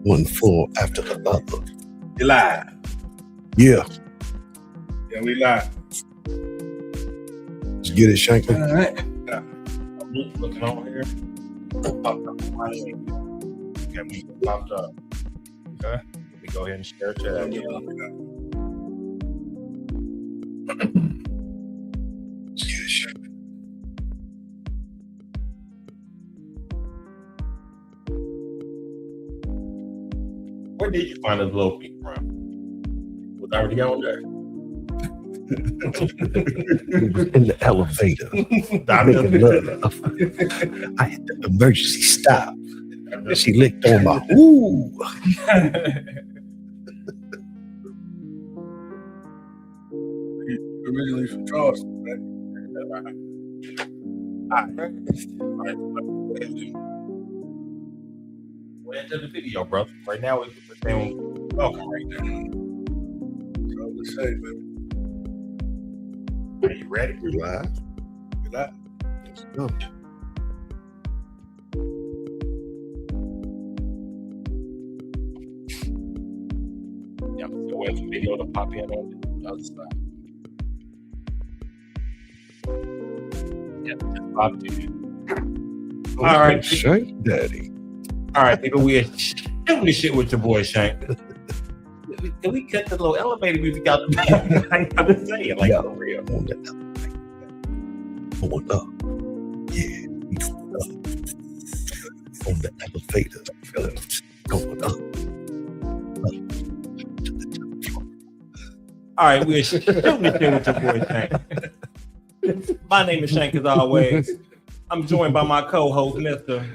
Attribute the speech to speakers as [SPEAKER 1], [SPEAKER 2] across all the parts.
[SPEAKER 1] one floor after the other.
[SPEAKER 2] You live?
[SPEAKER 1] Yeah.
[SPEAKER 2] Yeah, we live.
[SPEAKER 1] Let's get it, Shank.
[SPEAKER 2] All right. Yeah. I'm looking over here. Popped up on my head. Okay, we popped up. Okay. Let me go ahead and share chat.
[SPEAKER 1] Let's get it, Shank.
[SPEAKER 2] Where did you find this little piece from? Was I already on there?
[SPEAKER 1] It was in the elevator. Making love. I hit the emergency stop. And she licked on my ooh.
[SPEAKER 2] Originally from Charleston, right? All right. We're into the video, bro. Right now, we're saying welcome right now. So let's say, baby. Are you ready?
[SPEAKER 1] We live.
[SPEAKER 2] We live.
[SPEAKER 1] Let's go.
[SPEAKER 2] Yeah, I'm still waiting for the video to pop in on the other side. Yeah, just popped in. All right,
[SPEAKER 1] Shank Daddy.
[SPEAKER 2] All right, people, we are shooting this shit with your boy Shank. Can we cut the little elevator music out the back? I gotta say it like for real.
[SPEAKER 1] On the elevator. Going up. Yeah, we going up. On the elevator. Going up. To the top floor.
[SPEAKER 2] All right, we're shooting this shit with your boy Shank. My name is Shank as always. I'm joined by my co-host, Mr.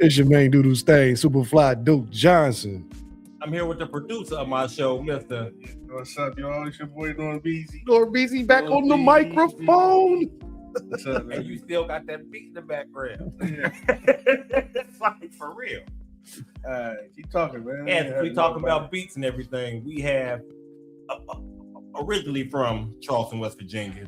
[SPEAKER 1] It's your main doodles thing, Superfly Duke Johnson.
[SPEAKER 2] I'm here with the producer of my show, Mr.
[SPEAKER 3] What's up, y'all? It's your boy Norm Beezy.
[SPEAKER 1] Norm Beezy back on the microphone.
[SPEAKER 3] What's up,
[SPEAKER 2] And
[SPEAKER 3] man?
[SPEAKER 2] you still got that beat in the background.
[SPEAKER 3] Yeah.
[SPEAKER 2] That's like for real.
[SPEAKER 3] Keep talking, man.
[SPEAKER 2] And we talking about beats and everything. We have originally from Charleston, West Virginia.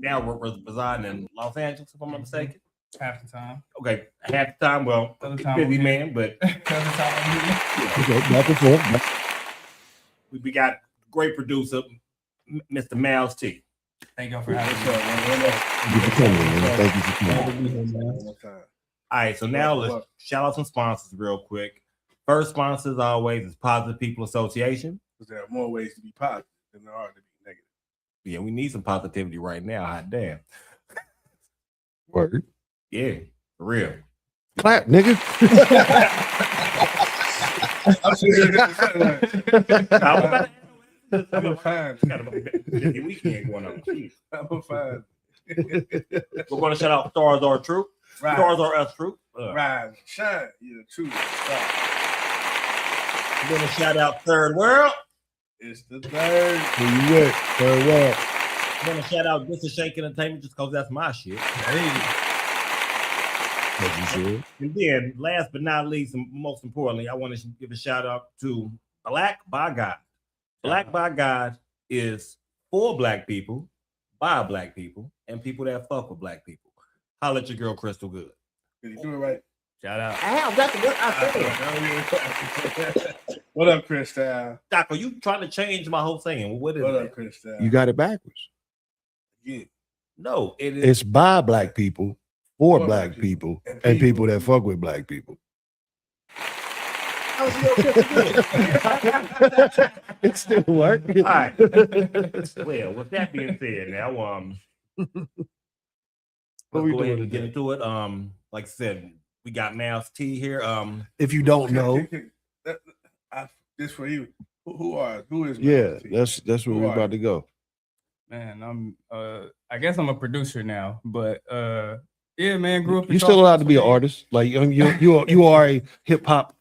[SPEAKER 2] Now we're residing in Los Angeles, if I'm not mistaken.
[SPEAKER 4] Half the time.
[SPEAKER 2] Okay, half the time. Well,
[SPEAKER 4] Other time
[SPEAKER 2] busy
[SPEAKER 4] okay.
[SPEAKER 2] man, but
[SPEAKER 4] Other time.
[SPEAKER 1] Okay, back and forth.
[SPEAKER 2] we got great producer, Mr. Miles T.
[SPEAKER 4] Thank y'all for having
[SPEAKER 3] What's
[SPEAKER 4] me.
[SPEAKER 3] up, man?
[SPEAKER 1] Thank you for coming, man. Thank you for coming.
[SPEAKER 2] All right, so now let's shout out some sponsors real quick. First sponsor, as always, is Positive People Association.
[SPEAKER 3] Because there are more ways to be positive than there are to be negative.
[SPEAKER 2] Yeah, we need some positivity right now. Hot damn.
[SPEAKER 1] Word.
[SPEAKER 2] Yeah, for real.
[SPEAKER 1] Clap, nigga.
[SPEAKER 3] I'm fine.
[SPEAKER 2] Got a busy weekend going on. Jeez.
[SPEAKER 3] I'm fine.
[SPEAKER 2] We're going to shout out Stars Are True. Stars Are Us True.
[SPEAKER 3] Rise, shine. Yeah, true.
[SPEAKER 2] We're going to shout out Third World.
[SPEAKER 3] It's the third.
[SPEAKER 1] Where you at? Third world.
[SPEAKER 2] I'm going to shout out This Is Shank Entertainment just because that's my shit.
[SPEAKER 1] As you should.
[SPEAKER 2] And then, last but not least, and most importantly, I want to give a shout out to Black by God. Black by God is for Black people, by Black people, and people that fuck with Black people. Holla at your girl, Crystal Good.
[SPEAKER 3] Did you do it right?
[SPEAKER 4] Shout out.
[SPEAKER 2] That's what I said.
[SPEAKER 3] What up, Chris?
[SPEAKER 2] Doc, are you trying to change my whole thing? What is
[SPEAKER 3] What
[SPEAKER 2] it?
[SPEAKER 3] up, Chris?
[SPEAKER 1] You got it backwards.
[SPEAKER 3] Yeah.
[SPEAKER 2] No, it is.
[SPEAKER 1] It's by Black people, for
[SPEAKER 3] For
[SPEAKER 1] Black
[SPEAKER 3] Black
[SPEAKER 1] people,
[SPEAKER 3] people,
[SPEAKER 1] and people that fuck with Black people. It still works.
[SPEAKER 2] All right. Well, with that being said, now
[SPEAKER 1] What
[SPEAKER 2] let's
[SPEAKER 1] we
[SPEAKER 2] go ahead
[SPEAKER 1] doing
[SPEAKER 2] and get
[SPEAKER 1] today?
[SPEAKER 2] into it. Like I said, we got Mouse T here.
[SPEAKER 1] If you don't know,
[SPEAKER 3] This for you. Who is?
[SPEAKER 1] yeah,
[SPEAKER 3] Mouse T?
[SPEAKER 1] that's where
[SPEAKER 3] Who
[SPEAKER 1] we're
[SPEAKER 3] are
[SPEAKER 1] about to go.
[SPEAKER 4] Man, I'm I guess I'm a producer now, but yeah, man, grew up in
[SPEAKER 1] You're still allowed to be an
[SPEAKER 4] Charleston,
[SPEAKER 1] artist. Like you are a hip hop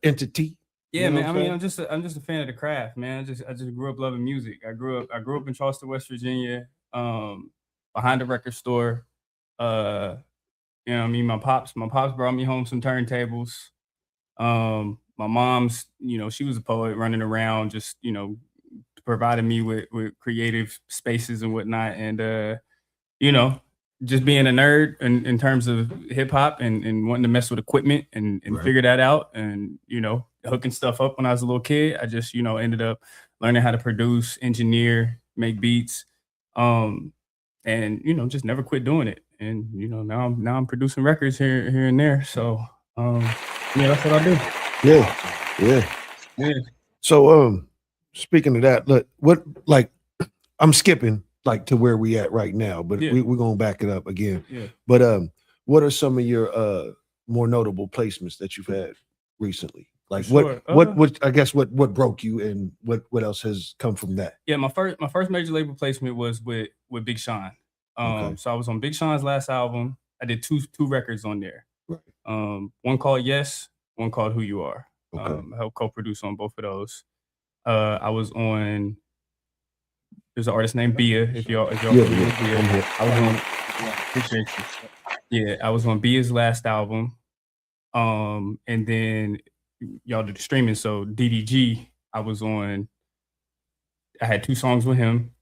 [SPEAKER 1] entity.
[SPEAKER 4] Yeah,
[SPEAKER 1] You know
[SPEAKER 4] man.
[SPEAKER 1] what
[SPEAKER 4] I
[SPEAKER 1] I'm
[SPEAKER 4] mean, I'm just a fan of the craft, man. I just grew up loving music. I grew up in Charleston, West Virginia, behind a record store. You know what I mean? My pops brought me home some turntables. My mom's, she was a poet running around, just, providing me with creative spaces and whatnot. And, just being a nerd in terms of hip hop and wanting to mess with equipment and
[SPEAKER 1] Right.
[SPEAKER 4] figure that out. And, hooking stuff up when I was a little kid. I just, ended up learning how to produce, engineer, make beats, and just never quit doing it. And now I'm producing records here and there. So that's what I do.
[SPEAKER 1] Yeah. So speaking of that, look, I'm skipping like to where we at right now, but we're gonna back it up again.
[SPEAKER 4] Yeah.
[SPEAKER 1] But what are some of your more notable placements that you've had recently? Like what I guess what broke you and what else has come from that?
[SPEAKER 4] Yeah, my first major label placement was with Big Sean. So I was on Big Sean's last album. I did two records on there.
[SPEAKER 1] Right.
[SPEAKER 4] One called Yes, one called Who You Are.
[SPEAKER 1] Okay.
[SPEAKER 4] I helped co-produce on both of those. I was on. There's an artist named Bia. If y'all familiar with Bia. I was on. Appreciate you. Yeah, I was on Bia's last album. And then y'all did the streaming. So DDG, I was on. I had 2 songs with him.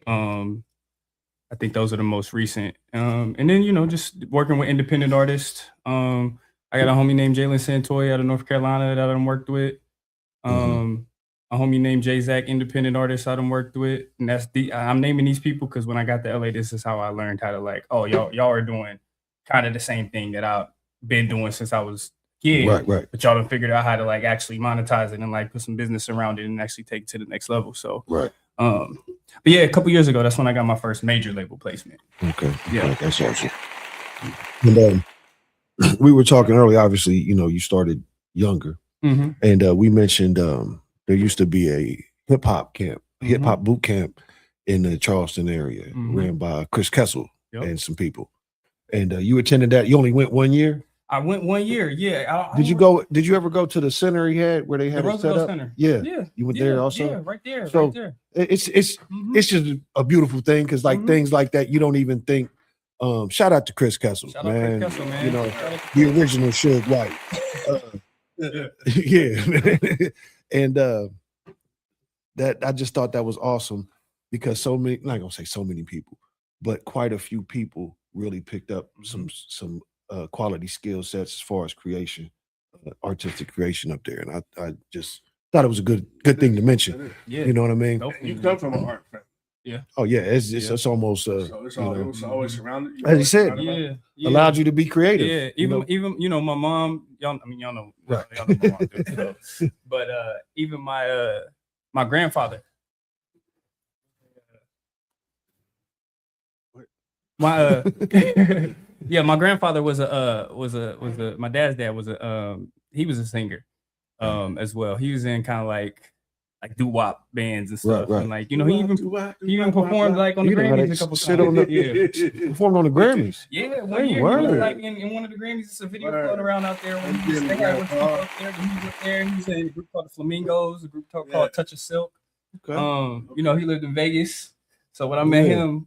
[SPEAKER 4] I think those are the most recent. And then just working with independent artists. I got a homie named Jalen Santoy out of North Carolina that I done worked with. A homie named J Zach, independent artist I done worked with. And I'm naming these people because when I got to LA, this is how I learned how to y'all are doing kind of the same thing that I've been doing since I was a kid.
[SPEAKER 1] Right.
[SPEAKER 4] But y'all done figured out how to actually monetize it and put some business around it and actually take it to the next level. So
[SPEAKER 1] right.
[SPEAKER 4] But yeah, a couple years ago, that's when I got my first major label placement.
[SPEAKER 1] Okay.
[SPEAKER 4] Yeah.
[SPEAKER 1] Right, that's awesome. And we were talking earlier, obviously, you started younger. And we mentioned there used to be a hip hop camp, hip hop boot camp in the Charleston area, ran by Chris Kessel and some people. And you attended that. You only went 1 year?
[SPEAKER 4] I went 1 year. Yeah.
[SPEAKER 1] Did you ever go to the center he had where they had it set up?
[SPEAKER 4] Center.
[SPEAKER 1] Yeah. You went there also?
[SPEAKER 4] Yeah, right there.
[SPEAKER 1] So
[SPEAKER 4] right there.
[SPEAKER 1] it's just a beautiful thing because things like that you don't even think. Shout out to Chris Kessel, man.
[SPEAKER 4] Chris Kessel, man.
[SPEAKER 1] The original Suge White. Yeah. And that I just thought that was awesome because so many, not gonna say so many people, but quite a few people really picked up some quality skill sets as far as creation, artistic creation up there. And I just thought it was a good thing to mention.
[SPEAKER 4] Yeah.
[SPEAKER 1] You know what I mean?
[SPEAKER 3] You come from an art family.
[SPEAKER 4] Yeah.
[SPEAKER 1] Oh yeah, it's almost
[SPEAKER 3] So it was always surrounded.
[SPEAKER 1] as he said, allowed you to be creative.
[SPEAKER 4] Yeah, even my mom, y'all know my mom too, so. But even my grandfather, my my grandfather was my dad's dad was he was a singer as well. He was in kind of like doo-wop bands and stuff,
[SPEAKER 1] right.
[SPEAKER 4] and he even performed on the Grammys a couple times.
[SPEAKER 1] Performed on the Grammys.
[SPEAKER 4] Yeah, one year he was in one of the Grammys. It's a video floating around out there when he was up there. He was in a group called the Flamingos, a group called Touch of Silk.
[SPEAKER 1] Okay.
[SPEAKER 4] He lived in Vegas. So when I met him,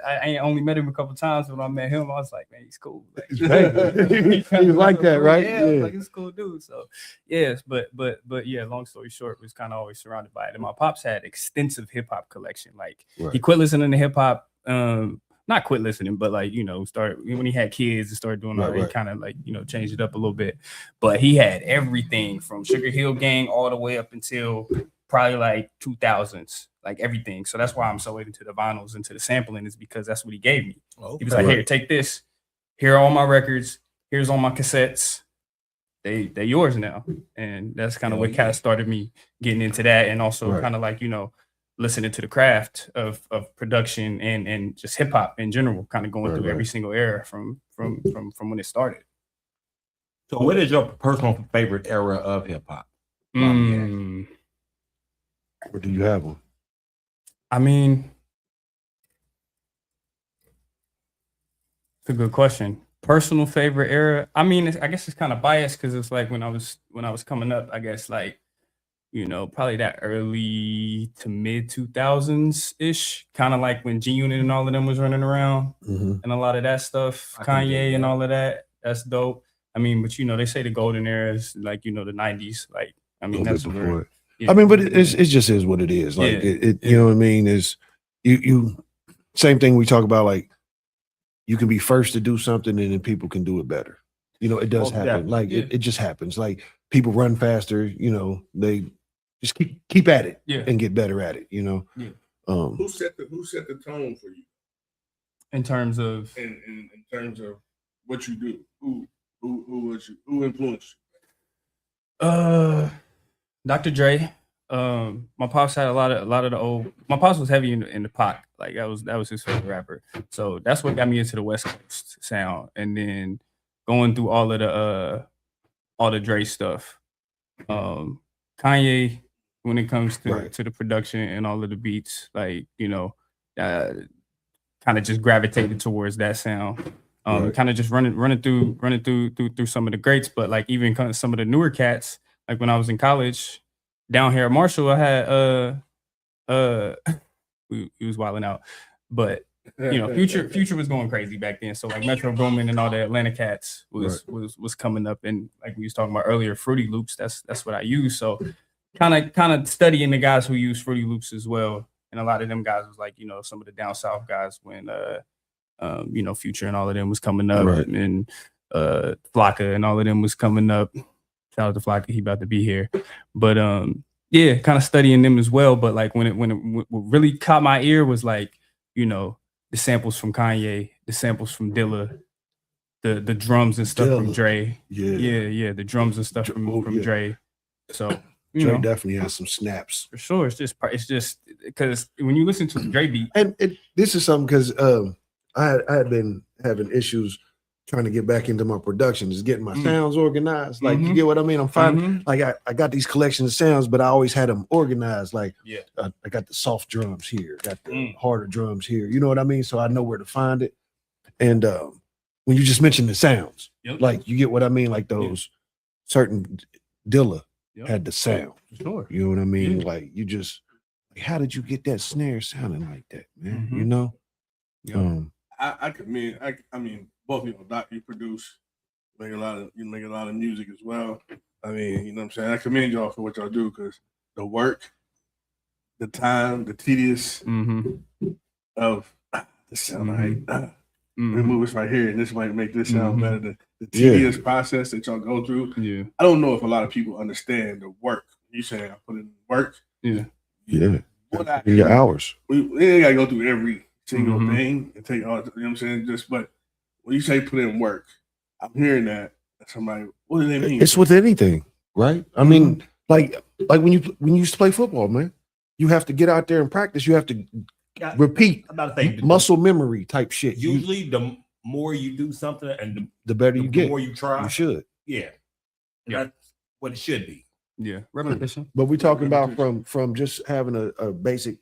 [SPEAKER 4] I only met him a couple times. But when I met him, I was like, man, he's cool.
[SPEAKER 1] He was like that, right?
[SPEAKER 4] Yeah, I was like, he's a cool dude. So yes, but yeah, long story short, was kind of always surrounded by it. And my pops had extensive hip hop collection. He quit listening to hip hop, not quit listening, but started when he had kids and started doing all that, he kind of changed it up a little bit. But he had everything from Sugar Hill Gang all the way up until probably 2000s. Everything. So that's why I'm so into the vinyls and to the sampling is because that's what he gave me. He was like, here, take this. Here are all my records. Here's all my cassettes. They're yours now. And that's kind of what kind of started me getting into that. And also kind of listening to the craft of production and just hip hop in general, kind of going through every single era from when it started.
[SPEAKER 2] So what is your personal favorite era of hip hop?
[SPEAKER 1] Or do you have one?
[SPEAKER 4] I mean, it's a good question. Personal favorite era. I mean, I guess it's kind of biased because it's when I was coming up. I guess probably that early to mid 2000s ish, kind of when G Unit and all of them was running around and a lot of that stuff. Kanye and all of that. That's dope. I mean, but they say the golden era is the 90s. That's
[SPEAKER 1] before it. Yeah. I mean, but it just is what it is. You know what I mean? Is you same thing we talk about. You can be first to do something, and then people can do it better. It does happen. It just happens. people run faster. You know, they just keep at it
[SPEAKER 4] Yeah.
[SPEAKER 1] and get better at it. You know.
[SPEAKER 4] Yeah.
[SPEAKER 3] Who set the tone for you
[SPEAKER 4] In terms of
[SPEAKER 3] in terms of what you do? Who influenced
[SPEAKER 4] Dr. Dre. My pops had a lot of the old. My pops was heavy in the Pac. Like that was his favorite rapper. So that's what got me into the West Coast sound. And then going through all the Dre stuff. Kanye, when it comes to the production and all of the beats, like, you know, kind of just gravitated towards that sound. Kind of just running through some of the greats, but like even kind of some of the newer cats, like when I was in college down here at Marshall, I had we was wilding out, but you know, Future was going crazy back then. So like Metro Boomin and all the Atlanta cats was coming up, and like we was talking about earlier, Fruity Loops. That's what I use. So kind of studying the guys who use Fruity Loops as well, and a lot of them guys was like, you know, some of the down south guys when you know, Future and all of them was coming up, and Flocka and all of them was coming up. Shout out to Flocka, he about to be here, but yeah, kind of studying them as well. But like when it what really caught my ear was like, you know, the samples from Kanye, the samples from Dilla, the drums and stuff from Dre. Yeah, the drums and stuff from Dre. So
[SPEAKER 1] Dre definitely has some snaps
[SPEAKER 4] for sure. It's just because when you listen to the Dre beat,
[SPEAKER 1] and this is something because I had been having issues trying to get back into my production, just getting my sounds organized. Like, you get what I mean? I'm finding like I got these collections of sounds, but I always had them organized. Like, I got the soft drums here, got the harder drums here. You know what I mean? So I know where to find it. And when you just mentioned the sounds, like, you get what I mean? Like those certain Dilla had the sound.
[SPEAKER 4] Sure.
[SPEAKER 1] You know what I mean? Like, you just, like, how did you get that snare sounding like that, man? You know?
[SPEAKER 3] I mean, both of you, Doc, you produce, make a lot of music as well. I mean, you know what I'm saying? I commend y'all for what y'all do, because the work, the time, the tedious of this sound right. Remove this right here, and this might make this sound better. The tedious process that y'all go through.
[SPEAKER 4] Yeah.
[SPEAKER 3] I don't know if a lot of people understand the work. You saying I put in work.
[SPEAKER 1] In your hours.
[SPEAKER 3] We ain't gotta go through every single thing and take all, you know what I'm saying? Just, but when you say put in work, I'm hearing that somebody, what do they mean?
[SPEAKER 1] It's with anything, right? I mean, like when you used to play football, man, you have to get out there and practice. You have to repeat, muscle memory type shit.
[SPEAKER 2] Usually, the more you do something and
[SPEAKER 1] the better you get.
[SPEAKER 2] The more you try.
[SPEAKER 1] You should.
[SPEAKER 2] Yeah. That's what it should be.
[SPEAKER 4] Yeah. Repetition.
[SPEAKER 1] But we're talking about from just having a basic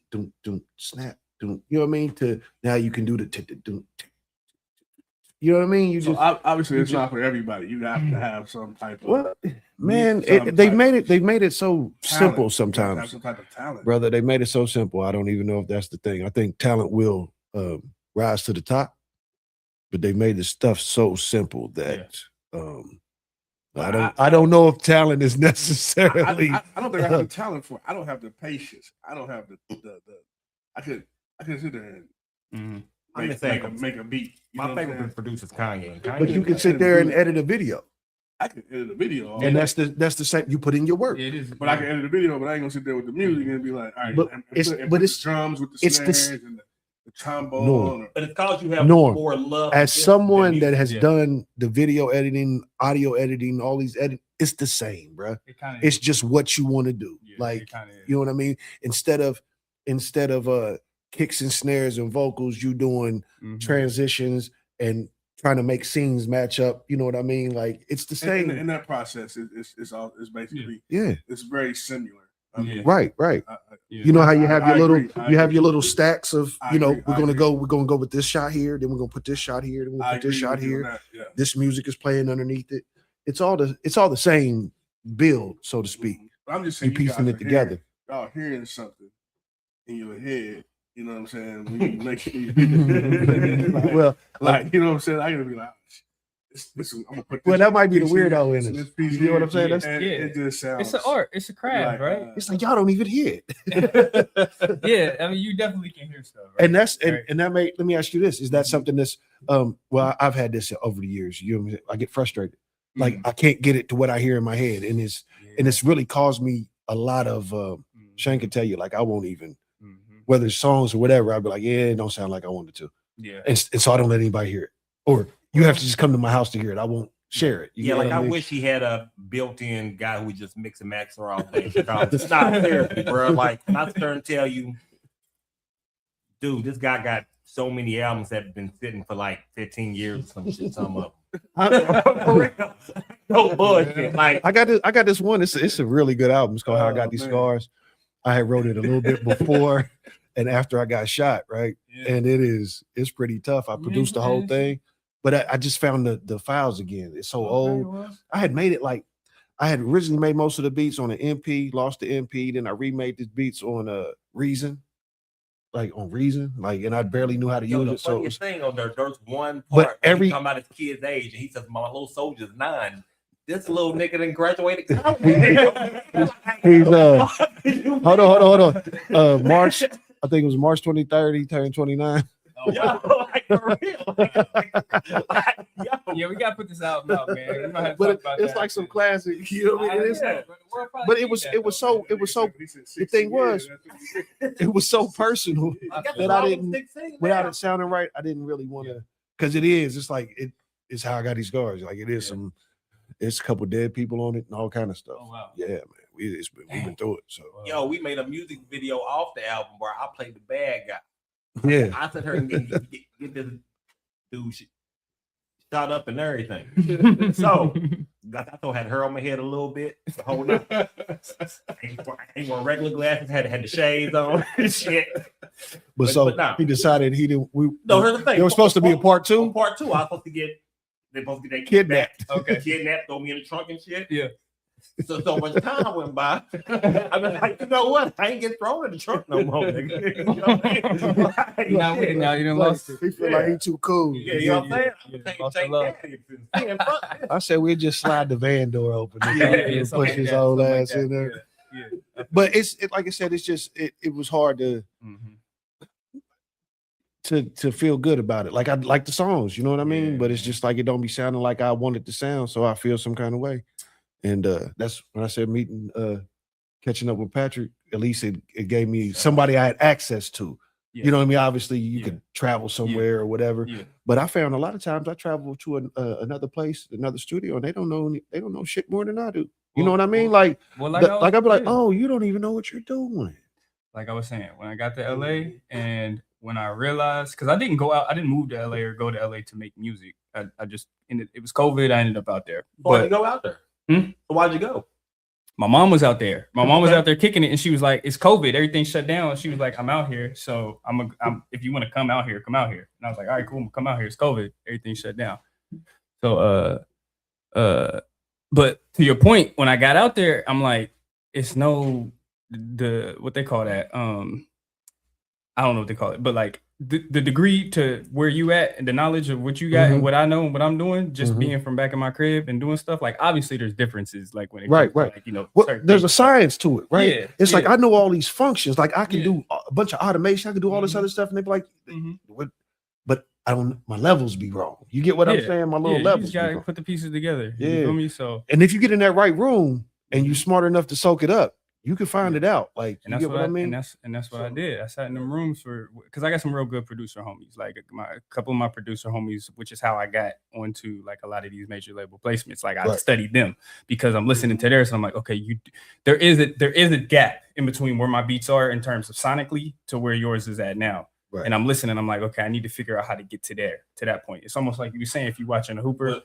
[SPEAKER 1] snap, you know what I mean, to now you can do the you know what I mean? You just
[SPEAKER 3] obviously it's not for everybody. You have to have some type of
[SPEAKER 1] they made it so simple sometimes.
[SPEAKER 3] Have some type of talent.
[SPEAKER 1] Brother, they made it so simple. I don't even know if that's the thing. I think talent will rise to the top, but they made the stuff so simple that I don't know if talent is necessarily.
[SPEAKER 3] I don't think I have the talent for it. I don't have the patience. I don't have the I could sit there and make a beat.
[SPEAKER 2] My favorite producer is Kanye.
[SPEAKER 1] But you can sit there and edit a video.
[SPEAKER 3] I can edit a video,
[SPEAKER 1] and that's the same. You put in your work.
[SPEAKER 4] It is,
[SPEAKER 3] but I can edit a video, but I ain't gonna sit there with the music and be like, all right.
[SPEAKER 1] But it's
[SPEAKER 3] drums with the snares and the trombone.
[SPEAKER 2] But it's cause you have more love.
[SPEAKER 1] As someone that has done the video editing, audio editing, all these edit, it's the same, bro. It's just what you want to do. Like, you know what I mean? Instead of kicks and snares and vocals, you doing transitions and trying to make scenes match up. You know what I mean? Like, it's the same.
[SPEAKER 3] In that process, it's basically it's very similar. I mean,
[SPEAKER 1] right. You know how you have your little stacks of, you know, we're gonna go with this shot here, then we're gonna put this shot here, then we'll put this shot here. This music is playing underneath it. It's all the same build, so to speak.
[SPEAKER 3] I'm just saying,
[SPEAKER 1] you piecing it together.
[SPEAKER 3] Y'all hearing something in your head. You know what I'm saying? When you make
[SPEAKER 1] well,
[SPEAKER 3] like, you know what I'm saying? I gotta be like, I'm gonna put this.
[SPEAKER 1] Well, that might be the weirdo in it. You know what I'm saying?
[SPEAKER 3] It just sounds.
[SPEAKER 4] It's an art. It's a craft, right?
[SPEAKER 1] It's like y'all don't even hear it.
[SPEAKER 4] Yeah, I mean, you definitely can hear stuff. Right?
[SPEAKER 1] And that's and that let me ask you this: is that something that's well, I've had this over the years. I get frustrated Like I can't get it to what I hear in my head, and it's really caused me a lot of. Shank can tell you, like I won't even whether it's songs or whatever. I'd be like, yeah, it don't sound like I wanted to.
[SPEAKER 4] Yeah,
[SPEAKER 1] and so I don't let anybody hear it, or you have to just come to my house to hear it. I won't share it.
[SPEAKER 2] Yeah, like I wish he had a built-in guy who would just mix and master all day. It's not therapy, bro. Like when I start to tell you, dude, this guy got so many albums that have been sitting for like 15 years or some shit. Some of them. For real. No bullshit. Like
[SPEAKER 1] I got this one. It's a really good album. It's called How I Got These Scars. I had wrote it a little bit before and after I got shot, right? Yeah. And it's pretty tough. I produced the whole thing, but I just found the files again. It's so old. Well. I had made it like I had originally made most of the beats on an MP, lost the MP, then I remade the beats on Reason. Like on Reason, like, and I barely knew how to use it. So
[SPEAKER 2] the thing on there's one part talking about his kid's age, and he says, "My little soldier's 9." This little nigga didn't graduate.
[SPEAKER 1] He's hold on. March, I think it was March 23rd. He turned 29.
[SPEAKER 2] Oh, yo, like for real.
[SPEAKER 4] Yeah, we gotta put this album out, man.
[SPEAKER 1] But it's like some classic, you know what I mean? But it was so the thing was it was so personal that I didn't, without it sounding right, I didn't really want to, because it's like it's How I Got These Scars. Like it is it's a couple dead people on it and all kind of stuff. Oh, wow. Yeah, man. We've been through it. So
[SPEAKER 2] yo, we made a music video off the album where I played the bad guy.
[SPEAKER 1] Yeah,
[SPEAKER 2] I said her and get this dude shot up and everything. So I thought I had her on my head a little bit. Hold on, I ain't wearing regular glasses. Had the shades on and shit.
[SPEAKER 1] But he decided he didn't.
[SPEAKER 2] No, here's the thing.
[SPEAKER 1] There was supposed to be a part 2.
[SPEAKER 2] Part 2, I was supposed to get. They're supposed to get
[SPEAKER 1] kidnapped.
[SPEAKER 2] Okay, kidnapped. Throw me in the trunk and shit.
[SPEAKER 4] Yeah.
[SPEAKER 2] So much time went by. I was like, you know what? I ain't getting thrown in the trunk no more, nigga. You know what I mean?
[SPEAKER 4] Now you done lost it.
[SPEAKER 1] He feel like he too cool.
[SPEAKER 2] Yeah, you know what I'm saying?
[SPEAKER 1] I said we'd just slide the van door open and push his old ass in there. Yeah. But it's like I said, it's just it was hard to to feel good about it. Like I like the songs, you know what I mean? Yeah. But it's just like it don't be sounding like I want it to sound, so I feel some kind of way. And that's when I said meeting, catching up with Patrick, at least it gave me somebody I had access to. Yeah. You know what I mean? Obviously, you could travel somewhere or whatever. Yeah. But I found a lot of times I travel to another place, another studio, and they don't know shit more than I do. You know what I mean? Like I'd be like, oh, you don't even know what you're doing.
[SPEAKER 4] Like I was saying, when I got to LA and when I realized, because I didn't go out, I didn't move to LA or go to LA to make music. I just it was COVID. I ended up out there.
[SPEAKER 2] Why'd you go out there? So why'd you go?
[SPEAKER 4] My mom was out there. My mom was out there kicking it, and she was like, "It's COVID. Everything shut down." And she was like, "I'm out here, so I'm if you want to come out here, come out here." And I was like, "All right, cool. I'm gonna come out here. It's COVID. Everything shut down." So but to your point, when I got out there, I'm like, it's no what they call that. I don't know what they call it, but like the degree to where you at and the knowledge of what you got and what I know and what I'm doing, just being from back in my crib and doing stuff. Like obviously there's differences, like when it comes to, like, you know,
[SPEAKER 1] there's a science to it, right? Yeah, it's like I know all these functions, like I can do a bunch of automation, I can do all this other stuff, and they be like, but I don't. My levels be wrong. You get what I'm saying? My little levels.
[SPEAKER 4] You gotta put the pieces together.
[SPEAKER 1] Yeah.
[SPEAKER 4] You feel me? So,
[SPEAKER 1] and if you get in that right room and you're smart enough to soak it up, you can find it out. Like,
[SPEAKER 4] and that's what I mean. And that's what I did. I sat in them rooms because I got some real good producer homies. Like a couple of my producer homies, which is how I got onto like a lot of these major label placements. Like I studied them because I'm listening to theirs. So I'm like, okay, there is a gap in between where my beats are in terms of sonically to where yours is at now. Right. And I'm listening. I'm like, okay, I need to figure out how to get to that point. It's almost like you were saying if you're watching a Hooper.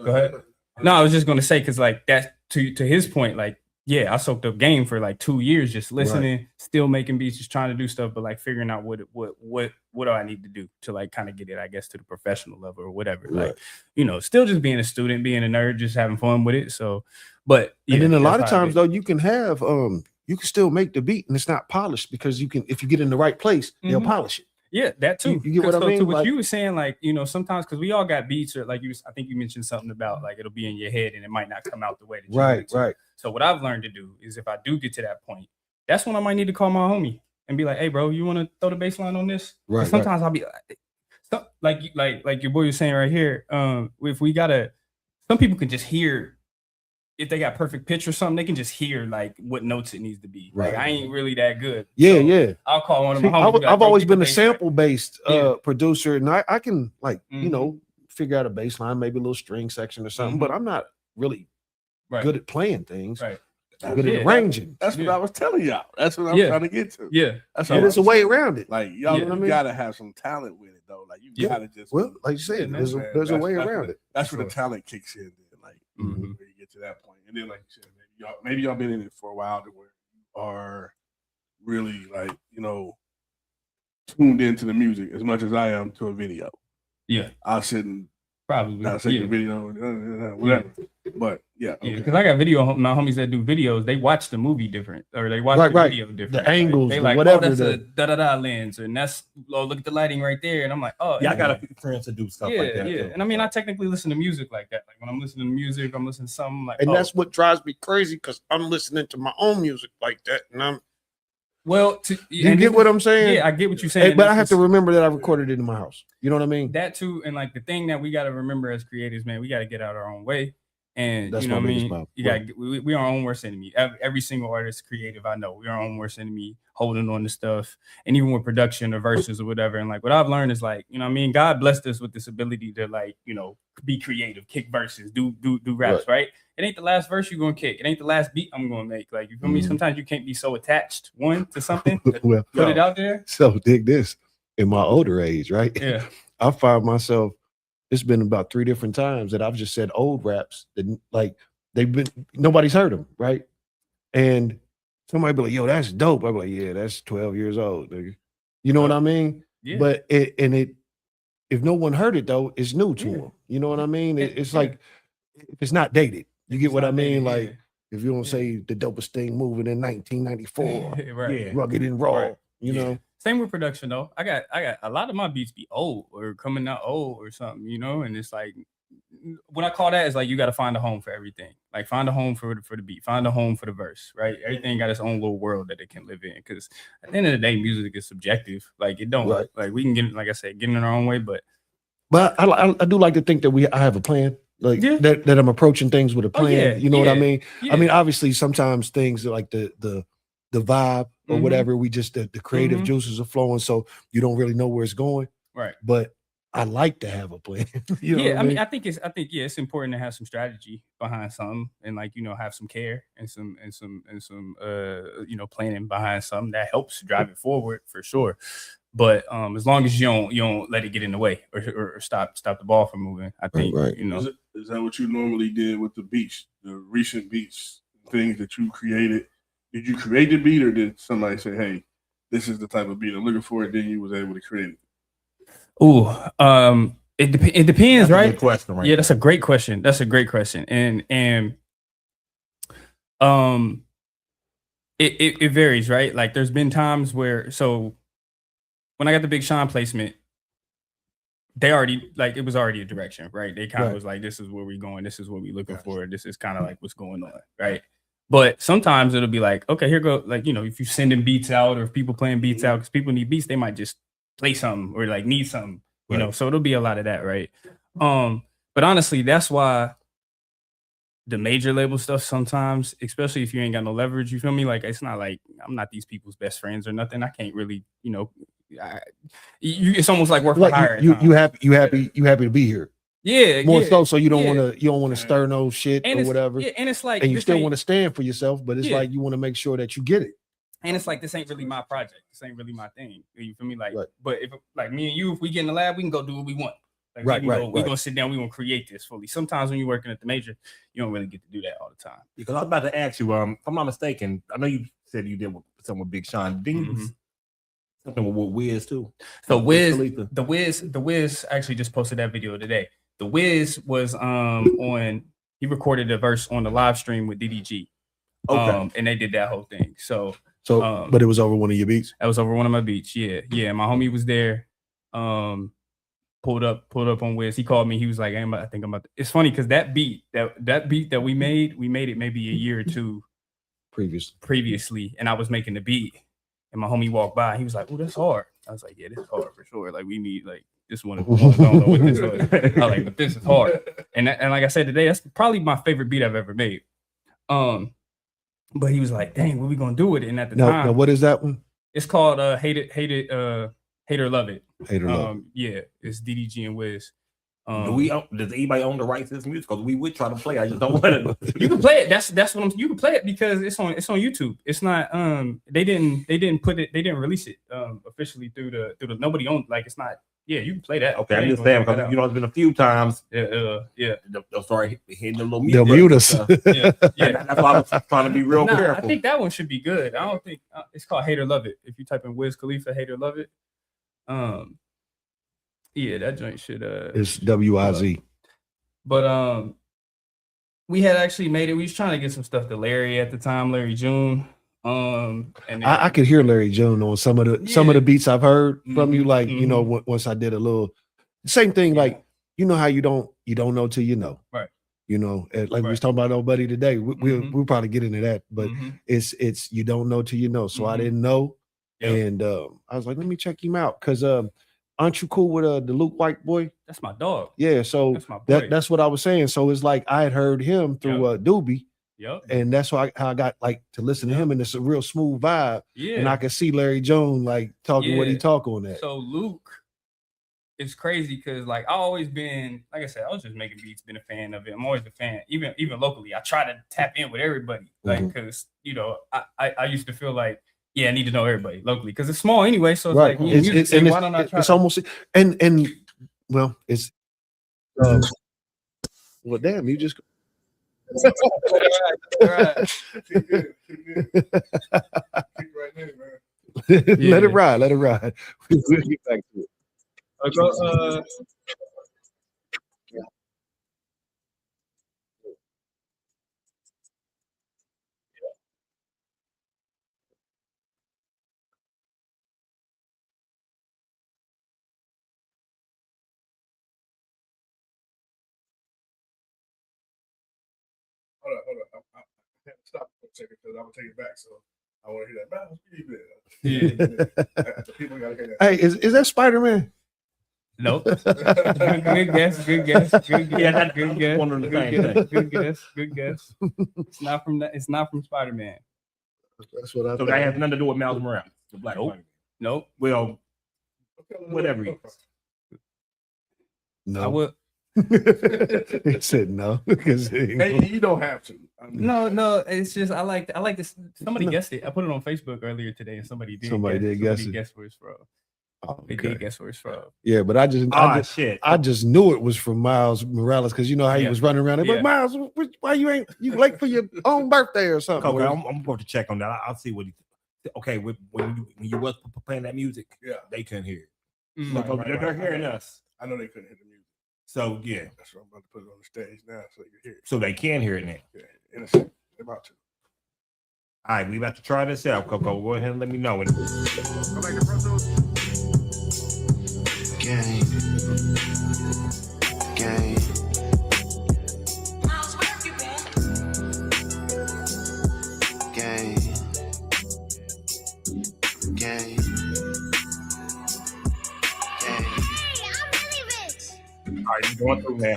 [SPEAKER 4] Go ahead. No, I was just gonna say because like that to his point, like. Yeah, I soaked up game for like 2 years, just listening, still making beats, just trying to do stuff, but like figuring out what do I need to do to like kind of get it, I guess, to the professional level or whatever. Right. Like, you know, still just being a student, being a nerd, just having fun with it. So, but
[SPEAKER 1] yeah, and then a lot of times though, you can have you can still make the beat and it's not polished because you can, if you get in the right place, they'll polish it.
[SPEAKER 4] Yeah, that too.
[SPEAKER 1] You get what I mean?
[SPEAKER 4] To what you were saying, like, you know, sometimes because we all got beats, or like I think you mentioned something about like it'll be in your head and it might not come out the way that you want it to. Right. So what I've learned to do is if I do get to that point, that's when I might need to call my homie and be like, "Hey, bro, you want to throw the bass line on this?" Right. Sometimes I'll be like your boy was saying right here. If we gotta, some people can just hear if they got perfect pitch or something, they can just hear like what notes it needs to be. Like I ain't really that good.
[SPEAKER 1] Yeah,
[SPEAKER 4] so
[SPEAKER 1] yeah.
[SPEAKER 4] I'll call one of my homies.
[SPEAKER 1] I've always been a sample based
[SPEAKER 4] Yeah.
[SPEAKER 1] producer, and I can like you know figure out a bass line, maybe a little string section or something. But I'm not really good at playing things.
[SPEAKER 4] Right.
[SPEAKER 1] I'm good at arranging.
[SPEAKER 3] That's what I was telling y'all. That's what I'm trying to get to.
[SPEAKER 4] Yeah.
[SPEAKER 3] That's
[SPEAKER 1] there's a way around it.
[SPEAKER 3] Like y'all,
[SPEAKER 1] You know what I mean?
[SPEAKER 3] gotta have some talent with it though. Like you gotta just
[SPEAKER 1] like you said, there's a way around it.
[SPEAKER 3] That's where the talent kicks in. Then, like where you get to that point, and then like you said, maybe y'all been in it for a while to where you are really like tuned into the music as much as I am to a video.
[SPEAKER 4] Yeah,
[SPEAKER 3] I'll sit and
[SPEAKER 4] probably
[SPEAKER 3] not take a video, whatever. But
[SPEAKER 4] because I got my homies that do videos. They watch the movie different, or they watch the video different.
[SPEAKER 1] The angles,
[SPEAKER 4] they like,
[SPEAKER 1] whatever.
[SPEAKER 4] That's a da lens, and that's look at the lighting right there. And I'm like, oh,
[SPEAKER 2] yeah, I got a few friends to do stuff like that.
[SPEAKER 4] Yeah, and I mean, I technically listen to music like that. Like when I'm listening to music, I'm listening to something like,
[SPEAKER 1] and that's what drives me crazy because I'm listening to my own music like that, and I'm.
[SPEAKER 4] Well,
[SPEAKER 1] you get what I'm saying?
[SPEAKER 4] Yeah, I get what you're saying.
[SPEAKER 1] But I have to remember that I recorded it in my house. You know what I mean?
[SPEAKER 4] That too, and like the thing that we got to remember as creators, man, we got to get out our own way. And
[SPEAKER 1] that's
[SPEAKER 4] you know what I mean?
[SPEAKER 1] Problem.
[SPEAKER 4] You got we are our own worst enemy. Every single artist, creative, I know, we are our own worst enemy, holding on to stuff, and even with production or verses or whatever. And like what I've learned is like, you know what I mean? God blessed us with this ability to like, be creative, kick verses, do raps, right? It ain't the last verse you're gonna kick. It ain't the last beat I'm gonna make. Like you feel me? Sometimes you can't be so attached to something.
[SPEAKER 1] Well,
[SPEAKER 4] put it out there.
[SPEAKER 1] So dig this. In my older age, right?
[SPEAKER 4] Yeah.
[SPEAKER 1] I find myself. It's been about 3 different times that I've just said old raps that like nobody's heard them, right? And somebody be like, "Yo, that's dope." I'm like, "Yeah, that's 12 years old, nigga." You know what I mean?
[SPEAKER 4] Yeah.
[SPEAKER 1] But if no one heard it though, it's new to them. You know what I mean? It's like if it's not dated. You get what I mean? Like if you don't say the dopest thing moving in 1994,
[SPEAKER 4] right?
[SPEAKER 1] Rugged and raw, you know.
[SPEAKER 4] Same with production though. I got a lot of my beats be old or coming out old or something, and it's like what I call that is like you got to find a home for everything. Like find a home for the beat, find a home for the verse, right? Everything got its own little world that it can live in. Because at the end of the day, music is subjective. Like it don't like we can get, like I said, get in our own way, but
[SPEAKER 1] I do like to think that I have a plan. Like that I'm approaching things with a plan. You know what I mean? I mean, obviously sometimes things are like the vibe or whatever, we just the creative juices are flowing, so you don't really know where it's going.
[SPEAKER 4] Right.
[SPEAKER 1] But I like to have a plan.
[SPEAKER 4] I mean, I think it's important to have some strategy behind something and like, have some care and some planning behind something that helps drive it forward for sure. But as long as you don't let it get in the way or stop the ball from moving, I think
[SPEAKER 3] Is that what you normally did with the beats, the recent beats, things that you created? Did you create the beat or did somebody say, "Hey, this is the type of beat I'm looking for," and then you was able to create it?
[SPEAKER 4] Oh, it depends,
[SPEAKER 2] that's
[SPEAKER 4] right?
[SPEAKER 2] A good question, right?
[SPEAKER 4] Yeah, that's a great question. And it varies, right? Like there's been times where when I got the Big Sean placement, they already it was already a direction, right? They kind of was like, this is where we're going, this is what we're looking for, this is kind of like what's going on, right? But sometimes it'll be like, okay, here go, like, if you're sending beats out or if people playing beats out because people need beats, they might just play something or like need something, so it'll be a lot of that, right? But honestly, that's why the major label stuff sometimes, especially if you ain't got no leverage, you feel me? Like it's not like I'm not these people's best friends or nothing. I can't really, it's almost like work for hire.
[SPEAKER 1] You happy to be here.
[SPEAKER 4] Yeah,
[SPEAKER 1] more so you don't want to stir no shit or whatever.
[SPEAKER 4] Yeah, and it's like,
[SPEAKER 1] and you still want to stand for yourself, but it's like you want to make sure that you get it.
[SPEAKER 4] And it's like, this ain't really my project. This ain't really my thing. You feel me? Like, but if like me and you, if we get in the lab, we can go do what we want. Like, we're gonna sit down. We gonna create this fully. Sometimes when you're working at the major, you don't really get to do that all the time.
[SPEAKER 2] Because I was about to ask you, if I'm not mistaken, I know you said you did something with Big Sean. Something with Wiz too.
[SPEAKER 4] So the Wiz actually just posted that video today. The Wiz was he recorded a verse on the live stream with DDG. Okay. And they did that whole thing. So
[SPEAKER 1] but it was over one of your beats?
[SPEAKER 4] That was over one of my beats. Yeah. My homie was there. Pulled up on Wiz. He called me. He was like, I think I'm about to. It's funny because that beat that we made it maybe a year or two previously, and I was making the beat, and my homie walked by. He was like, "Oh, that's hard." I was like, "Yeah, this is hard for sure. Like, we need this one of the ones. I don't know what this was. I was like, but this is hard. And like I said today, that's probably my favorite beat I've ever made. But he was like, dang, what we gonna do with it? And at the time,
[SPEAKER 1] now what is that one?
[SPEAKER 4] it's called Hate It, Love It.
[SPEAKER 1] Hate or Love It.
[SPEAKER 4] Yeah, it's DDG and Wiz.
[SPEAKER 2] Does anybody own the rights to this music? Because we would try to play. I just don't want to.
[SPEAKER 4] You can play it. That's what you can play it because it's on YouTube. It's not they didn't release it officially through the nobody owned, like it's not. Yeah, you can play that.
[SPEAKER 2] Okay, I'm just saying because it's been a few times.
[SPEAKER 4] Yeah.
[SPEAKER 2] They'll start hitting the little
[SPEAKER 1] They'll
[SPEAKER 2] music.
[SPEAKER 1] mute us.
[SPEAKER 4] Yeah.
[SPEAKER 2] That's why I was trying to be real careful.
[SPEAKER 4] I think that one should be good. I don't think it's called Hate or Love It. If you type in Wiz Khalifa Hate or Love It, yeah, that joint should
[SPEAKER 1] It's WIZ.
[SPEAKER 4] But we had actually made it. We was trying to get some stuff to Larry at the time, Larry June. And then,
[SPEAKER 1] I could hear Larry June on some of the beats I've heard from you. Like you know, once I did a little same thing. Like you know how you don't know till you know,
[SPEAKER 4] right?
[SPEAKER 1] You know, like we was talking about nobody today. We'll probably get into that, but it's you don't know till you know. So I didn't know, and I was like, let me check him out because aren't you cool with the Luke White boy?
[SPEAKER 4] That's my dog.
[SPEAKER 1] Yeah, so
[SPEAKER 4] that's my boy.
[SPEAKER 1] That's what I was saying. So it's like I had heard him through Doobie.
[SPEAKER 4] Yep.
[SPEAKER 1] And that's how I got like to listen to him, and it's a real smooth vibe.
[SPEAKER 4] Yeah.
[SPEAKER 1] And I can see Larry Jones like talking what he talk on that.
[SPEAKER 4] So Luke, it's crazy because like I always been, like I said, I was just making beats, been a fan of it. I'm always a fan, even locally. I try to tap in with everybody, like because you know I used to feel like I need to know everybody locally because it's small anyway. So it's like why don't I try?
[SPEAKER 1] It's almost and well, it's well, damn, you just.
[SPEAKER 3] Right.
[SPEAKER 1] Let it ride. We'll get back to it.
[SPEAKER 3] Hold on. I have to stop for a second because I will take it back. So I want to hear that.
[SPEAKER 4] Yeah.
[SPEAKER 3] People gotta hear that.
[SPEAKER 1] Hey, is that Spider-Man?
[SPEAKER 4] Nope. Good guess. Good guess. It's not from that. It's not from Spider-Man.
[SPEAKER 1] That's what I.
[SPEAKER 2] So that has nothing to do with Miles Morales, the Black Spider-Man.
[SPEAKER 4] Nope.
[SPEAKER 2] Well, whatever.
[SPEAKER 1] No.
[SPEAKER 4] I would.
[SPEAKER 1] He said no because
[SPEAKER 3] hey, you don't have to.
[SPEAKER 4] No. It's just I like this. Somebody guessed it. I put it on Facebook earlier today, and somebody did guess it. Guess where it's from.
[SPEAKER 1] Oh,
[SPEAKER 4] they did guess where it's from.
[SPEAKER 1] Yeah, but I just knew it was from Miles Morales because you know how he was running around. Like Miles, why you late for your own birthday or something?
[SPEAKER 2] Okay, I'm going to check on that. I'll see what he. Okay, when you was playing that music, they couldn't hear it. They're hearing us.
[SPEAKER 3] I know they couldn't hear the music.
[SPEAKER 2] So yeah,
[SPEAKER 3] that's what I'm about to put it on the stage now, so you can hear it.
[SPEAKER 2] So they can hear it now.
[SPEAKER 3] Yeah, in a second, they're about to.
[SPEAKER 2] All right, we about to try this out, Coco. Go ahead and let me know.
[SPEAKER 5] Gang.
[SPEAKER 6] Miles, where have you been?
[SPEAKER 5] Gang.
[SPEAKER 2] All right, you going through now.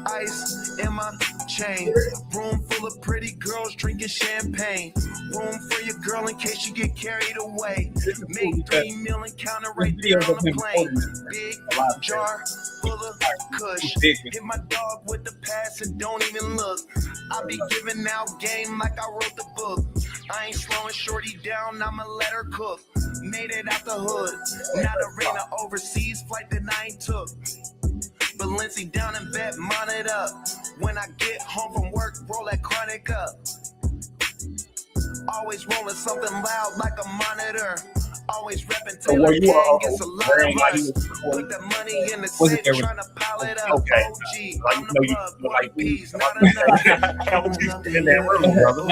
[SPEAKER 5] Ice in my chain. Room full of pretty girls drinking champagne. Room for your girl in case you get carried away. Make 3 million counter right there on the plane. Big jar full of kush. Hit my dog with the pass and don't even look. I be giving out game like I wrote the book. I ain't slowing shorty down, I'ma let her cook. Made it out the hood. Not arena overseas flight that I ain't took. Balenci down in bed, mount it up. When I get home from work, roll that chronic up. Always rolling something loud like a monitor. Always repping Taylor Gang, gets a lot of us. Put that money in the safe, trying to pile it up.
[SPEAKER 2] Okay.
[SPEAKER 5] OG,
[SPEAKER 2] Like,
[SPEAKER 5] I'm
[SPEAKER 2] you
[SPEAKER 5] the
[SPEAKER 2] know,
[SPEAKER 5] plug,
[SPEAKER 2] you
[SPEAKER 5] one piece, not
[SPEAKER 2] like
[SPEAKER 5] enough.
[SPEAKER 2] in that room, brother.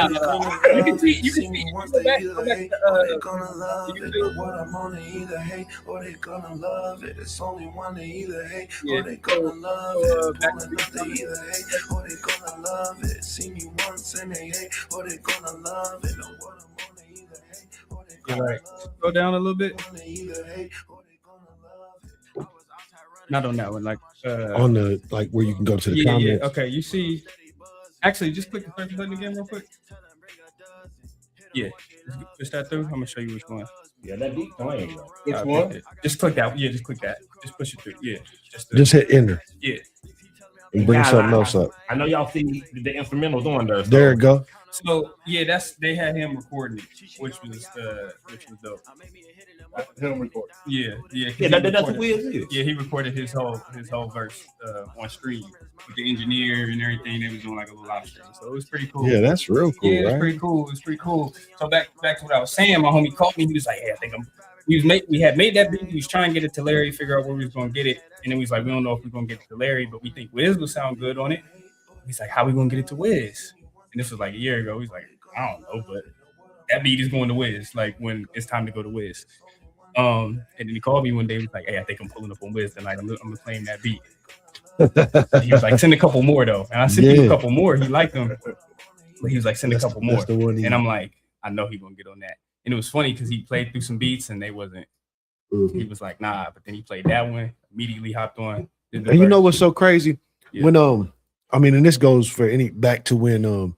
[SPEAKER 5] You can see,
[SPEAKER 3] Once they either hate or they gonna love it. What I'm on, they either hate or they gonna love it. It's only one they either hate or they gonna love it. Pulling up, they either hate or they gonna love it. See me once and they hate or they gonna love it. What I'm on, they either hate or they gonna love it.
[SPEAKER 4] Go down a little bit.
[SPEAKER 3] One they either hate or they gonna love it.
[SPEAKER 4] Not on that one. Like
[SPEAKER 1] on the like where you can go to the
[SPEAKER 4] yeah.
[SPEAKER 1] comments.
[SPEAKER 4] Okay, you see. Actually, just click the search button again, real quick. Yeah, just push that through. I'm gonna show you which one.
[SPEAKER 2] Yeah, that beat playing though.
[SPEAKER 3] Which
[SPEAKER 4] I
[SPEAKER 3] one?
[SPEAKER 4] picked it. Just click that. Yeah, just click that. Just push it through. Yeah,
[SPEAKER 1] Just hit enter
[SPEAKER 4] yeah.
[SPEAKER 1] and bring
[SPEAKER 2] Yeah,
[SPEAKER 1] something else up.
[SPEAKER 2] I know y'all see the instrumentals on there. So.
[SPEAKER 1] There it go.
[SPEAKER 4] So yeah, they had him recording it, which was dope.
[SPEAKER 3] Him recording.
[SPEAKER 4] Yeah.
[SPEAKER 2] Yeah, that's what Wiz is.
[SPEAKER 4] Yeah, he recorded his whole verse on stream with the engineer and everything. They was doing like a little live stream, so it was pretty cool.
[SPEAKER 1] Yeah, that's real cool,
[SPEAKER 4] Yeah, it's
[SPEAKER 1] right?
[SPEAKER 4] pretty cool. It's pretty cool. So back to what I was saying. My homie called me. He was like, "Hey, I think we had made that beat. We was trying to get it to Larry, figure out where we was gonna get it, and then we was like, we don't know if we're gonna get it to Larry, but we think Wiz will sound good on it. He's like, how we gonna get it to Wiz? And this was like a year ago. He's like, I don't know, but that beat is going to Wiz. Like when it's time to go to Wiz. And then he called me one day. He was like, hey, I think I'm pulling up on Wiz tonight. I'm gonna claim that beat. He was like, send a couple more though. And I sent him a couple more. He liked them, but he was like, send a couple more. And I'm like, I know he's gonna get on that. And it was funny because he played through some beats and they wasn't. He was like, nah. But then he played that one. Immediately hopped on.
[SPEAKER 1] And you know what's so crazy?
[SPEAKER 4] Yeah.
[SPEAKER 1] When I mean, and this goes for back to when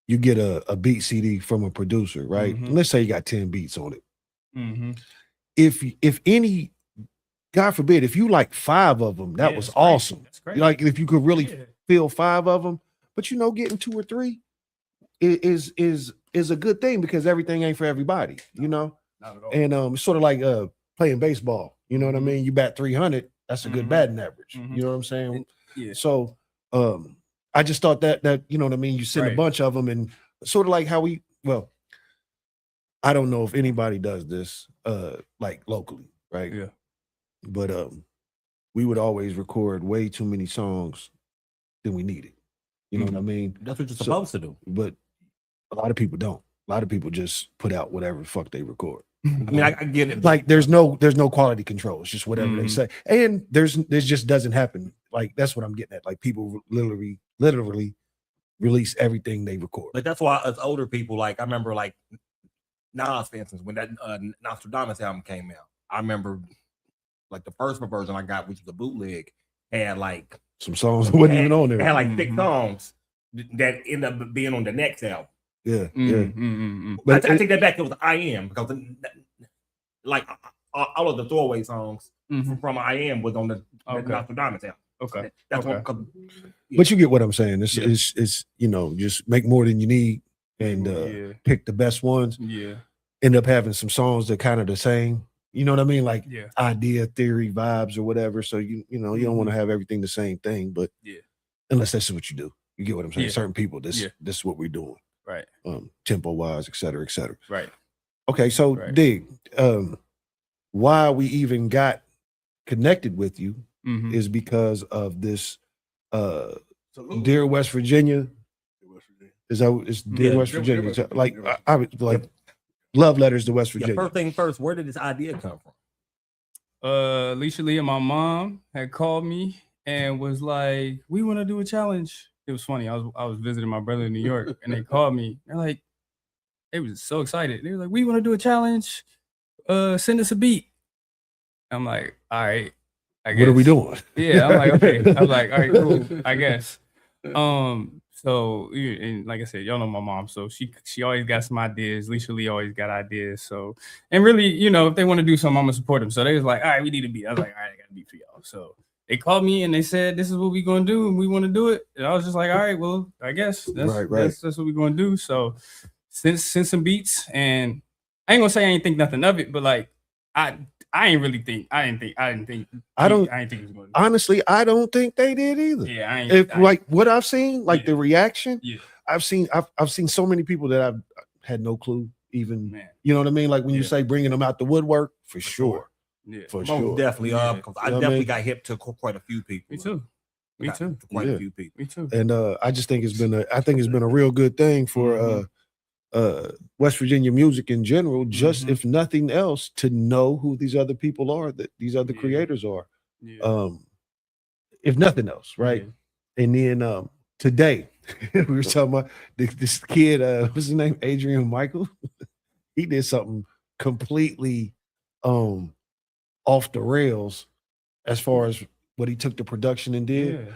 [SPEAKER 1] you get a beat CD from a producer, right?
[SPEAKER 4] Mhm.
[SPEAKER 1] And let's say you got 10 beats on it.
[SPEAKER 4] Mm-hmm.
[SPEAKER 1] If any, God forbid, if you like 5 of them, that was awesome.
[SPEAKER 4] That's crazy.
[SPEAKER 1] Like if you could really feel 5 of them, but getting 2 or 3 is a good thing because everything ain't for everybody,
[SPEAKER 4] Not at all.
[SPEAKER 1] And it's sort of like playing baseball. You know what I mean? You bat 300, that's a good batting average.
[SPEAKER 4] Mhm.
[SPEAKER 1] You know what I'm saying?
[SPEAKER 4] Yeah.
[SPEAKER 1] So I just thought that you know what I mean. You send a bunch of them, and sort of like how I don't know if anybody does this like locally, right?
[SPEAKER 4] Yeah.
[SPEAKER 1] But we would always record way too many songs than we needed. You know what I mean?
[SPEAKER 2] That's what you're supposed to do.
[SPEAKER 1] But a lot of people don't. A lot of people just put out whatever the fuck they record.
[SPEAKER 2] I mean, I get it.
[SPEAKER 1] Like there's no quality control. It's just whatever they say. And this just doesn't happen. Like that's what I'm getting at. Like people literally release everything they record.
[SPEAKER 2] But that's why us older people, like I remember like Nas, for instance, when that Nostradamus album came out, I remember like the first version I got, which was a bootleg, had like
[SPEAKER 1] some songs that wasn't even on there.
[SPEAKER 2] It had like 6 songs that ended up being on the next album.
[SPEAKER 1] Yeah.
[SPEAKER 2] But I take that back. It was I Am because like all of the throwaway songs from I Am was on the Nostradamus album.
[SPEAKER 4] Okay.
[SPEAKER 2] That's what.
[SPEAKER 1] But you get what I'm saying. It's just make more than you need and pick the best ones.
[SPEAKER 4] Yeah.
[SPEAKER 1] End up having some songs that kind of the same. You know what I mean? Like idea, theory, vibes, or whatever. So you don't want to have everything the same thing, but unless that's what you do. You get what I'm saying?
[SPEAKER 4] Yeah.
[SPEAKER 1] Certain people, this is what we're doing.
[SPEAKER 4] Right.
[SPEAKER 1] Tempo wise, et cetera, et cetera.
[SPEAKER 4] Right.
[SPEAKER 1] Okay, so Dig, why we even got connected with you is because of this Dear West Virginia. Is that it's Dear West Virginia? So, like I would like love letters to West Virginia.
[SPEAKER 2] First thing first, where did this idea come from?
[SPEAKER 4] Alicia Lee and my mom had called me and was like, we want to do a challenge. It was funny. I was visiting my brother in New York and they called me. They're like, they was so excited. They were like, we want to do a challenge. Send us a beat. I'm like, all right. I guess.
[SPEAKER 1] What are we doing?
[SPEAKER 4] Yeah, I'm like, okay. I'm like, all right, cool. I guess. So and like I said, y'all know my mom, so she always got some ideas. Alicia Lee always got ideas. So and really, if they want to do something, I'm gonna support them. So they was like, all right, we need a beat. I was like, all right, I got a beat for y'all. So they called me and they said, this is what we're gonna do, and we want to do it. And I was just like, all right, well, I guess that's what we're gonna do. So send some beats, and I ain't gonna say I ain't think nothing of it, but like I didn't think it was going to.
[SPEAKER 1] Honestly, I don't think they did either.
[SPEAKER 4] Yeah,
[SPEAKER 1] what I've seen, like the reaction, I've seen so many people that I've had no clue even. Man. You know what I mean? Like when you say bringing them out the woodwork, for sure. Yeah,
[SPEAKER 2] for sure. Definitely because I definitely got hip to quite a few people.
[SPEAKER 4] Me too.
[SPEAKER 2] Quite a few people.
[SPEAKER 4] Me too.
[SPEAKER 1] And I just think it's been a real good thing for West Virginia music in general, just if nothing else, to know who these other people are, that these other creators are. If nothing else, right? And then today we were talking about this kid, what's his name? Adrian Michael. He did something completely off the rails as far as what he took the production and did.
[SPEAKER 4] Yeah.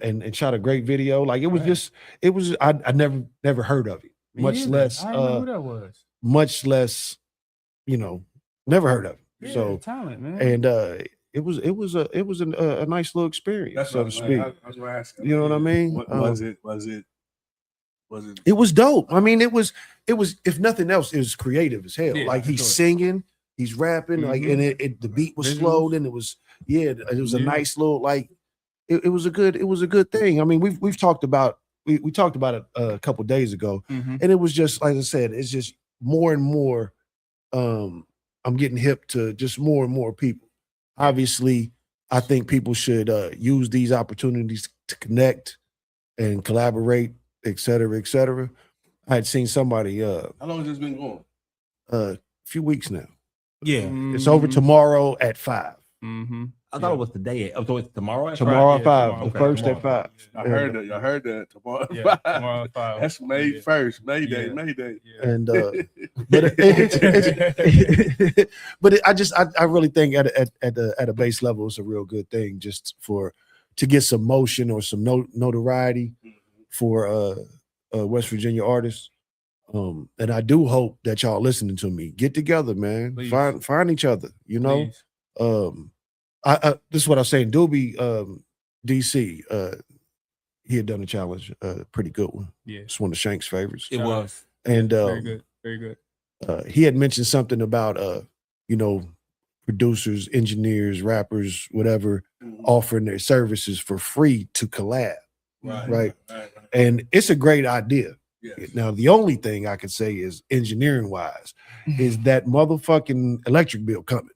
[SPEAKER 1] And shot a great video. Like it was I never heard of it.
[SPEAKER 4] Me
[SPEAKER 1] Much
[SPEAKER 4] either.
[SPEAKER 1] less
[SPEAKER 4] I didn't know who that was.
[SPEAKER 1] much less, never heard of it.
[SPEAKER 4] Yeah,
[SPEAKER 1] So
[SPEAKER 4] talent, man.
[SPEAKER 1] and it was a nice little experience,
[SPEAKER 3] That's
[SPEAKER 1] so
[SPEAKER 3] what
[SPEAKER 1] to speak.
[SPEAKER 3] I was gonna ask
[SPEAKER 1] You know what I mean?
[SPEAKER 3] Was it?
[SPEAKER 1] It was dope. I mean, it was if nothing else, it was creative as hell.
[SPEAKER 4] Yeah,
[SPEAKER 1] like
[SPEAKER 4] for
[SPEAKER 1] he's
[SPEAKER 4] sure.
[SPEAKER 1] singing, he's rapping, like, and the beat was slow,
[SPEAKER 4] Visuals.
[SPEAKER 1] and it was it was a
[SPEAKER 4] Yeah.
[SPEAKER 1] nice little like it was a good thing. I mean, we've talked about we talked about it a couple days ago,
[SPEAKER 4] Mhm.
[SPEAKER 1] and it was just like I said, it's just more and more. I'm getting hip to just more and more people. Obviously, I think people should use these opportunities to connect and collaborate, et cetera, et cetera. I had seen somebody
[SPEAKER 3] How long has this been going?
[SPEAKER 1] a few weeks now.
[SPEAKER 2] Yeah.
[SPEAKER 1] It's over tomorrow at 5.
[SPEAKER 4] Mm-hmm.
[SPEAKER 2] I thought it was today. Oh, so it's tomorrow at
[SPEAKER 1] Tomorrow at 5.
[SPEAKER 4] tomorrow.
[SPEAKER 1] The first
[SPEAKER 2] Okay,
[SPEAKER 1] at 5.
[SPEAKER 3] I heard that. Y'all heard that tomorrow.
[SPEAKER 4] Yeah, tomorrow at 5.
[SPEAKER 3] That's May
[SPEAKER 4] Yeah.
[SPEAKER 3] 1st. May Day.
[SPEAKER 4] Yeah.
[SPEAKER 3] May Day.
[SPEAKER 4] Yeah.
[SPEAKER 1] And but I really think at a base level it's a real good thing just to get some motion or some notoriety for West Virginia artists. And I do hope that y'all listening to me. Get together, man.
[SPEAKER 4] Please.
[SPEAKER 1] Find each other,
[SPEAKER 4] Please.
[SPEAKER 1] This is what I was saying. Doobie DC, he had done a challenge, pretty good one.
[SPEAKER 4] Yeah.
[SPEAKER 1] It's one of Shank's favorites.
[SPEAKER 2] It was.
[SPEAKER 1] And
[SPEAKER 4] Very good. Very good.
[SPEAKER 1] he had mentioned something about producers, engineers, rappers, whatever, offering their services for free to collab. Right. And it's a great idea.
[SPEAKER 3] Yes.
[SPEAKER 1] Now, the only thing I could say is engineering wise is that motherfucking electric bill coming.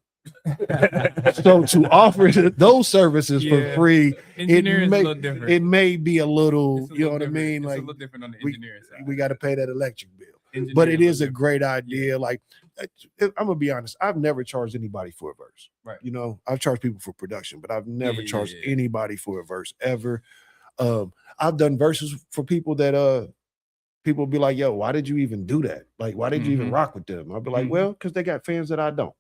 [SPEAKER 1] So to offer those services for
[SPEAKER 4] Yeah.
[SPEAKER 1] free,
[SPEAKER 4] Engineering is a little different.
[SPEAKER 1] it may be a little,
[SPEAKER 4] It's a
[SPEAKER 1] you know
[SPEAKER 4] little
[SPEAKER 1] what I
[SPEAKER 4] different.
[SPEAKER 1] mean?
[SPEAKER 4] It's
[SPEAKER 1] Like
[SPEAKER 4] a little different on the
[SPEAKER 1] we-
[SPEAKER 4] engineering side.
[SPEAKER 1] we got to pay that electric bill. But
[SPEAKER 4] Engineering
[SPEAKER 1] it is a
[SPEAKER 4] little
[SPEAKER 1] great idea. Like, I'm gonna be honest, I've never charged anybody for a verse.
[SPEAKER 4] Right.
[SPEAKER 1] I've charged people for production, but I've never
[SPEAKER 4] Yeah,
[SPEAKER 1] charged
[SPEAKER 4] yeah.
[SPEAKER 1] anybody for a verse ever. I've done verses for people that people be like, yo, why did you even do that? Like, why did you even
[SPEAKER 4] Mhm.
[SPEAKER 1] rock with them? I'll be like,
[SPEAKER 4] Mhm.
[SPEAKER 1] well, because they got fans that I don't.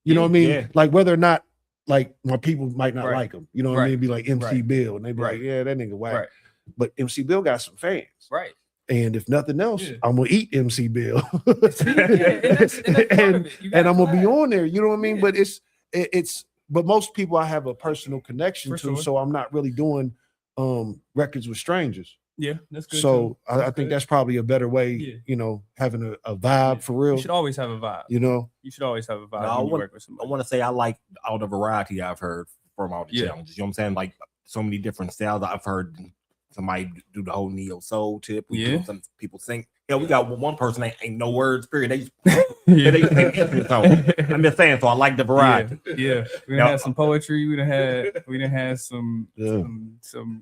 [SPEAKER 1] You know what I mean?
[SPEAKER 2] Yeah.
[SPEAKER 1] Like, whether or not, like, my people might not
[SPEAKER 4] Right.
[SPEAKER 1] like them. You know what I
[SPEAKER 4] Right.
[SPEAKER 1] mean? Be like MC
[SPEAKER 4] Right.
[SPEAKER 1] Bill, and they be like,
[SPEAKER 4] Right.
[SPEAKER 1] yeah, that nigga whack.
[SPEAKER 4] Right.
[SPEAKER 1] But MC Bill got some fans.
[SPEAKER 4] Right.
[SPEAKER 1] And if nothing else,
[SPEAKER 4] Yeah.
[SPEAKER 1] I'm gonna eat MC Bill.
[SPEAKER 4] And that's part of it. You
[SPEAKER 1] and
[SPEAKER 4] gotta
[SPEAKER 1] I'm gonna be
[SPEAKER 4] collab.
[SPEAKER 1] on there. You know what I mean?
[SPEAKER 4] Yeah.
[SPEAKER 1] But but most people I have a personal connection
[SPEAKER 4] For
[SPEAKER 1] to,
[SPEAKER 4] sure.
[SPEAKER 1] so I'm not really doing records with strangers.
[SPEAKER 4] Yeah, that's good.
[SPEAKER 1] So
[SPEAKER 4] too.
[SPEAKER 1] I think
[SPEAKER 4] good.
[SPEAKER 1] that's probably a better way,
[SPEAKER 4] Yeah.
[SPEAKER 1] having a vibe for real.
[SPEAKER 4] You should always have a vibe.
[SPEAKER 1] You
[SPEAKER 4] You should always have a vibe
[SPEAKER 2] No, I
[SPEAKER 4] when you
[SPEAKER 2] want-
[SPEAKER 4] work with
[SPEAKER 2] I
[SPEAKER 4] somebody.
[SPEAKER 2] want to say I like all the variety I've heard from all the
[SPEAKER 4] Yeah.
[SPEAKER 2] challenges. You know what I'm saying? Like so many different styles. I've heard somebody do the whole neo soul tip. We do
[SPEAKER 4] Yeah.
[SPEAKER 2] some people sing. Yeah, we got one person ain't no words. Period. They
[SPEAKER 4] Yeah.
[SPEAKER 2] they sing instruments on. I'm just saying. So I like the variety.
[SPEAKER 4] Yeah, we
[SPEAKER 2] Now-
[SPEAKER 4] done had some poetry. We done had some
[SPEAKER 1] Yeah.
[SPEAKER 4] some.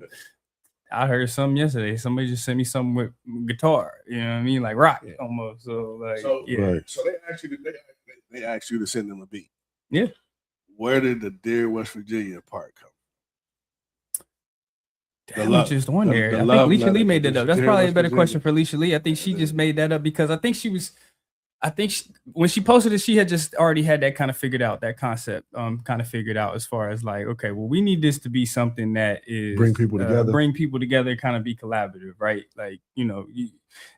[SPEAKER 4] I heard some yesterday. Somebody just sent me something with guitar. You know what I mean, like rock almost. So like,
[SPEAKER 3] So,
[SPEAKER 4] yeah,
[SPEAKER 1] Right.
[SPEAKER 3] So they asked you to send them a beat.
[SPEAKER 4] Yeah.
[SPEAKER 3] Where did the Dear West Virginia part come?
[SPEAKER 4] that
[SPEAKER 3] love-
[SPEAKER 4] was just on
[SPEAKER 3] the-
[SPEAKER 4] there.
[SPEAKER 3] the
[SPEAKER 4] I think
[SPEAKER 3] love
[SPEAKER 4] Alicia
[SPEAKER 3] letter
[SPEAKER 4] Lee made
[SPEAKER 3] to
[SPEAKER 4] that up.
[SPEAKER 3] just
[SPEAKER 4] That's
[SPEAKER 3] Dear
[SPEAKER 4] probably a
[SPEAKER 3] West
[SPEAKER 4] better
[SPEAKER 3] Virginia.
[SPEAKER 4] question for Alicia Lee. I think she just made that up because I think when she posted it, she had just already had that kind of figured out, that concept kind of figured out as far as like, okay, well, we need this to be something that is
[SPEAKER 1] Bring people together.
[SPEAKER 4] kind of be collaborative, right? Like,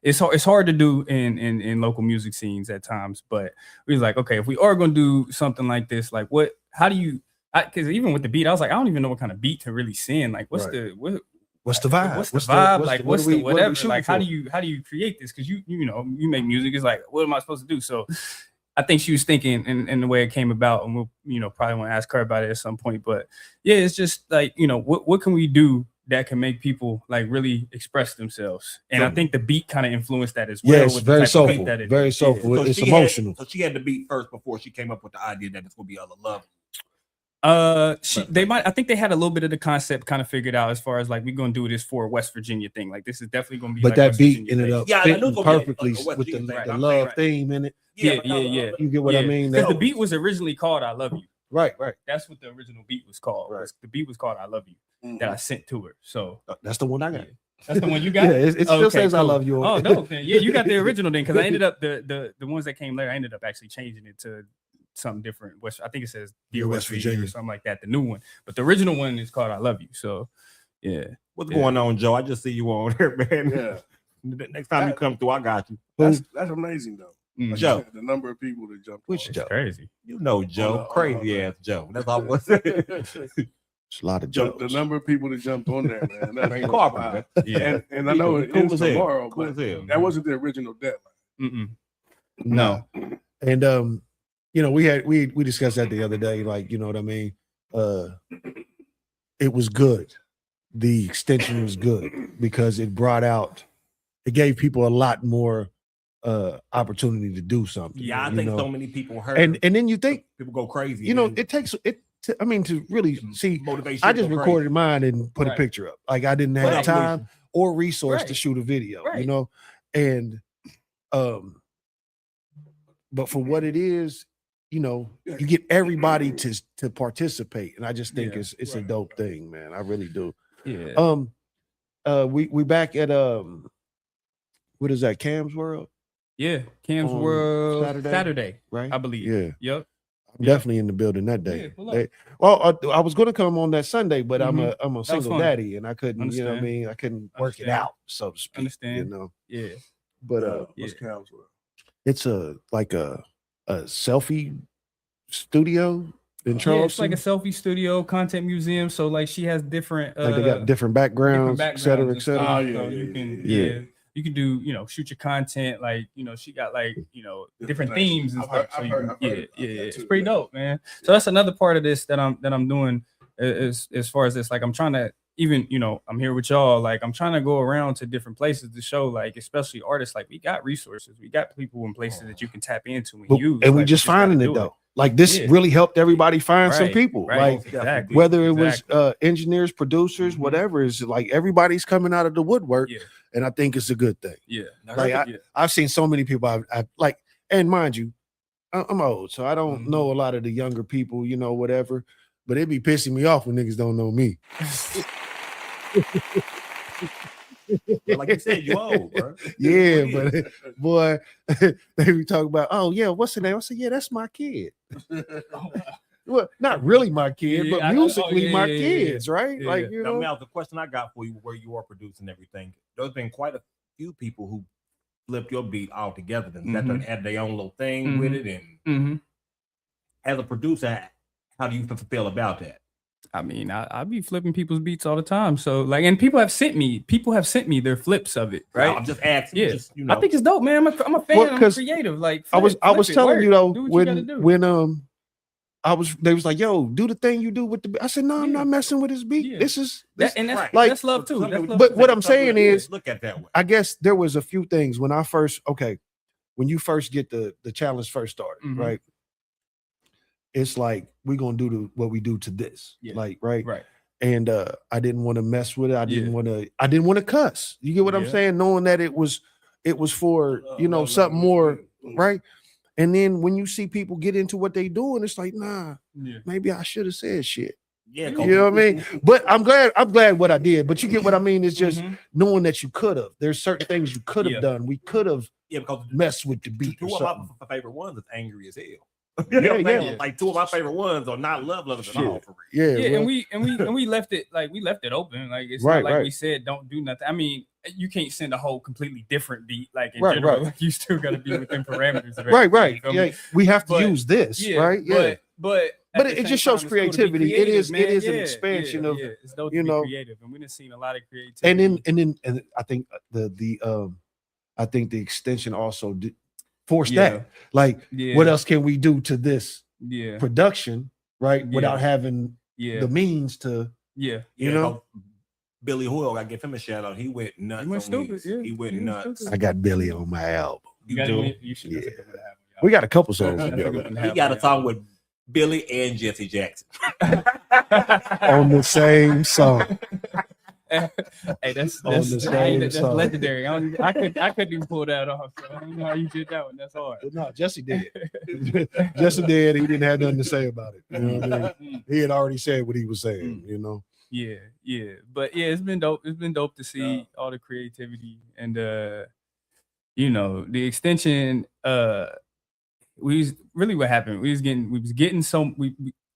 [SPEAKER 4] it's hard to do in local music scenes at times, but we was like, okay, if we are going to do something like this, like how do you, because even with the beat, I was like, I don't even know what kind of beat to really send. Like, what's
[SPEAKER 1] Right.
[SPEAKER 4] the vibe?
[SPEAKER 1] What's the vibe?
[SPEAKER 4] Like,
[SPEAKER 1] what
[SPEAKER 4] what's
[SPEAKER 1] are we-
[SPEAKER 4] the
[SPEAKER 1] what are we
[SPEAKER 4] whatever?
[SPEAKER 1] shooting
[SPEAKER 4] Like, how
[SPEAKER 1] for?
[SPEAKER 4] do you create this? Because you make music. It's like, what am I supposed to do? So, I think she was thinking in the way it came about, and we'll probably want to ask her about it at some point. But yeah, it's just like what can we do that can make people like really express themselves? And I think the beat kind of influenced that as well.
[SPEAKER 1] Yes,
[SPEAKER 4] with the
[SPEAKER 1] very
[SPEAKER 4] type of beat
[SPEAKER 1] soulful.
[SPEAKER 4] that it
[SPEAKER 1] Very
[SPEAKER 4] is.
[SPEAKER 1] soulful.
[SPEAKER 2] So
[SPEAKER 1] It's
[SPEAKER 2] she had-
[SPEAKER 1] emotional.
[SPEAKER 2] so she had the beat first before she came up with the idea that it's gonna be other love.
[SPEAKER 4] I think they had a little bit of the concept kind of figured out as far as like we're gonna do this for a West Virginia thing. Like this is definitely gonna be.
[SPEAKER 1] But
[SPEAKER 4] like
[SPEAKER 1] that
[SPEAKER 4] West
[SPEAKER 1] beat
[SPEAKER 4] Virginia
[SPEAKER 1] ended
[SPEAKER 4] based.
[SPEAKER 1] up
[SPEAKER 2] Yeah, I knew it
[SPEAKER 1] fitting
[SPEAKER 2] was gonna be
[SPEAKER 1] perfectly
[SPEAKER 2] a West
[SPEAKER 1] with
[SPEAKER 2] Virginia thing.
[SPEAKER 1] the
[SPEAKER 2] I'm saying,
[SPEAKER 1] love
[SPEAKER 2] right.
[SPEAKER 1] theme in it.
[SPEAKER 4] Yeah.
[SPEAKER 1] You get what I mean?
[SPEAKER 4] Because
[SPEAKER 1] That-
[SPEAKER 4] the beat was originally called "I Love You."
[SPEAKER 1] right.
[SPEAKER 4] That's what the original beat was called.
[SPEAKER 1] Right.
[SPEAKER 4] The beat was called "I Love You" that I sent to her. So
[SPEAKER 1] That's the one I got.
[SPEAKER 4] that's the one you got.
[SPEAKER 1] Yeah, it still
[SPEAKER 4] Okay,
[SPEAKER 1] says I
[SPEAKER 4] cool.
[SPEAKER 1] love you.
[SPEAKER 4] Oh, dope. Then. Yeah, you got the original then because I ended up the ones that came later. I ended up actually changing it to something different. I think it says
[SPEAKER 1] Dear
[SPEAKER 4] Dear
[SPEAKER 1] West
[SPEAKER 4] West Virginia or
[SPEAKER 1] Virginia.
[SPEAKER 4] something like that. The new one, but the original one is called I Love You. So yeah.
[SPEAKER 2] What's going on, Joe? I just see you on there, man.
[SPEAKER 3] Yeah,
[SPEAKER 2] Next time you come through, I got you.
[SPEAKER 3] that's amazing though.
[SPEAKER 4] Mm.
[SPEAKER 3] Like
[SPEAKER 2] Joe.
[SPEAKER 3] you said, the number of people that jumped.
[SPEAKER 1] Which
[SPEAKER 3] on.
[SPEAKER 1] Joe?
[SPEAKER 4] Crazy.
[SPEAKER 2] You know Joe,
[SPEAKER 3] no,
[SPEAKER 2] crazy
[SPEAKER 3] no.
[SPEAKER 2] ass Joe. That's all I want to say.
[SPEAKER 1] It's a lot of
[SPEAKER 3] The
[SPEAKER 1] jokes.
[SPEAKER 3] number of people that jumped on there, man. That's
[SPEAKER 2] Man,
[SPEAKER 3] wild.
[SPEAKER 2] Carpenter, man.
[SPEAKER 4] Yeah.
[SPEAKER 3] And I know it
[SPEAKER 2] Cool
[SPEAKER 3] ends
[SPEAKER 2] as hell.
[SPEAKER 3] tomorrow,
[SPEAKER 2] Cool
[SPEAKER 3] but
[SPEAKER 2] as hell.
[SPEAKER 3] that wasn't the original deadline.
[SPEAKER 4] Mm-mm.
[SPEAKER 1] No. And you know, we discussed that the other day, like, you know what I mean? It was good. The extension was good because it gave people a lot more opportunity to do something.
[SPEAKER 2] Yeah, I
[SPEAKER 1] you
[SPEAKER 2] think
[SPEAKER 1] know?
[SPEAKER 2] so many people heard.
[SPEAKER 1] And then you think,
[SPEAKER 2] people go crazy.
[SPEAKER 1] you know,
[SPEAKER 2] and
[SPEAKER 1] it takes it to, I mean, to really see.
[SPEAKER 2] motivation.
[SPEAKER 1] I just recorded mine and put a
[SPEAKER 4] Right.
[SPEAKER 1] picture up. Like I didn't have
[SPEAKER 2] Right.
[SPEAKER 1] time or resource to
[SPEAKER 4] Right.
[SPEAKER 1] shoot a video, you
[SPEAKER 4] Right.
[SPEAKER 1] know. And but for what it is, you know, you get everybody to participate, and I just think
[SPEAKER 4] Yeah.
[SPEAKER 1] it's a dope thing, man. I really do.
[SPEAKER 4] Yeah.
[SPEAKER 1] We back at what is that, Cam's World,
[SPEAKER 4] Yeah. Cam's
[SPEAKER 1] on
[SPEAKER 4] World
[SPEAKER 1] Saturday?
[SPEAKER 4] Saturday,
[SPEAKER 1] right?
[SPEAKER 4] I believe.
[SPEAKER 1] Yeah,
[SPEAKER 4] Yep.
[SPEAKER 1] I'm
[SPEAKER 4] Yeah.
[SPEAKER 1] definitely in the building that day.
[SPEAKER 4] Yeah, pull up.
[SPEAKER 1] I was going to come on that Sunday, but I'm a
[SPEAKER 4] was
[SPEAKER 1] single
[SPEAKER 4] fun.
[SPEAKER 1] daddy, and I couldn't, you know what I
[SPEAKER 4] Understand.
[SPEAKER 1] mean? I couldn't work it
[SPEAKER 4] Understand.
[SPEAKER 1] out, so to speak.
[SPEAKER 4] Understand.
[SPEAKER 1] You know,
[SPEAKER 4] Yeah.
[SPEAKER 1] but
[SPEAKER 3] What's Cam's World?
[SPEAKER 1] it's a selfie studio in
[SPEAKER 4] Yeah,
[SPEAKER 1] Charleston.
[SPEAKER 4] it's like a selfie studio, content museum. So like she has different
[SPEAKER 1] like they got different backgrounds, et cetera, et
[SPEAKER 4] and
[SPEAKER 1] cetera.
[SPEAKER 4] stuff.
[SPEAKER 3] Oh, yeah,
[SPEAKER 4] So
[SPEAKER 3] yeah,
[SPEAKER 4] you can
[SPEAKER 1] yeah.
[SPEAKER 4] you can do, you know, shoot your content, like, you know, she got like, you know, different
[SPEAKER 3] Nice.
[SPEAKER 4] themes and
[SPEAKER 3] I've
[SPEAKER 4] stuff.
[SPEAKER 3] heard-
[SPEAKER 4] So
[SPEAKER 3] I've
[SPEAKER 4] you
[SPEAKER 3] heard-
[SPEAKER 4] can-
[SPEAKER 3] I've
[SPEAKER 4] yeah,
[SPEAKER 3] heard about
[SPEAKER 4] yeah,
[SPEAKER 3] that
[SPEAKER 4] it's
[SPEAKER 3] too,
[SPEAKER 4] pretty
[SPEAKER 3] yeah.
[SPEAKER 4] dope, man. So that's another part of this that I'm doing as far as this. Like I'm trying to, even, you know, I'm here with y'all. Like I'm trying to go around to different places to show, like, especially artists, like we got resources, we got people in places that you can tap into and
[SPEAKER 1] But-
[SPEAKER 4] use.
[SPEAKER 1] and we
[SPEAKER 4] like,
[SPEAKER 1] just
[SPEAKER 4] gotta
[SPEAKER 1] finding it
[SPEAKER 4] do
[SPEAKER 1] though. Like this
[SPEAKER 4] Yeah.
[SPEAKER 1] really helped everybody find some
[SPEAKER 4] Right,
[SPEAKER 1] people.
[SPEAKER 4] right,
[SPEAKER 1] Like
[SPEAKER 4] exactly.
[SPEAKER 1] whether it was
[SPEAKER 4] Exactly.
[SPEAKER 1] engineers, producers,
[SPEAKER 4] Mhm.
[SPEAKER 1] whatever, is like everybody's coming out of the woodwork,
[SPEAKER 4] Yeah,
[SPEAKER 1] and I think it's a good thing.
[SPEAKER 4] yeah,
[SPEAKER 1] Like
[SPEAKER 4] yeah.
[SPEAKER 1] I've seen so many people I like, and mind you, I'm old, so I don't
[SPEAKER 4] Mhm.
[SPEAKER 1] know a lot of the younger people, you know, whatever. But it be pissing me off when niggas don't know me.
[SPEAKER 2] But like you said, you old, bro.
[SPEAKER 1] Yeah,
[SPEAKER 2] What
[SPEAKER 1] but boy, they be talking about, oh yeah, what's the name? I said, yeah, that's my kid. Well, not really my kid,
[SPEAKER 4] Yeah,
[SPEAKER 1] but
[SPEAKER 4] I-
[SPEAKER 1] musically
[SPEAKER 4] yeah,
[SPEAKER 1] my
[SPEAKER 4] yeah, yeah,
[SPEAKER 1] kids, right?
[SPEAKER 4] yeah.
[SPEAKER 1] Like, you
[SPEAKER 2] Now,
[SPEAKER 1] know,
[SPEAKER 2] Mel, the question I got for you, where you are producing everything, there's been quite a few people who flipped your beat altogether and that done had their own little thing with it. And
[SPEAKER 4] Mhm.
[SPEAKER 2] as a producer, how do you feel about that?
[SPEAKER 4] I mean, I be flipping people's beats all the time. So like, and people have sent me their flips of it, right?
[SPEAKER 2] I'm just asking.
[SPEAKER 4] Yeah.
[SPEAKER 2] Just, you know,
[SPEAKER 4] I think it's dope, man. I'm a fan.
[SPEAKER 1] Well,
[SPEAKER 4] I'm
[SPEAKER 1] 'cause
[SPEAKER 4] creative. Like
[SPEAKER 1] I was
[SPEAKER 4] flip it,
[SPEAKER 1] telling
[SPEAKER 4] work,
[SPEAKER 1] you though,
[SPEAKER 4] do what you gotta do.
[SPEAKER 1] when they was like, yo, do the thing you do with the beat. I said, no, I'm
[SPEAKER 4] Yeah.
[SPEAKER 1] not messing with his beat.
[SPEAKER 4] Yeah.
[SPEAKER 1] This is
[SPEAKER 4] That, and that's
[SPEAKER 2] right.
[SPEAKER 1] like-
[SPEAKER 4] that's love too. That's love
[SPEAKER 1] But
[SPEAKER 4] too.
[SPEAKER 1] what I'm saying is,
[SPEAKER 2] look at that way.
[SPEAKER 1] I guess there was a few things when when you first get the challenge first started,
[SPEAKER 4] Mhm.
[SPEAKER 1] right? It's like we're gonna do what we do to this.
[SPEAKER 4] Yeah.
[SPEAKER 1] Like, right.
[SPEAKER 4] Right.
[SPEAKER 1] And I didn't want to mess with it. I didn't
[SPEAKER 4] Yeah.
[SPEAKER 1] want to cuss. You get what I'm
[SPEAKER 4] Yeah.
[SPEAKER 1] saying? Knowing that it was for, you know, something more, right? And then when you see people get into what they doing, it's like, nah,
[SPEAKER 4] Yeah.
[SPEAKER 1] maybe I should have said shit.
[SPEAKER 2] Yeah,
[SPEAKER 1] You know what I mean? But I'm glad what I did. But you get what I mean? It's just
[SPEAKER 4] Mhm.
[SPEAKER 1] knowing that you could have. There's certain things you could have
[SPEAKER 4] Yeah.
[SPEAKER 1] done. We could have
[SPEAKER 2] yeah, because
[SPEAKER 1] messed with the beat
[SPEAKER 2] two
[SPEAKER 1] or
[SPEAKER 2] of
[SPEAKER 1] something.
[SPEAKER 2] my favorite ones is angry as hell. You know what I'm
[SPEAKER 1] Yeah,
[SPEAKER 2] saying? Like two of my favorite ones are not love lovers at all. For real.
[SPEAKER 1] Yeah,
[SPEAKER 4] Yeah,
[SPEAKER 1] well,
[SPEAKER 4] and we left it open. Like it's
[SPEAKER 1] Right,
[SPEAKER 4] not like
[SPEAKER 1] right.
[SPEAKER 4] we said don't do nothing. I mean, you can't send a whole completely different beat. Like in
[SPEAKER 1] Right,
[SPEAKER 4] general,
[SPEAKER 1] right.
[SPEAKER 4] like you still got to be within parameters. Of
[SPEAKER 1] right,
[SPEAKER 4] everything,
[SPEAKER 1] right.
[SPEAKER 4] you feel me?
[SPEAKER 1] Yeah, we have to
[SPEAKER 4] But-
[SPEAKER 1] use this,
[SPEAKER 4] Yeah,
[SPEAKER 1] right? Yeah.
[SPEAKER 4] but
[SPEAKER 1] But
[SPEAKER 4] at
[SPEAKER 1] it
[SPEAKER 4] the
[SPEAKER 1] just
[SPEAKER 4] same
[SPEAKER 1] shows
[SPEAKER 4] time, it's cool to be
[SPEAKER 1] creativity. It is
[SPEAKER 4] creative,
[SPEAKER 1] an
[SPEAKER 4] man.
[SPEAKER 1] expansion of,
[SPEAKER 4] it's dope
[SPEAKER 1] you
[SPEAKER 4] to be
[SPEAKER 1] know.
[SPEAKER 4] creative, and we done seen a lot of creativity.
[SPEAKER 1] and I think I think the extension also forced
[SPEAKER 4] Yeah.
[SPEAKER 1] that. Like,
[SPEAKER 4] yeah,
[SPEAKER 1] what else can we do to this
[SPEAKER 4] Yeah,
[SPEAKER 1] production, right? Without having
[SPEAKER 4] yeah,
[SPEAKER 1] the means to,
[SPEAKER 4] yeah.
[SPEAKER 1] you know?
[SPEAKER 2] Billy Hoyle, I give him a shout out. He went nuts.
[SPEAKER 4] He went
[SPEAKER 2] on
[SPEAKER 4] stupid,
[SPEAKER 2] these.
[SPEAKER 4] yeah.
[SPEAKER 2] He went
[SPEAKER 4] He went
[SPEAKER 2] nuts.
[SPEAKER 4] stupid.
[SPEAKER 1] I got Billy on my album.
[SPEAKER 2] You
[SPEAKER 4] got
[SPEAKER 2] do.
[SPEAKER 4] it? You should
[SPEAKER 1] Yeah.
[SPEAKER 4] have took it with that one,
[SPEAKER 1] We got a couple songs
[SPEAKER 4] y'all.
[SPEAKER 1] together
[SPEAKER 2] He got a song with Billy and Jesse Jackson.
[SPEAKER 1] on the same song.
[SPEAKER 4] Hey, that's
[SPEAKER 1] On the same
[SPEAKER 4] that's
[SPEAKER 1] song.
[SPEAKER 4] legendary. I couldn't even pull that off. So I don't know how you did that one. That's hard.
[SPEAKER 1] No, Jesse did. Jesse did. He didn't have nothing to say about it. You know what I mean? He had already said what he was saying, you know.
[SPEAKER 4] Yeah. But yeah, it's been dope. It's been dope to see all the creativity and you know, the extension what happened. We was getting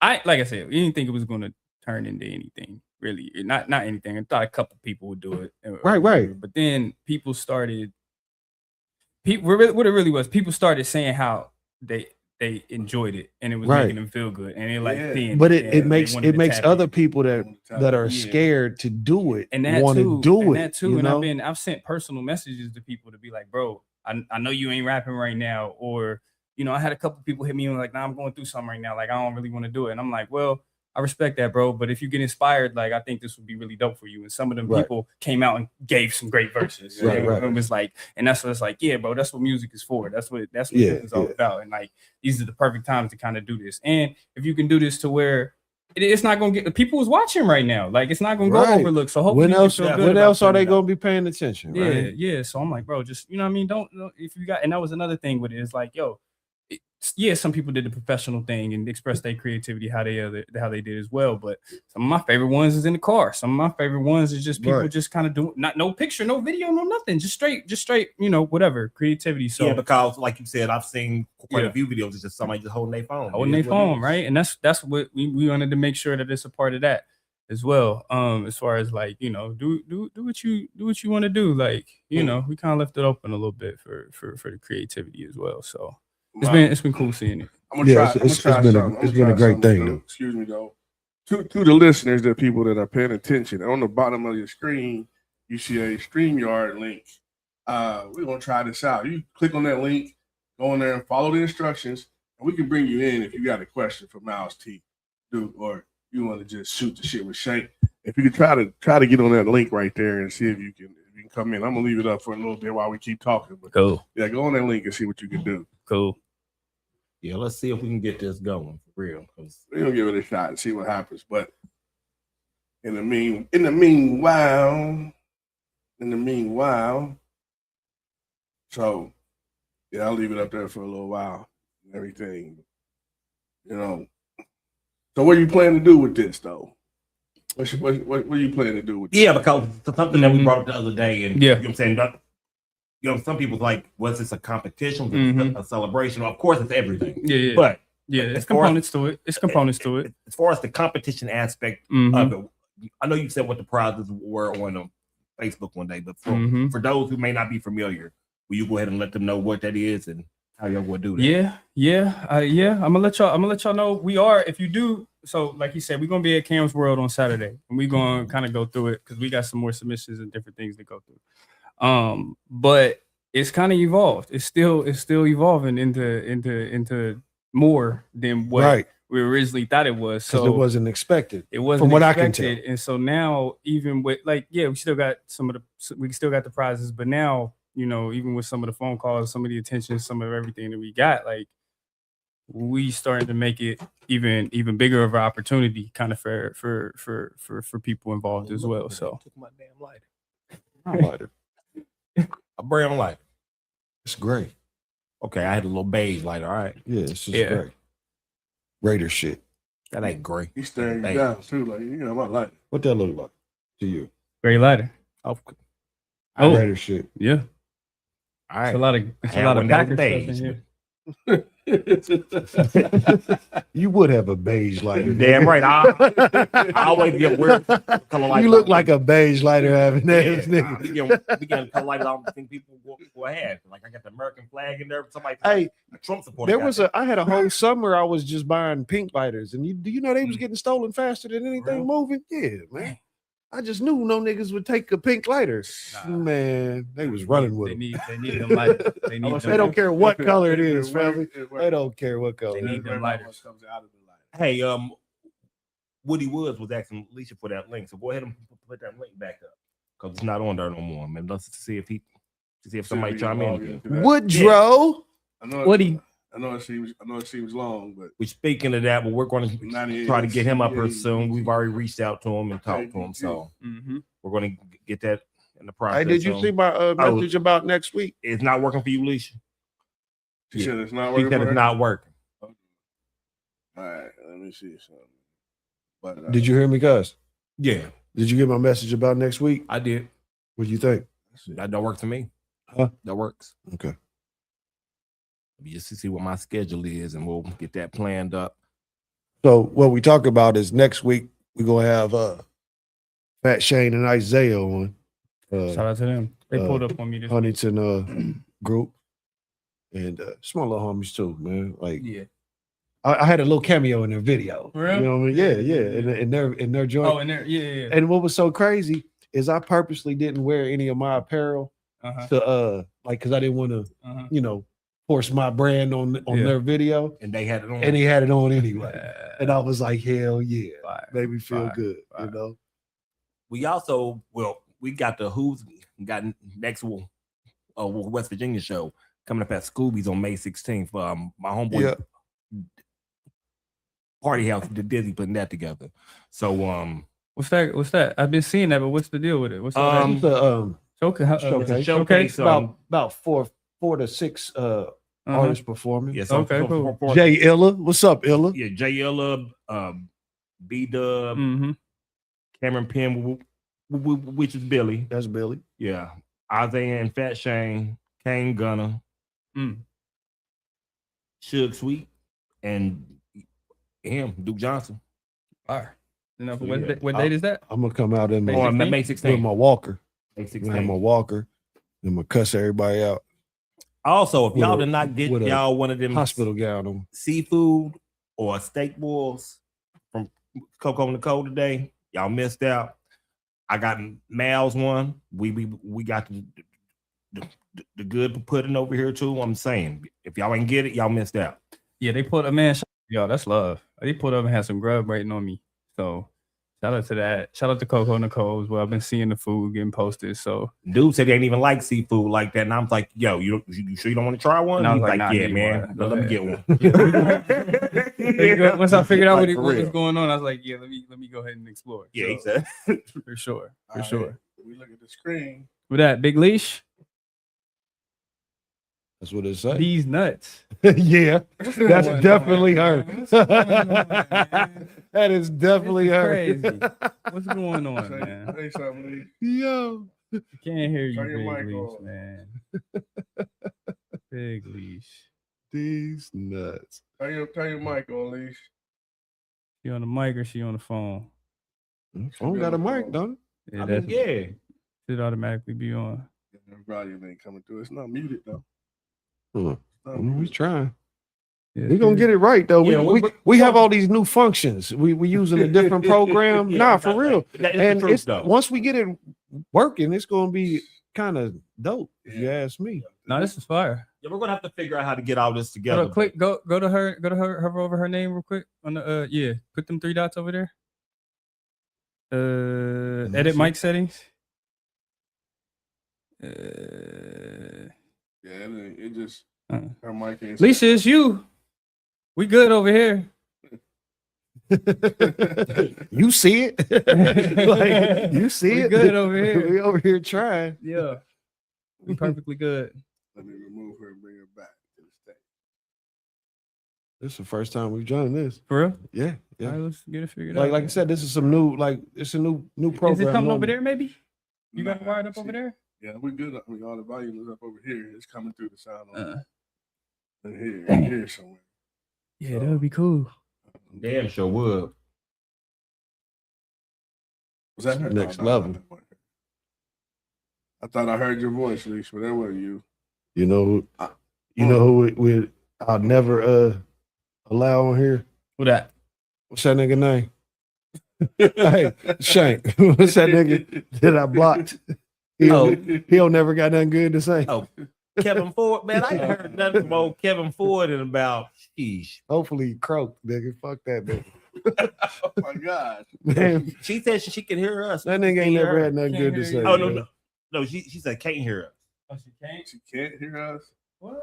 [SPEAKER 4] like I said, we didn't think it was going to turn into anything really. Not anything. I thought a couple people would do it.
[SPEAKER 1] Right.
[SPEAKER 4] But then people started. What it really was, people started saying how they enjoyed it and it was
[SPEAKER 1] Right.
[SPEAKER 4] making them feel good and they like
[SPEAKER 3] Yeah.
[SPEAKER 4] seeing
[SPEAKER 1] But
[SPEAKER 4] it
[SPEAKER 1] it
[SPEAKER 4] and
[SPEAKER 1] makes
[SPEAKER 4] they wanted to tap
[SPEAKER 1] other
[SPEAKER 4] in.
[SPEAKER 1] people that are
[SPEAKER 3] Yeah.
[SPEAKER 1] scared to do it
[SPEAKER 4] and that
[SPEAKER 1] want
[SPEAKER 4] too,
[SPEAKER 1] to do
[SPEAKER 4] and
[SPEAKER 1] it.
[SPEAKER 4] that too.
[SPEAKER 1] You
[SPEAKER 4] And
[SPEAKER 1] know?
[SPEAKER 4] I've sent personal messages to people to be like, bro, I know you ain't rapping right now, or I had a couple people hit me and like, nah, I'm going through something right now, like I don't really want to do it. And I'm like, well, I respect that, bro, but if you get inspired, like I think this would be really dope for you. And some of them
[SPEAKER 1] Right.
[SPEAKER 4] people came out and gave some great verses.
[SPEAKER 1] Right,
[SPEAKER 4] And
[SPEAKER 1] right.
[SPEAKER 4] it was like, and that's what it's like, yeah, bro, that's what music is for. That's what
[SPEAKER 1] Yeah,
[SPEAKER 4] this is all
[SPEAKER 1] yeah.
[SPEAKER 4] about. And like these are the perfect times to kind of do this. And if you can do this to where it's not gonna get people is watching right now, like it's not gonna go
[SPEAKER 1] Right.
[SPEAKER 4] overlooked. So hopefully
[SPEAKER 1] When
[SPEAKER 4] you can
[SPEAKER 1] else?
[SPEAKER 4] feel good
[SPEAKER 1] When
[SPEAKER 4] about
[SPEAKER 1] else are they
[SPEAKER 4] putting it out.
[SPEAKER 1] going to be paying attention?
[SPEAKER 4] Yeah,
[SPEAKER 1] Right?
[SPEAKER 4] yeah. So I'm like, bro, just what I mean, don't if you got, and that was another thing with it. It's like, yo, yeah, some people did the professional thing and expressed their creativity how they did as well. But some of my favorite ones is in the car. Some of my favorite ones is just people
[SPEAKER 1] Right.
[SPEAKER 4] just kind of doing no picture, no video, no nothing, just straight, whatever creativity. So
[SPEAKER 2] yeah, because like you said, I've seen quite
[SPEAKER 4] Yeah.
[SPEAKER 2] a few videos. It's just somebody just holding their phone.
[SPEAKER 4] holding
[SPEAKER 2] It
[SPEAKER 4] their
[SPEAKER 2] is what it
[SPEAKER 4] phone,
[SPEAKER 2] is.
[SPEAKER 4] right? And that's what we wanted to make sure that it's a part of that as well. As far as like, do what you want to do. Like, we kind of left it open a little bit for the creativity as well. So it's been cool seeing it.
[SPEAKER 3] I'm gonna
[SPEAKER 1] Yeah,
[SPEAKER 3] try.
[SPEAKER 1] it's
[SPEAKER 3] I'm gonna
[SPEAKER 1] been
[SPEAKER 3] try
[SPEAKER 1] a-
[SPEAKER 3] something.
[SPEAKER 1] it's
[SPEAKER 3] I'm
[SPEAKER 1] been a
[SPEAKER 3] gonna try
[SPEAKER 1] great
[SPEAKER 3] something,
[SPEAKER 1] thing,
[SPEAKER 3] though.
[SPEAKER 1] though.
[SPEAKER 3] Excuse me, though. To the listeners, the people that are paying attention, on the bottom of your screen, you see a StreamYard link. We're gonna try this out. You click on that link, go in there and follow the instructions, and we can bring you in if you got a question for Miles T, dude, or you want to just shoot the shit with Shank. If you could try to get on that link right there and see if you can come in. I'm gonna leave it up for a little bit while we keep talking. But
[SPEAKER 4] Cool.
[SPEAKER 3] yeah, go on that link and see what you can do.
[SPEAKER 4] Cool.
[SPEAKER 2] Yeah, let's see if we can get this going for real. 'Cause
[SPEAKER 3] We're gonna give it a shot and see what happens. But in the meanwhile, so yeah, I'll leave it up there for a little while and everything. So what are you planning to do with this though? What are you planning to do with this?
[SPEAKER 2] yeah, because it's something that we brought up the other day, and
[SPEAKER 4] Yeah.
[SPEAKER 2] you know what I'm saying. Some people's like, was this a competition? Was
[SPEAKER 4] Mhm.
[SPEAKER 2] it a celebration? Of course, it's everything.
[SPEAKER 4] Yeah.
[SPEAKER 2] But
[SPEAKER 4] yeah,
[SPEAKER 2] as
[SPEAKER 4] it's
[SPEAKER 2] far
[SPEAKER 4] components to it. It's components to it.
[SPEAKER 2] as far as the competition aspect
[SPEAKER 4] Mhm.
[SPEAKER 2] of it, I know you said what the prizes were on Facebook one day, but
[SPEAKER 4] Mhm.
[SPEAKER 2] for those who may not be familiar, will you go ahead and let them know what that is and how y'all going to do that?
[SPEAKER 4] Yeah. I'm gonna let y'all know we are. If you do, so like you said, we're gonna be at Cam's World on Saturday, and we're gonna kind of go through it because we got some more submissions and different things to go through. But it's kind of evolved. It's still evolving into more than what
[SPEAKER 1] Right.
[SPEAKER 4] we originally thought it was.
[SPEAKER 1] Because
[SPEAKER 4] So
[SPEAKER 1] it wasn't expected.
[SPEAKER 4] it wasn't
[SPEAKER 1] from what I can
[SPEAKER 4] expected. And so now, even with we still got we still got the prizes, but now, even with some of the phone calls, some of the attention, some of everything that we got, like we starting to make it even bigger of an opportunity kind of for people involved as well. So
[SPEAKER 2] Took my damn lighter.
[SPEAKER 1] Lighter.
[SPEAKER 2] A brown lighter.
[SPEAKER 1] It's great.
[SPEAKER 2] Okay, I had a little beige lighter. All right,
[SPEAKER 1] Yeah, it's just
[SPEAKER 4] Yeah.
[SPEAKER 1] great. Raider shit.
[SPEAKER 2] that ain't gray.
[SPEAKER 3] He's staring you
[SPEAKER 2] Thank
[SPEAKER 3] down too, like my life.
[SPEAKER 1] What that look like to you?
[SPEAKER 4] very lighter.
[SPEAKER 2] Oh,
[SPEAKER 1] Raider shit.
[SPEAKER 4] Yeah.
[SPEAKER 2] all
[SPEAKER 4] It's
[SPEAKER 2] right.
[SPEAKER 4] a lot of
[SPEAKER 2] had one that was
[SPEAKER 4] Packer stuff in
[SPEAKER 2] beige,
[SPEAKER 4] here.
[SPEAKER 1] You would have a beige lighter.
[SPEAKER 2] You damn right. I always get weird color lights.
[SPEAKER 1] You look like a beige lighter having that nigga.
[SPEAKER 2] We get color lights. I don't think people go ahead. Like I got the American flag in there. Somebody,
[SPEAKER 1] Hey,
[SPEAKER 2] a Trump supporter.
[SPEAKER 1] I had a whole summer I was just buying pink lighters, and do you know they was getting stolen faster than anything
[SPEAKER 2] Really?
[SPEAKER 1] moving? Yeah, man. I just knew no niggas would take a pink lighter.
[SPEAKER 4] Nah.
[SPEAKER 1] Man, they was running with them.
[SPEAKER 4] They need them lighters. They need
[SPEAKER 1] They don't care what color it is,
[SPEAKER 3] It
[SPEAKER 1] family.
[SPEAKER 3] works, it works.
[SPEAKER 1] They don't care what color.
[SPEAKER 4] They need them lighters.
[SPEAKER 3] Comes out of the light.
[SPEAKER 2] Hey, Woody Woods was asking Alicia for that link, so go ahead and put that link back up because it's not on there no more, man. Let's see if somebody
[SPEAKER 3] we
[SPEAKER 2] chime
[SPEAKER 3] can
[SPEAKER 2] in
[SPEAKER 3] log
[SPEAKER 2] again.
[SPEAKER 3] into that.
[SPEAKER 1] Woodrow.
[SPEAKER 3] I know.
[SPEAKER 4] Woody.
[SPEAKER 3] I know it seems long, but
[SPEAKER 2] We're speaking of that, but we're going to
[SPEAKER 3] 98,
[SPEAKER 2] try to get him up here
[SPEAKER 3] 88,
[SPEAKER 2] soon. We've already reached out to him and talked to him, so
[SPEAKER 4] Mhm.
[SPEAKER 2] we're going to get that in the process.
[SPEAKER 1] Hey, did you
[SPEAKER 2] so
[SPEAKER 1] see my message about next week?
[SPEAKER 2] it's not working for you, Alicia?
[SPEAKER 3] she said it's not
[SPEAKER 2] She
[SPEAKER 3] working.
[SPEAKER 2] said
[SPEAKER 3] for
[SPEAKER 2] it's
[SPEAKER 3] her?
[SPEAKER 2] not working.
[SPEAKER 3] All right, let me see something. But
[SPEAKER 1] Did you hear me, Gus?
[SPEAKER 2] Yeah,
[SPEAKER 1] Did you get my message about next week?
[SPEAKER 2] I did.
[SPEAKER 1] What do you think?
[SPEAKER 2] That don't work for me.
[SPEAKER 1] Huh?
[SPEAKER 2] That works.
[SPEAKER 1] Okay.
[SPEAKER 2] just to see what my schedule is, and we'll get that planned up.
[SPEAKER 1] So what we talk about is next week we're gonna have Fat Shane and Isaiah on
[SPEAKER 4] Shout out to them. They pulled up on me this week.
[SPEAKER 1] Huntington group. And small little homies too, man. Like
[SPEAKER 4] Yeah.
[SPEAKER 1] I had a little cameo in their video.
[SPEAKER 4] For real?
[SPEAKER 1] You know what I mean? Yeah. In their joint.
[SPEAKER 4] Oh, and there, yeah.
[SPEAKER 1] And what was so crazy is I purposely didn't wear any of my apparel to like because I didn't want to, you know, force my brand on their video.
[SPEAKER 2] And they had it on.
[SPEAKER 1] And he had it on anyway. And I was like, hell yeah.
[SPEAKER 4] Fire,
[SPEAKER 1] made me feel
[SPEAKER 4] fire,
[SPEAKER 1] good.
[SPEAKER 4] fire.
[SPEAKER 1] You know.
[SPEAKER 2] We also we got the Who's got next West Virginia show coming up at Scooby's on May 16th. My homeboy Party House, the Dizzy putting that together. So
[SPEAKER 4] what's that? I've been seeing that, but what's the deal with it? What's
[SPEAKER 1] the showcase about four to six artists performing.
[SPEAKER 2] Yeah, so
[SPEAKER 4] okay, cool.
[SPEAKER 1] Jay Illa, what's up, Illa?
[SPEAKER 2] Yeah, Jay Illa, B Dub, Cameron Penn, which is Billy.
[SPEAKER 1] That's Billy.
[SPEAKER 2] Yeah, Isaiah and Fat Shane, Kane Gunner, Suge Sweet, and him, Duke Johnson.
[SPEAKER 4] Fire. You know, what date is that?
[SPEAKER 1] I'm gonna come out in
[SPEAKER 2] May 16th.
[SPEAKER 1] with my walker.
[SPEAKER 2] May
[SPEAKER 1] I'm gonna have my
[SPEAKER 2] 16th.
[SPEAKER 1] walker. I'm gonna cuss everybody out.
[SPEAKER 2] Also, if y'all
[SPEAKER 1] With a-
[SPEAKER 2] did not get
[SPEAKER 1] with a
[SPEAKER 2] y'all one of them
[SPEAKER 1] Hospital gown on.
[SPEAKER 2] seafood or steak boils from Coco Nicole today, y'all missed out. I got Mal's one. We got the good pudding over here too. I'm saying, if y'all ain't get it, y'all missed out.
[SPEAKER 4] Yeah, they put a man. Yo, that's love. They put up and had some grub waiting on me. So shout out to that. Shout out to Coco Nicole as well. I've been seeing the food getting posted. So
[SPEAKER 2] Dude said they ain't even like seafood like that, and I'm like, yo, you sure you don't want to try one?
[SPEAKER 4] And I was
[SPEAKER 2] He's
[SPEAKER 4] like,
[SPEAKER 2] like,
[SPEAKER 4] nah,
[SPEAKER 2] yeah,
[SPEAKER 4] give me
[SPEAKER 2] man,
[SPEAKER 4] one. Go
[SPEAKER 2] let me
[SPEAKER 4] ahead.
[SPEAKER 2] get one.
[SPEAKER 4] Once I figured out
[SPEAKER 2] Like,
[SPEAKER 4] what
[SPEAKER 2] for
[SPEAKER 4] was
[SPEAKER 2] real.
[SPEAKER 4] going on, I was like, yeah, let me go ahead and explore.
[SPEAKER 2] Yeah, he
[SPEAKER 4] So,
[SPEAKER 2] said.
[SPEAKER 4] for sure. For
[SPEAKER 3] All
[SPEAKER 4] sure.
[SPEAKER 3] right, we look at the screen.
[SPEAKER 4] With that big leash,
[SPEAKER 1] That's what it says.
[SPEAKER 4] these nuts.
[SPEAKER 1] Yeah, that's
[SPEAKER 4] going
[SPEAKER 1] definitely
[SPEAKER 4] on,
[SPEAKER 1] her.
[SPEAKER 4] man? What's going on, man?
[SPEAKER 1] That is definitely
[SPEAKER 4] This is
[SPEAKER 1] her.
[SPEAKER 4] crazy. What's going on, man?
[SPEAKER 3] Say something,
[SPEAKER 1] Yo,
[SPEAKER 4] Can't hear you,
[SPEAKER 3] Turn your
[SPEAKER 4] big
[SPEAKER 3] mic
[SPEAKER 4] leash,
[SPEAKER 3] on.
[SPEAKER 4] man. Big leash.
[SPEAKER 1] these nuts.
[SPEAKER 3] Lee. Turn your mic on, Leash.
[SPEAKER 4] She on the mic or she on the phone?
[SPEAKER 1] Phone got a mic, don't it?
[SPEAKER 4] Yeah,
[SPEAKER 2] I mean,
[SPEAKER 4] that's
[SPEAKER 2] yeah.
[SPEAKER 4] should automatically be on.
[SPEAKER 3] The volume ain't coming through. It's not muted though.
[SPEAKER 1] Hmm.
[SPEAKER 3] It's not
[SPEAKER 1] We
[SPEAKER 3] muted.
[SPEAKER 1] trying.
[SPEAKER 4] Yeah,
[SPEAKER 1] We gonna get it right though.
[SPEAKER 2] Yeah,
[SPEAKER 1] We have all these new functions. We using a different program.
[SPEAKER 2] Yeah,
[SPEAKER 1] Nah,
[SPEAKER 2] that's
[SPEAKER 1] for real.
[SPEAKER 2] That is
[SPEAKER 1] And
[SPEAKER 2] the truth,
[SPEAKER 1] it's
[SPEAKER 2] though.
[SPEAKER 1] once we get it working, it's gonna be kind of dope. If you ask me.
[SPEAKER 4] No, this is fire.
[SPEAKER 2] Yeah, we're gonna have to figure out how to get all this
[SPEAKER 4] Hold
[SPEAKER 2] together.
[SPEAKER 4] up, quick, go to her, hover over her name real quick on the yeah, put them 3 dots over there. Edit mic settings.
[SPEAKER 3] Yeah, it just
[SPEAKER 4] Uh.
[SPEAKER 3] her mic ain't.
[SPEAKER 4] Lisa, it's you. We good over here.
[SPEAKER 1] You see it? Like, you see
[SPEAKER 4] We
[SPEAKER 1] it?
[SPEAKER 4] good over here.
[SPEAKER 1] We over here trying.
[SPEAKER 4] Yeah, we perfectly good.
[SPEAKER 3] Let me remove her and bring her back to the stage.
[SPEAKER 1] This is the first time we've done this.
[SPEAKER 4] For real?
[SPEAKER 1] Yeah,
[SPEAKER 4] All right,
[SPEAKER 1] yeah.
[SPEAKER 4] let's get it figured out.
[SPEAKER 1] Like I said, this is some new, like it's a new program.
[SPEAKER 4] Is it something over
[SPEAKER 1] normally.
[SPEAKER 4] there? Maybe you got it
[SPEAKER 3] Nah,
[SPEAKER 4] wired up
[SPEAKER 3] see,
[SPEAKER 4] over there.
[SPEAKER 3] Yeah, we good. I mean, all the volume is up over here. It's coming through the sound on
[SPEAKER 4] Dang.
[SPEAKER 3] here somewhere.
[SPEAKER 4] Yeah, that would be cool.
[SPEAKER 2] Damn sure would.
[SPEAKER 3] Was that her?
[SPEAKER 1] Next
[SPEAKER 3] No,
[SPEAKER 1] level.
[SPEAKER 3] that wasn't her. I thought I heard your voice, Leash, but that wasn't you.
[SPEAKER 1] You know, who I'll never allow on here.
[SPEAKER 4] What that?
[SPEAKER 1] What's that nigga name? Hey, Shank. What's that nigga that I blocked? He'll never got nothing good to say.
[SPEAKER 2] Oh, Kevin Ford, man, I ain't heard nothing from old Kevin Ford in about sheesh.
[SPEAKER 1] Hopefully he croaked, nigga. Fuck that nigga.
[SPEAKER 3] Oh my God.
[SPEAKER 1] Man,
[SPEAKER 2] She said she can hear us.
[SPEAKER 1] that nigga ain't
[SPEAKER 2] Can't
[SPEAKER 1] never
[SPEAKER 2] hear
[SPEAKER 1] had nothing
[SPEAKER 4] Can't
[SPEAKER 1] good to
[SPEAKER 4] hear
[SPEAKER 1] say.
[SPEAKER 4] you.
[SPEAKER 2] Oh no,
[SPEAKER 1] man.
[SPEAKER 2] no, no. She said can't hear us.
[SPEAKER 4] Oh, she can't.
[SPEAKER 3] She can't hear us.
[SPEAKER 4] What?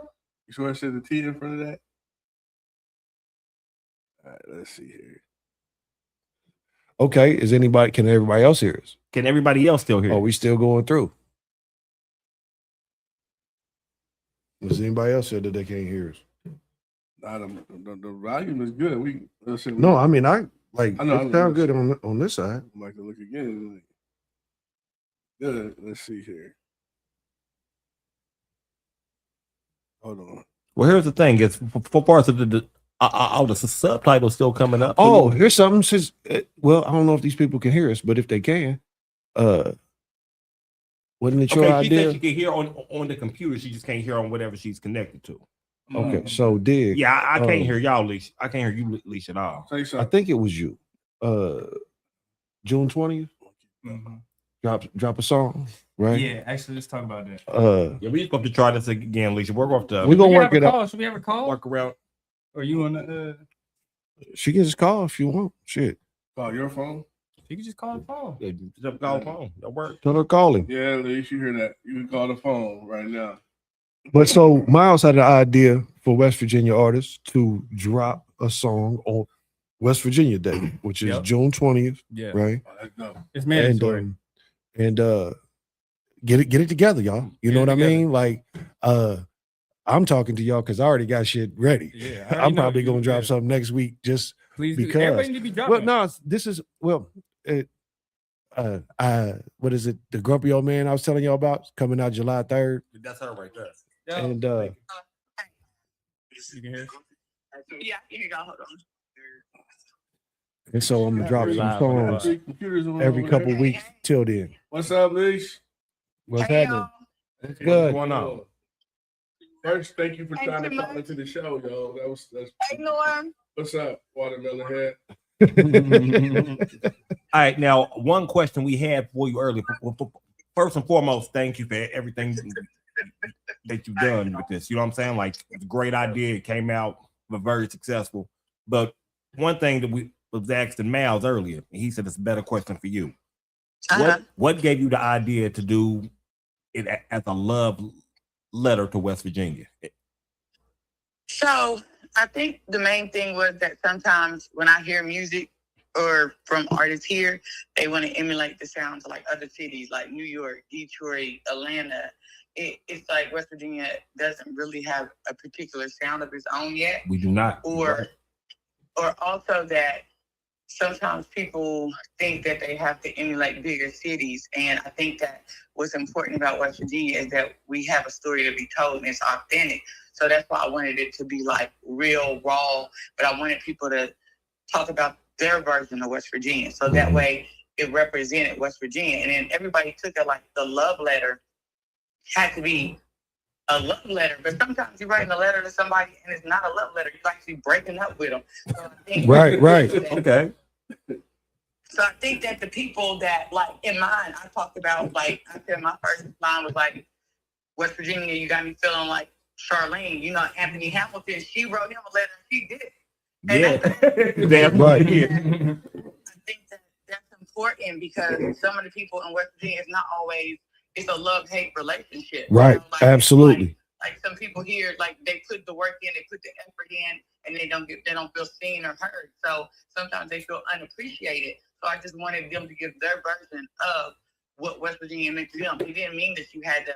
[SPEAKER 3] You sure I said the T in front of that? All right, let's see here.
[SPEAKER 1] Okay, can everybody else hear us?
[SPEAKER 2] Can everybody else still hear?
[SPEAKER 1] Oh, we still going through. Does anybody else say that they can't hear us?
[SPEAKER 3] Nah, the volume is good. Let's see.
[SPEAKER 1] No, I mean I like
[SPEAKER 3] I know,
[SPEAKER 1] it sound good on this side.
[SPEAKER 3] I'm like to look again. Good. Let's see here. Hold on.
[SPEAKER 2] Well, here's the thing: it's for parts of the subtitles still coming up.
[SPEAKER 1] Oh, here's something. Since well, I don't know if these people can hear us, but if they can, wasn't it your
[SPEAKER 2] okay. She
[SPEAKER 1] idea?
[SPEAKER 2] said she can hear on the computer. She just can't hear on whatever she's connected to.
[SPEAKER 1] Okay, so dig.
[SPEAKER 2] Yeah, I can't hear y'all, Leash. I can't hear you, Leash, at all.
[SPEAKER 3] Say
[SPEAKER 1] I
[SPEAKER 3] something.
[SPEAKER 1] think it was you. June 20th. Drop a song, right?
[SPEAKER 4] Yeah, actually, let's talk about that.
[SPEAKER 2] Yeah, we're supposed to try this again, Leash. We're going to
[SPEAKER 1] We're gonna
[SPEAKER 4] Should we
[SPEAKER 1] work
[SPEAKER 4] have a
[SPEAKER 1] it out.
[SPEAKER 4] call? Should we have a call?
[SPEAKER 2] work around.
[SPEAKER 4] Or you want to?
[SPEAKER 1] She can just call if you want. Shit.
[SPEAKER 3] Call your phone.
[SPEAKER 4] You can just call the phone.
[SPEAKER 2] Yeah, just call the phone. That work.
[SPEAKER 1] Tell her to call him.
[SPEAKER 3] Yeah, at least you hear that. You can call the phone right now.
[SPEAKER 1] But so Miles had an idea for West Virginia artists to drop a song on West Virginia Day, which is
[SPEAKER 4] Yep.
[SPEAKER 1] June 20th,
[SPEAKER 4] Yeah,
[SPEAKER 1] right?
[SPEAKER 3] Oh, that's dope.
[SPEAKER 4] it's mandatory.
[SPEAKER 1] And get it together, y'all. You
[SPEAKER 4] Get
[SPEAKER 1] know
[SPEAKER 4] it
[SPEAKER 1] what I
[SPEAKER 4] together.
[SPEAKER 1] mean? Like I'm talking to y'all because I already got shit ready.
[SPEAKER 4] Yeah, I already
[SPEAKER 1] I'm
[SPEAKER 4] know.
[SPEAKER 1] probably gonna drop
[SPEAKER 4] Yeah.
[SPEAKER 1] something next week just
[SPEAKER 4] Please, do.
[SPEAKER 1] because-
[SPEAKER 4] Everybody need to be dropping.
[SPEAKER 1] well, no, this is what is it? The grumpy old man I was telling y'all about coming out July 3rd.
[SPEAKER 2] That's her right there.
[SPEAKER 4] Yo,
[SPEAKER 1] And
[SPEAKER 4] you can hear.
[SPEAKER 7] Yeah, here you go. Hold on.
[SPEAKER 1] and so I'm gonna drop some
[SPEAKER 4] Live on the
[SPEAKER 1] songs
[SPEAKER 3] Three computers on
[SPEAKER 1] every
[SPEAKER 3] over
[SPEAKER 1] couple
[SPEAKER 3] there.
[SPEAKER 1] weeks till then.
[SPEAKER 3] What's up, Leash?
[SPEAKER 1] What's
[SPEAKER 7] Hey,
[SPEAKER 1] happening?
[SPEAKER 7] y'all.
[SPEAKER 1] What's
[SPEAKER 2] What's
[SPEAKER 1] good?
[SPEAKER 2] going on?
[SPEAKER 3] First, thank you for
[SPEAKER 7] Hey,
[SPEAKER 3] trying to
[SPEAKER 7] Jamal.
[SPEAKER 3] call into the show, yo. That's
[SPEAKER 7] Hey, Norm.
[SPEAKER 3] what's up, Watermelon Head.
[SPEAKER 2] All right, now one question we had for you earlier. First and foremost, thank you for everything that you've done with this. You know what I'm saying? Like, it's a great idea. It came out very successful. But one thing that we was asked in Miles earlier, and he said it's a better question for you.
[SPEAKER 7] Uh-huh.
[SPEAKER 2] What gave you the idea to do it as a love letter to West Virginia?
[SPEAKER 7] So I think the main thing was that sometimes when I hear music or from artists here, they want to emulate the sounds of like other cities like New York, Detroit, Atlanta. It's like West Virginia doesn't really have a particular sound of its own yet.
[SPEAKER 2] We do not.
[SPEAKER 7] Or also that sometimes people think that they have to emulate bigger cities. And I think that what's important about West Virginia is that we have a story to be told and it's authentic. So that's why I wanted it to be like real, raw, but I wanted people to talk about their version of West Virginia. So that way it represented West Virginia. And then everybody took it like the love letter had to be a love letter. But sometimes you're writing a letter to somebody and it's not a love letter. You're actually breaking up with them. So I think
[SPEAKER 1] Right.
[SPEAKER 2] Okay.
[SPEAKER 7] So I think that the people that, like, in mine, I talked about, like, I said my first line was like, West Virginia, you got me feeling like Charlene. You know, Anthony Hamilton, she wrote him a letter, she did. And
[SPEAKER 2] Yeah. Damn
[SPEAKER 1] Right.
[SPEAKER 2] yeah.
[SPEAKER 7] I think that that's important because some of the people in West Virginia, it's not always, it's a love-hate relationship. You
[SPEAKER 1] Right.
[SPEAKER 7] know, like,
[SPEAKER 1] Absolutely.
[SPEAKER 7] like some people here, like they put the work in, they put the effort in, and they don't feel seen or heard. So sometimes they feel unappreciated. So I just wanted them to give their version of what West Virginia meant to them. It didn't mean that you had to,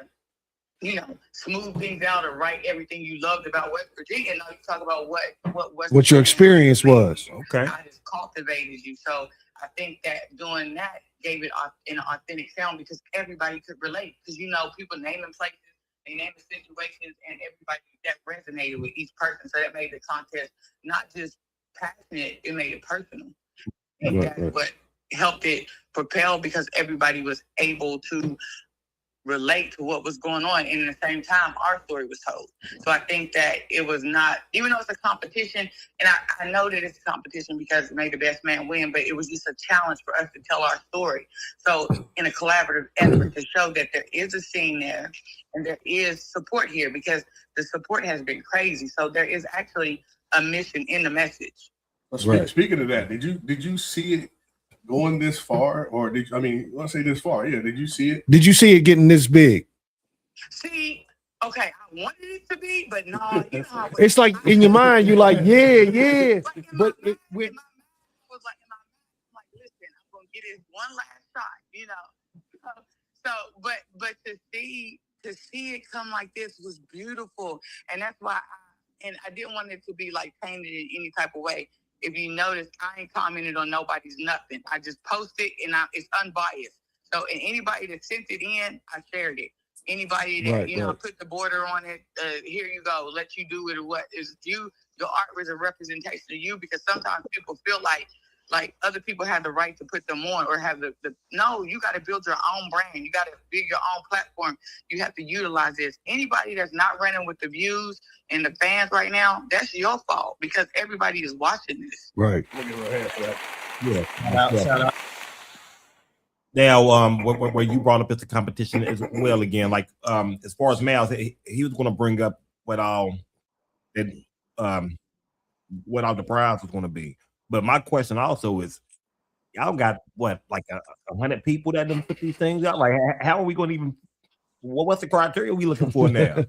[SPEAKER 7] you know, smooth things out or write everything you loved about West Virginia. No, you talk about what West
[SPEAKER 1] What your
[SPEAKER 7] Virginia
[SPEAKER 1] experience was.
[SPEAKER 2] Okay.
[SPEAKER 7] I just cultivated you. So I think that doing that gave it an authentic sound because everybody could relate. Because, you know, people naming places, they naming situations, and everybody that resonated with each person. So that made the contest not just passionate, it made it personal. And that's what helped it propel because everybody was able to relate to what was going on. And at the same time, our story was told. So I think that it was not, even though it's a competition, and I know that it's a competition because May the Best Man win, but it was just a challenge for us to tell our story. So in a collaborative effort to show that there is a scene there and there is support here because the support has been crazy. So there is actually a mission in the message.
[SPEAKER 3] Well,
[SPEAKER 1] Right.
[SPEAKER 3] speaking of that, did you see it going this far, or let's say this far? Yeah, did you see it?
[SPEAKER 1] Did you see it getting this big?
[SPEAKER 7] See, okay, I wanted it to be, but no, you know how
[SPEAKER 1] It's like in your mind, you're like, yeah.
[SPEAKER 7] Like in
[SPEAKER 1] But
[SPEAKER 7] my
[SPEAKER 1] it
[SPEAKER 7] mind,
[SPEAKER 1] went.
[SPEAKER 7] in my mind, was like, in my mind, I'm like, listen, I'm gonna get it one last shot, you know. So, but to see it come like this was beautiful, and that's why I didn't want it to be like painted in any type of way. If you notice, I ain't commented on nobody's nothing. I just posted and it's unbiased. So and anybody that sent it in, I shared it. Anybody that
[SPEAKER 1] Right, right.
[SPEAKER 7] put the border on it, here you go, let you do it. Or what is you? Your art was a representation of you, because sometimes people feel like other people have the right to put them on, or have the no. You got to build your own brand. You got to build your own platform. You have to utilize this. Anybody that's not running with the views and the fans right now, that's your fault, because everybody is watching this.
[SPEAKER 1] Right.
[SPEAKER 3] Look at her head for that.
[SPEAKER 2] Yeah.
[SPEAKER 4] Shout out.
[SPEAKER 2] Now, where you brought up it's a competition as well again, like as far as males, he was going to bring up what all that what all the prize was going to be. But my question also is, y'all got what, like 100 people that done put these things out? Like, how are we going to even? What's the criteria we looking for now?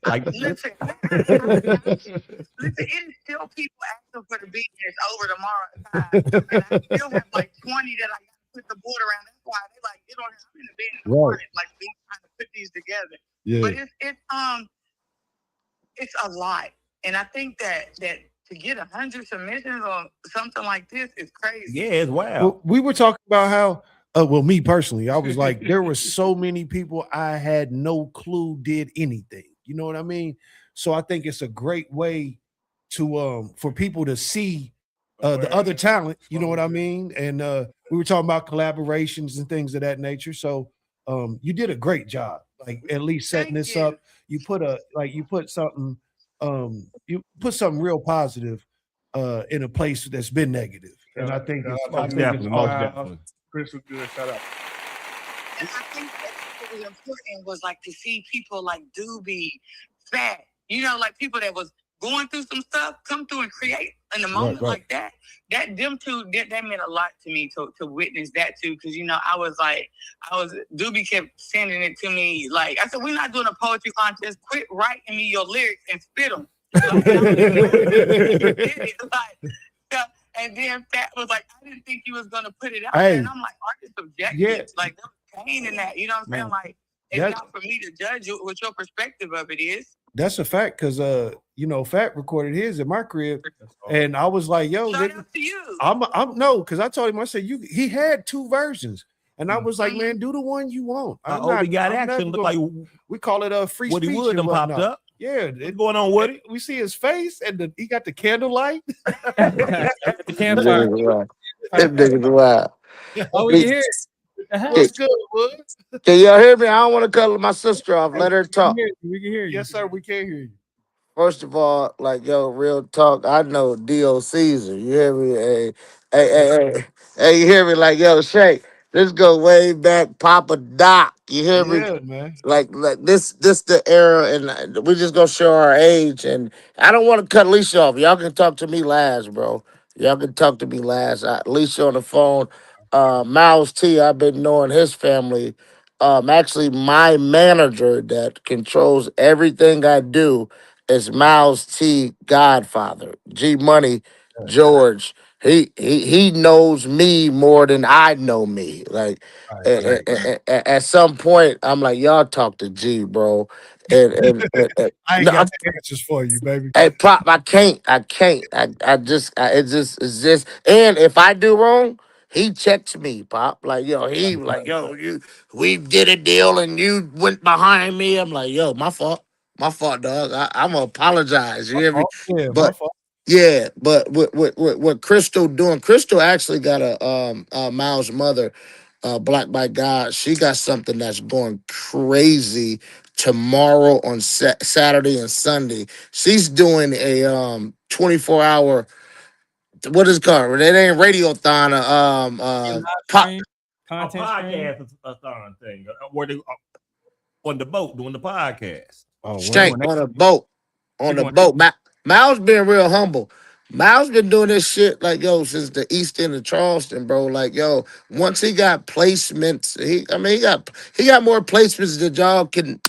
[SPEAKER 2] Like,
[SPEAKER 7] Listen, it is still people asking for the business over tomorrow time. And I still have like 20 that I got to put the board around. That's why they like, I'm in the business,
[SPEAKER 1] Right.
[SPEAKER 7] like being trying to put these together.
[SPEAKER 1] Yeah.
[SPEAKER 7] But it's a lot. And I think that to get 100 submissions on something like this is crazy.
[SPEAKER 2] yeah, it's wild.
[SPEAKER 1] Well, we were talking about how, well, me personally, I was like, there were so many people I had no clue did anything. You know what I mean? So I think it's a great way to for people to see the other talent. You know what I mean? And we were talking about collaborations and things of that nature. So you did a great job, like at least setting
[SPEAKER 7] Thank
[SPEAKER 1] this
[SPEAKER 7] you.
[SPEAKER 1] up. You put something real positive in a place that's been negative. And I think it's
[SPEAKER 2] Most definitely, most definitely.
[SPEAKER 3] Crystal good. Shout out.
[SPEAKER 7] And I think that what was important was like to see people like Doobie, Fat, like people that was going through some stuff, come through and create in a moment
[SPEAKER 1] right.
[SPEAKER 7] like that. Them two, that meant a lot to me to witness that too. Cause Doobie kept sending it to me. Like I said, we're not doing a poetry contest. Quit writing me your lyrics and spit them. And then Fat was like, I didn't think you was gonna put it out there. And I'm like, art is subjective.
[SPEAKER 1] Yeah.
[SPEAKER 7] Like there's pain in that. You know what I'm saying? Like it's not for me to judge you what your perspective of it is.
[SPEAKER 1] That's a fact, because Fat recorded his in my crib, and I was like, "Yo,
[SPEAKER 7] shout out to you."
[SPEAKER 1] I'm no, because I told him, I said, he had 2 versions, and I was like, man, do the one you want.
[SPEAKER 2] We got action. Look like
[SPEAKER 1] we call it free
[SPEAKER 2] Woody
[SPEAKER 1] speech.
[SPEAKER 2] Wood done popped up.
[SPEAKER 1] Yeah,
[SPEAKER 2] What's going on, Woody?
[SPEAKER 1] we see his face, and he got the candlelight.
[SPEAKER 4] The campfire.
[SPEAKER 8] That nigga's wild.
[SPEAKER 4] Oh, we can hear it.
[SPEAKER 1] What's good, Wood?
[SPEAKER 8] Can y'all hear me? I don't want to cut my sister off. Let her talk.
[SPEAKER 4] We can hear you.
[SPEAKER 1] Yes, sir. We can't hear you.
[SPEAKER 8] First of all, like, yo, real talk. I know D.O. Caesar. You hear me? Hey, you hear me? Like, yo, Shank, this go way back, Papa Doc. You hear me?
[SPEAKER 1] Yeah, man.
[SPEAKER 8] Like this the era, and we just gonna show our age. And I don't want to cut Alicia off. Y'all can talk to me last, bro. Y'all can talk to me last. Alicia on the phone. Miles T, I've been knowing his family. Actually, my manager that controls everything I do is Miles T, Godfather. G Money, George. He knows me more than I know me. Like at some point, I'm like, y'all talk to G, bro. And
[SPEAKER 1] I ain't
[SPEAKER 8] no,
[SPEAKER 1] got the answers for you, baby.
[SPEAKER 8] hey, Pop, I can't. It's just. And if I do wrong, he checks me, Pop. Like, yo, we did a deal and you went behind me. I'm like, yo, my fault, dog. I'm gonna apologize. You hear me?
[SPEAKER 1] Yeah, my
[SPEAKER 8] But
[SPEAKER 1] fault.
[SPEAKER 8] yeah, but what Crystal doing? Crystal actually got a Miles' mother, Black by God. She got something that's going crazy tomorrow on Saturday and Sunday. She's doing a 24-hour, what is it called? It ain't radiothon. Pop.
[SPEAKER 2] A
[SPEAKER 4] Content stream.
[SPEAKER 2] podcast thing where they on the boat doing the podcast.
[SPEAKER 1] Oh,
[SPEAKER 8] Shank on a boat. On the
[SPEAKER 4] going-
[SPEAKER 8] boat. Miles been real humble. Miles been doing this shit like, yo, since the east end of Charleston, bro. Like, yo, once he got placements, he got more placements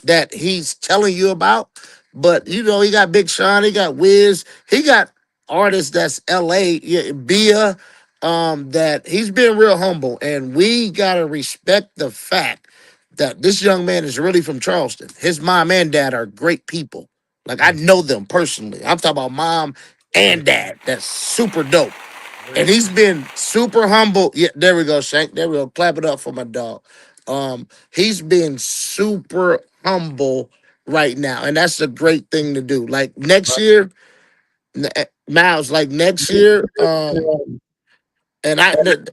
[SPEAKER 8] that he's telling you about. But he got Big Sean, he got Wiz, he got artists that's LA, yeah, Bia, that he's been real humble. And we gotta respect the fact that this young man is really from Charleston. His mom and dad are great people. Like, I know them personally. I'm talking about mom and dad. That's super dope. And he's been super humble. Yeah, there we go, Shank. There we go. Clap it up for my dog. He's being super humble right now, and that's a great thing to do. Like next year, Miles, like next year, and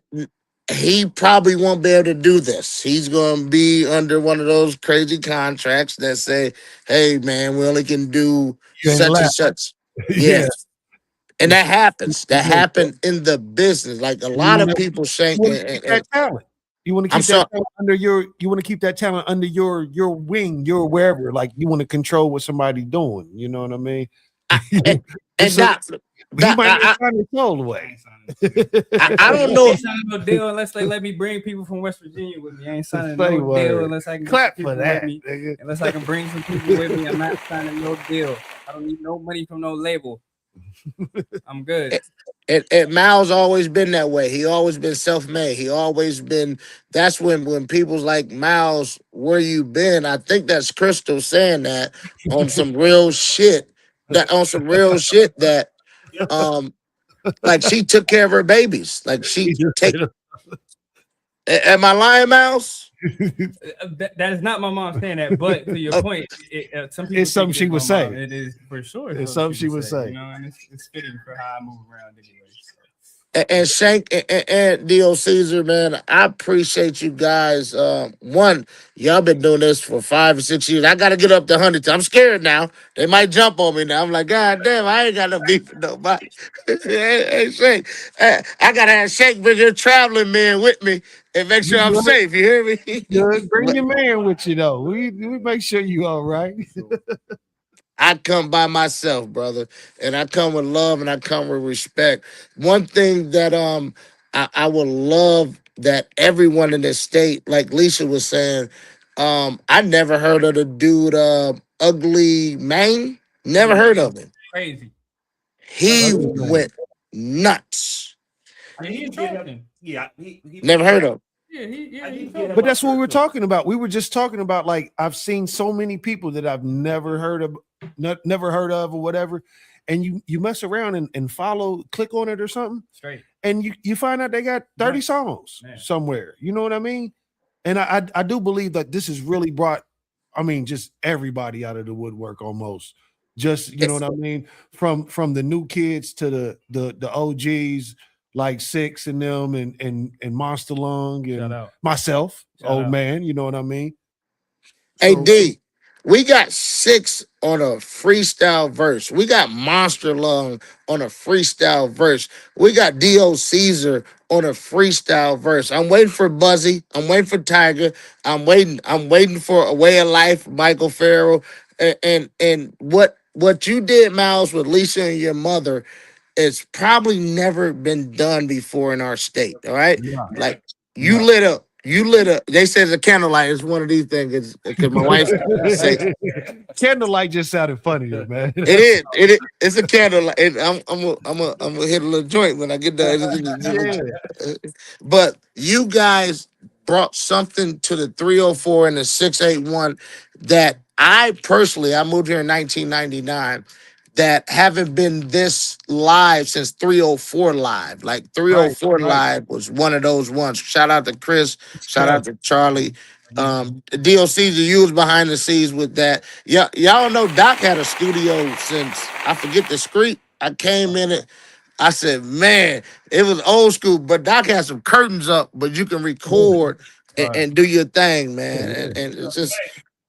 [SPEAKER 8] he probably won't be able to do this. He's going to be under one of those crazy contracts that say, "Hey, man, we only can do
[SPEAKER 1] You ain't
[SPEAKER 8] such and
[SPEAKER 1] laugh.
[SPEAKER 8] such."
[SPEAKER 1] Yeah.
[SPEAKER 8] Yes, and that happens. That
[SPEAKER 1] Yeah.
[SPEAKER 8] happened in the business. Like a
[SPEAKER 1] You
[SPEAKER 8] lot of
[SPEAKER 1] wanna
[SPEAKER 8] people,
[SPEAKER 1] you
[SPEAKER 8] Shank,
[SPEAKER 1] wanna keep that talent. You want to
[SPEAKER 8] I'm
[SPEAKER 1] keep that
[SPEAKER 8] sorry.
[SPEAKER 1] talent under your wing, your wherever. Like you want to control what somebody's doing. You know what I mean?
[SPEAKER 8] I, and, and
[SPEAKER 1] It's a,
[SPEAKER 8] Doc,
[SPEAKER 1] he
[SPEAKER 8] Doc,
[SPEAKER 1] might not
[SPEAKER 8] I,
[SPEAKER 1] sign his soul
[SPEAKER 4] I
[SPEAKER 1] away.
[SPEAKER 4] ain't signing no deal.
[SPEAKER 8] I don't know.
[SPEAKER 4] I ain't signing no deal unless they let me bring people from West Virginia with me. I ain't signing
[SPEAKER 1] Say
[SPEAKER 4] no deal
[SPEAKER 1] word.
[SPEAKER 4] unless I can get some
[SPEAKER 1] Clap
[SPEAKER 4] people
[SPEAKER 1] for
[SPEAKER 4] with
[SPEAKER 1] that,
[SPEAKER 4] me.
[SPEAKER 1] nigga.
[SPEAKER 4] Unless I can bring some people with me, I'm not signing no deal. I don't need no money from no label. I'm good.
[SPEAKER 8] And Miles always been that way. He always been self-made. He always been. That's when people's like, Miles, where you been? I think that's Crystal saying that on some real shit. That on some real shit that um like she took care of her babies. Like she
[SPEAKER 1] He just
[SPEAKER 8] take.
[SPEAKER 1] said,
[SPEAKER 8] Am I lying, Miles?
[SPEAKER 4] That is not my mom saying that, but to your
[SPEAKER 8] Uh,
[SPEAKER 4] point, some people
[SPEAKER 1] It's something
[SPEAKER 4] think it
[SPEAKER 1] she
[SPEAKER 4] is
[SPEAKER 1] would
[SPEAKER 4] my mom.
[SPEAKER 1] say.
[SPEAKER 4] It is for sure.
[SPEAKER 1] It's something she would say.
[SPEAKER 4] You know, and it's fitting for how I move around anyway. So.
[SPEAKER 8] And Shank and D.O. Caesar, man, I appreciate you guys. One, y'all been doing this for 5 or 6 years. I got to get up to 100. I'm scared now. They might jump on me now. I'm like, God damn, I ain't got no beef with nobody. Hey, Shank, I got to have Shank bring your traveling man with me and make sure
[SPEAKER 1] You
[SPEAKER 8] I'm
[SPEAKER 1] good?
[SPEAKER 8] safe. You hear me?
[SPEAKER 1] Good. Bring
[SPEAKER 8] But
[SPEAKER 1] your man with you though. We make sure you all right.
[SPEAKER 8] I come by myself, brother, and I come with love and I come with respect. One thing that I would love that everyone in the state, like Lisa was saying, I never heard of the dude Ugly Mane. Never heard of him.
[SPEAKER 4] Crazy.
[SPEAKER 8] He
[SPEAKER 1] Ugly man.
[SPEAKER 8] went nuts.
[SPEAKER 4] Yeah, he in Charleston.
[SPEAKER 2] Yeah, he
[SPEAKER 8] Never heard of him.
[SPEAKER 4] Yeah, he
[SPEAKER 2] I
[SPEAKER 4] he
[SPEAKER 2] did get him
[SPEAKER 1] But
[SPEAKER 2] up
[SPEAKER 1] that's what
[SPEAKER 2] there,
[SPEAKER 1] we were
[SPEAKER 2] too.
[SPEAKER 1] talking about. We were just talking about like I've seen so many people that I've never heard of, never heard of, or whatever. And you mess around and follow, click on it or something,
[SPEAKER 4] straight.
[SPEAKER 1] and you find out they got 30
[SPEAKER 4] Right.
[SPEAKER 1] songs
[SPEAKER 4] Man.
[SPEAKER 1] somewhere. You know what I mean? And I do believe that this has really brought, I mean, just everybody out of the woodwork almost. Just you know what I mean? From the new kids to the OGs like Six and them and Monster Lung
[SPEAKER 4] Shout
[SPEAKER 1] and
[SPEAKER 4] out.
[SPEAKER 1] myself,
[SPEAKER 4] Shout
[SPEAKER 1] old
[SPEAKER 4] out.
[SPEAKER 1] man, you know what I mean?
[SPEAKER 8] Hey
[SPEAKER 1] So
[SPEAKER 8] D, we got Six on a freestyle verse. We got Monster Lung on a freestyle verse. We got D.O. Caesar on a freestyle verse. I'm waiting for Buzzy. I'm waiting for Tiger. I'm waiting. I'm waiting for A Way of Life, Michael Farrell. And what you did, Miles, with Lisa and your mother, it's probably never been done before in our state. All right,
[SPEAKER 1] yeah,
[SPEAKER 8] like you
[SPEAKER 1] yeah.
[SPEAKER 8] lit up. You lit up. They said it's a candlelight. It's one of these things because my wife say
[SPEAKER 1] Candlelight just sounded funnier, man.
[SPEAKER 8] it is. It's a candlelight. I'm gonna hit a little joint when I get done.
[SPEAKER 1] Yeah.
[SPEAKER 8] But you guys brought something to the 304 and the 681 that I moved here in 1999, that haven't been this live since 304 live. Like
[SPEAKER 1] Right,
[SPEAKER 8] 304
[SPEAKER 1] right.
[SPEAKER 8] live was one of those ones. Shout out to Chris. Shout
[SPEAKER 1] Yeah.
[SPEAKER 8] out to Charlie. DOC, you was behind the scenes with that. Yeah, y'all know Doc had a studio since I forget the street. I came in it. I said, man, it was old school, but Doc had some curtains up, but you can record
[SPEAKER 4] Right.
[SPEAKER 8] and do your thing, man. And it's just,